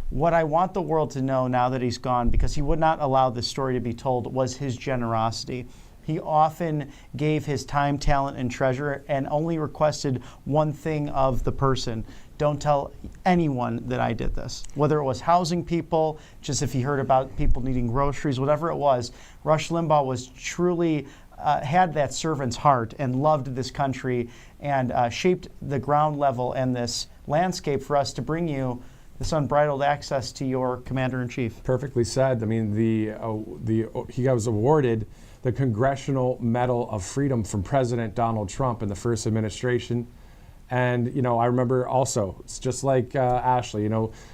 what I want the world to know now that he's gone, because he would not allow this story to be told, was his generosity. He often gave his time, talent, and treasure, and only requested one thing of the person: don't tell anyone that I did this. Whether it was housing people, just if he heard about people needing groceries, whatever it was, Rush Limbaugh was truly had that servant's heart and loved this country, and shaped the ground level and this landscape for us to bring you this unbridled access to your commander-in-chief. Perfectly said. I mean, he was awarded the Congressional Medal of Freedom from President Donald Trump in the first administration. And, I remember also, it's just like Ashley,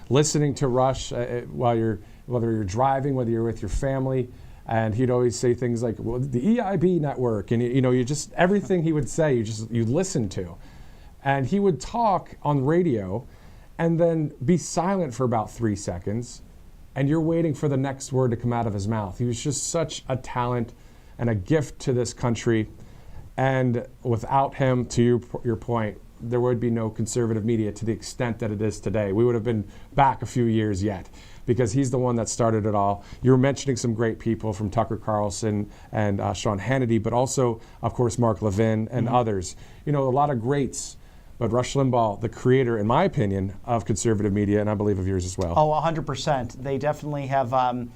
listening to Rush whether you're driving, whether you're with your family, and he'd always say things like, well, the EIB network, and you just, everything he would say, you listen to. And he would talk on radio and then be silent for about 3 seconds, and you're waiting for the next word to come out of his mouth. He was just such a talent and a gift to this country. And without him, to your point, there would be no conservative media to the extent that it is today. We would have been back a few years yet, because he's the one that started it all. You were mentioning some great people from Tucker Carlson and Sean Hannity, but also, of course, Mark Levin and others. A lot of greats. But Rush Limbaugh, the creator, in my opinion, of conservative media, and I believe of yours as well. Oh, 100%. They definitely have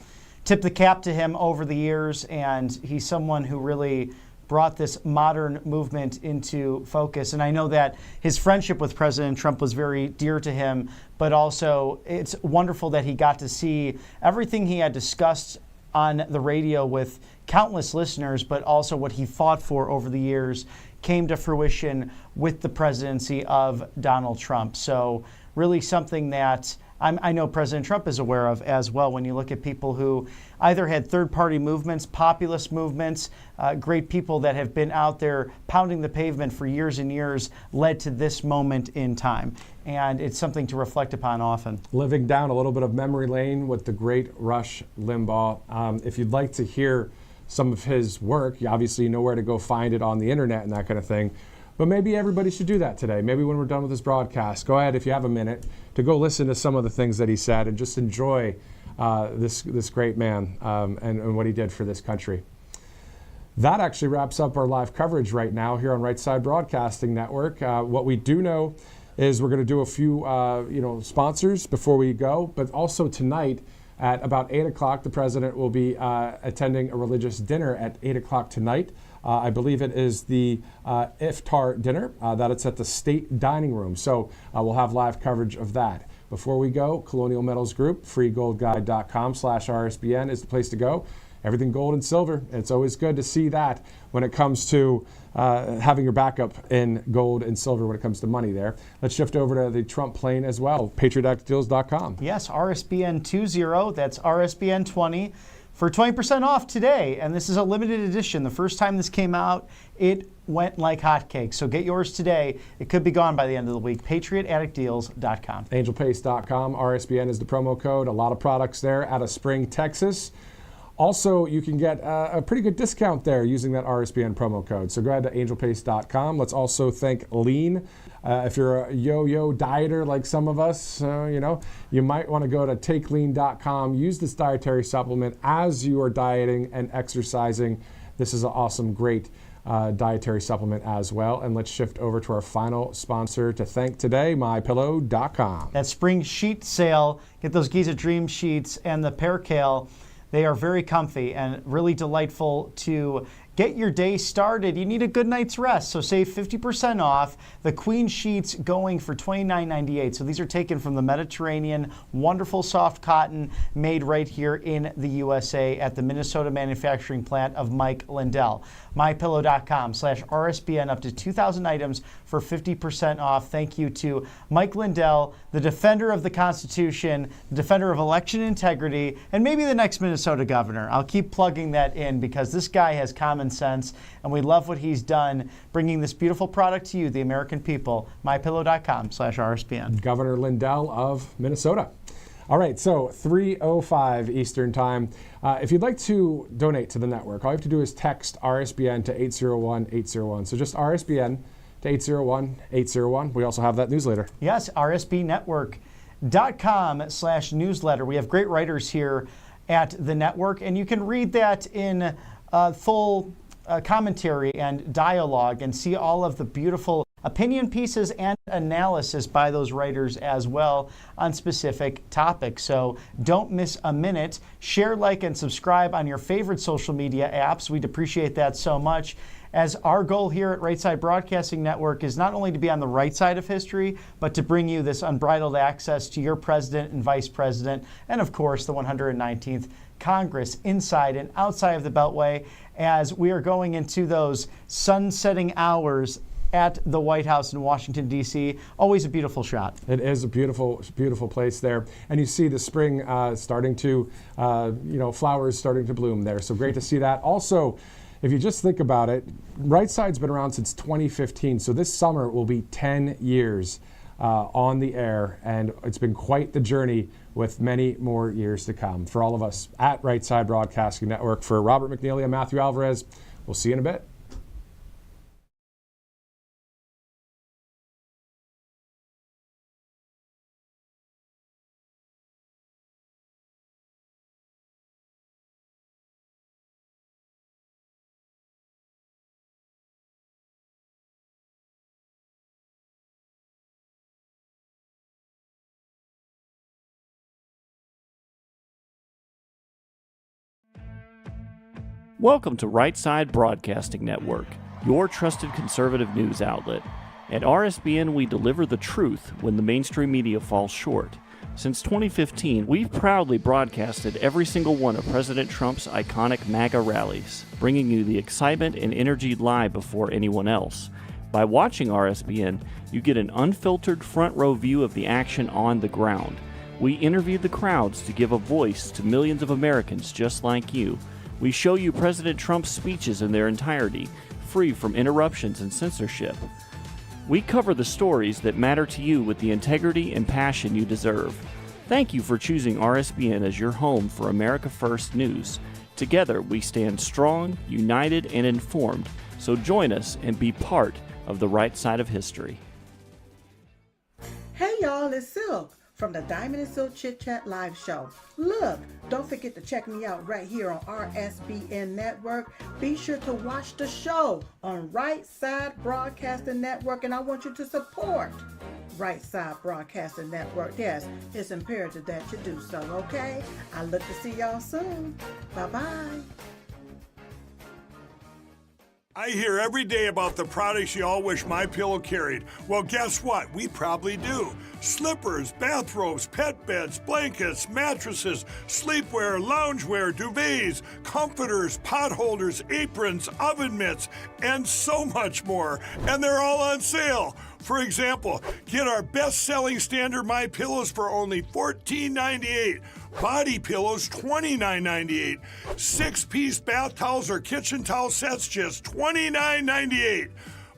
tipped the cap to him over the years, and he's someone who really brought this modern movement into focus. And I know that his friendship with President Trump was very dear to him, but also it's wonderful that he got to see everything he had discussed on the radio with countless listeners, but also what he fought for over the years came to fruition with the presidency of Donald Trump. So really something that I know President Trump is aware of as well. When you look at people who either had third-party movements, populist movements, great people that have been out there pounding the pavement for years and years, led to this moment in time. And it's something to reflect upon often. Living down a little bit of memory lane with the great Rush Limbaugh. If you'd like to hear some of his work, you obviously know where to go find it on the internet and that kind of thing. But maybe everybody should do that today. Maybe when we're done with this broadcast, go ahead, if you have a minute, to go listen to some of the things that he said and just enjoy this great man and what he did for this country. That actually wraps up our live coverage right now here on Right Side Broadcasting Network. What we do know is we're going to do a few sponsors before we go, but also tonight at about 8 o'clock, the president will be attending a religious dinner at 8 o'clock tonight. I believe it is the iftar dinner, that it's at the State Dining Room. So we'll have live coverage of that. Before we go, Colonial Metals Group, freegoldguide.com/RSBN is the place to go. Everything gold and silver. It's always good to see that when it comes to having your backup in gold and silver when it comes to money there. Let's shift over to the Trump plane as well, patriotactdeals.com. Yes, RSBN 20, that's RSBN 20 for 20% off today. And this is a limited edition. The first time this came out, it went like hotcakes. So get yours today. It could be gone by the end of the week. patriotaddictdeals.com. Angelpace.com. RSBN is the promo code. A lot of products there out of Spring, Texas. Also, you can get a pretty good discount there using that RSBN promo code. So go ahead to angelpace.com. Let's also thank Lean. If you're a yo-yo dieter like some of us, you might want to go to takelean.com. Use this dietary supplement as you are dieting and exercising. This is an awesome, great dietary supplement as well. And let's shift over to our final sponsor to thank today, mypillow.com. That spring sheet sale. Get those Giza Dream sheets and the Percale. They are very comfy and really delightful to get your day started. You need a good night's rest, so save 50% off. The Queen sheets going for $29.98. So these are taken from the Mediterranean, wonderful soft cotton made right here in the USA at the Minnesota manufacturing plant of Mike Lindell. MyPillow.com/RSBN, up to 2,000 items for 50% off. Thank you to Mike Lindell, the defender of the Constitution, the defender of election integrity, and maybe the next Minnesota governor. I'll keep plugging that in because this guy has common sense, and we love what he's done bringing this beautiful product to you, the American people. MyPillow.com/RSBN. Governor Lindell of Minnesota. All right, so 3:05 Eastern Time. If you'd like to donate to the network, all you have to do is text RSBN to 801-801. So just RSBN to 801-801. We also have that newsletter. Yes, rsbnetwork.com/newsletter. We have great writers here at the network, and you can read that in full commentary and dialogue and see all of the beautiful opinion pieces and analysis by those writers as well on specific topics. So don't miss a minute. Share, like, and subscribe on your favorite social media apps. We'd appreciate that so much. as our goal here at Right Side Broadcasting Network is not only to be on the right side of history, but to bring you this unbridled access to your president and vice president, and of course the 119th Congress inside and outside of the Beltway as we are going into those sunsetting hours at the White House in Washington, D.C. Always a beautiful shot. It is a beautiful, beautiful place there. And you see the spring starting to, flowers starting to bloom there. So great to see that. Also, if you just think about it, Right Side's been around since 2015. So this summer will be 10 years on the air. And it's been quite the journey with many more years to come. For all of us at Right Side Broadcasting Network, for Robert McNeely and Matthew Alvarez, we'll see you in a bit. Welcome to Right Side Broadcasting Network, your trusted conservative news outlet. At RSBN, we deliver the truth when the mainstream media falls short. Since 2015, we've proudly broadcasted every single one of President Trump's iconic MAGA rallies, bringing you the excitement and energy live before anyone else. By watching RSBN, you get an unfiltered front row view of the action on the ground. We interview the crowds to give a voice to millions of Americans just like you. We show you President Trump's speeches in their entirety, free from interruptions and censorship. We cover the stories that matter to you with the integrity and passion you deserve. Thank you for choosing RSBN as your home for America First News. Together, we stand strong, united, and informed. So join us and be part of the right side of history. Hey y'all, it's Silk from the Diamond and Silk Chit Chat live show. Look, don't forget to check me out right here on RSBN Network. Be sure to watch the show on Right Side Broadcasting Network, and I want you to support Right Side Broadcasting Network. Yes, it's imperative that you do so, okay? I look to see y'all soon. Bye-bye. I hear every day about the products you all wish My Pillow carried. Well, guess what? We probably do. Slippers, bathrobes, pet beds, blankets, mattresses, sleepwear, loungewear, duvets, comforters, pot holders, aprons, oven mitts, and so much more. And they're all on sale. For example, get our best-selling standard My Pillows for only $14.98. Body pillows, $29.98. 6-piece bath towels or kitchen towel sets, just $29.98.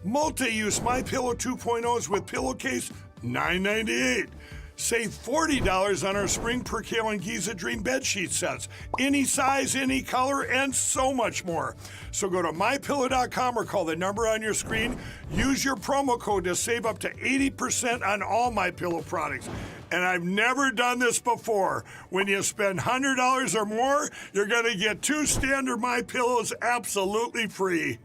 Multi-use My Pillow 2.0s with pillowcase, $9.98. Save $40 on our Spring Percale and Giza Dream bedsheet sets. Any size, any color, and so much more. So go to MyPillow.com or call the number on your screen. Use your promo code to save up to 80% on all My Pillow products. And I've never done this before. When you spend $100 or more, you're going to get 2 standard My Pillows absolutely free.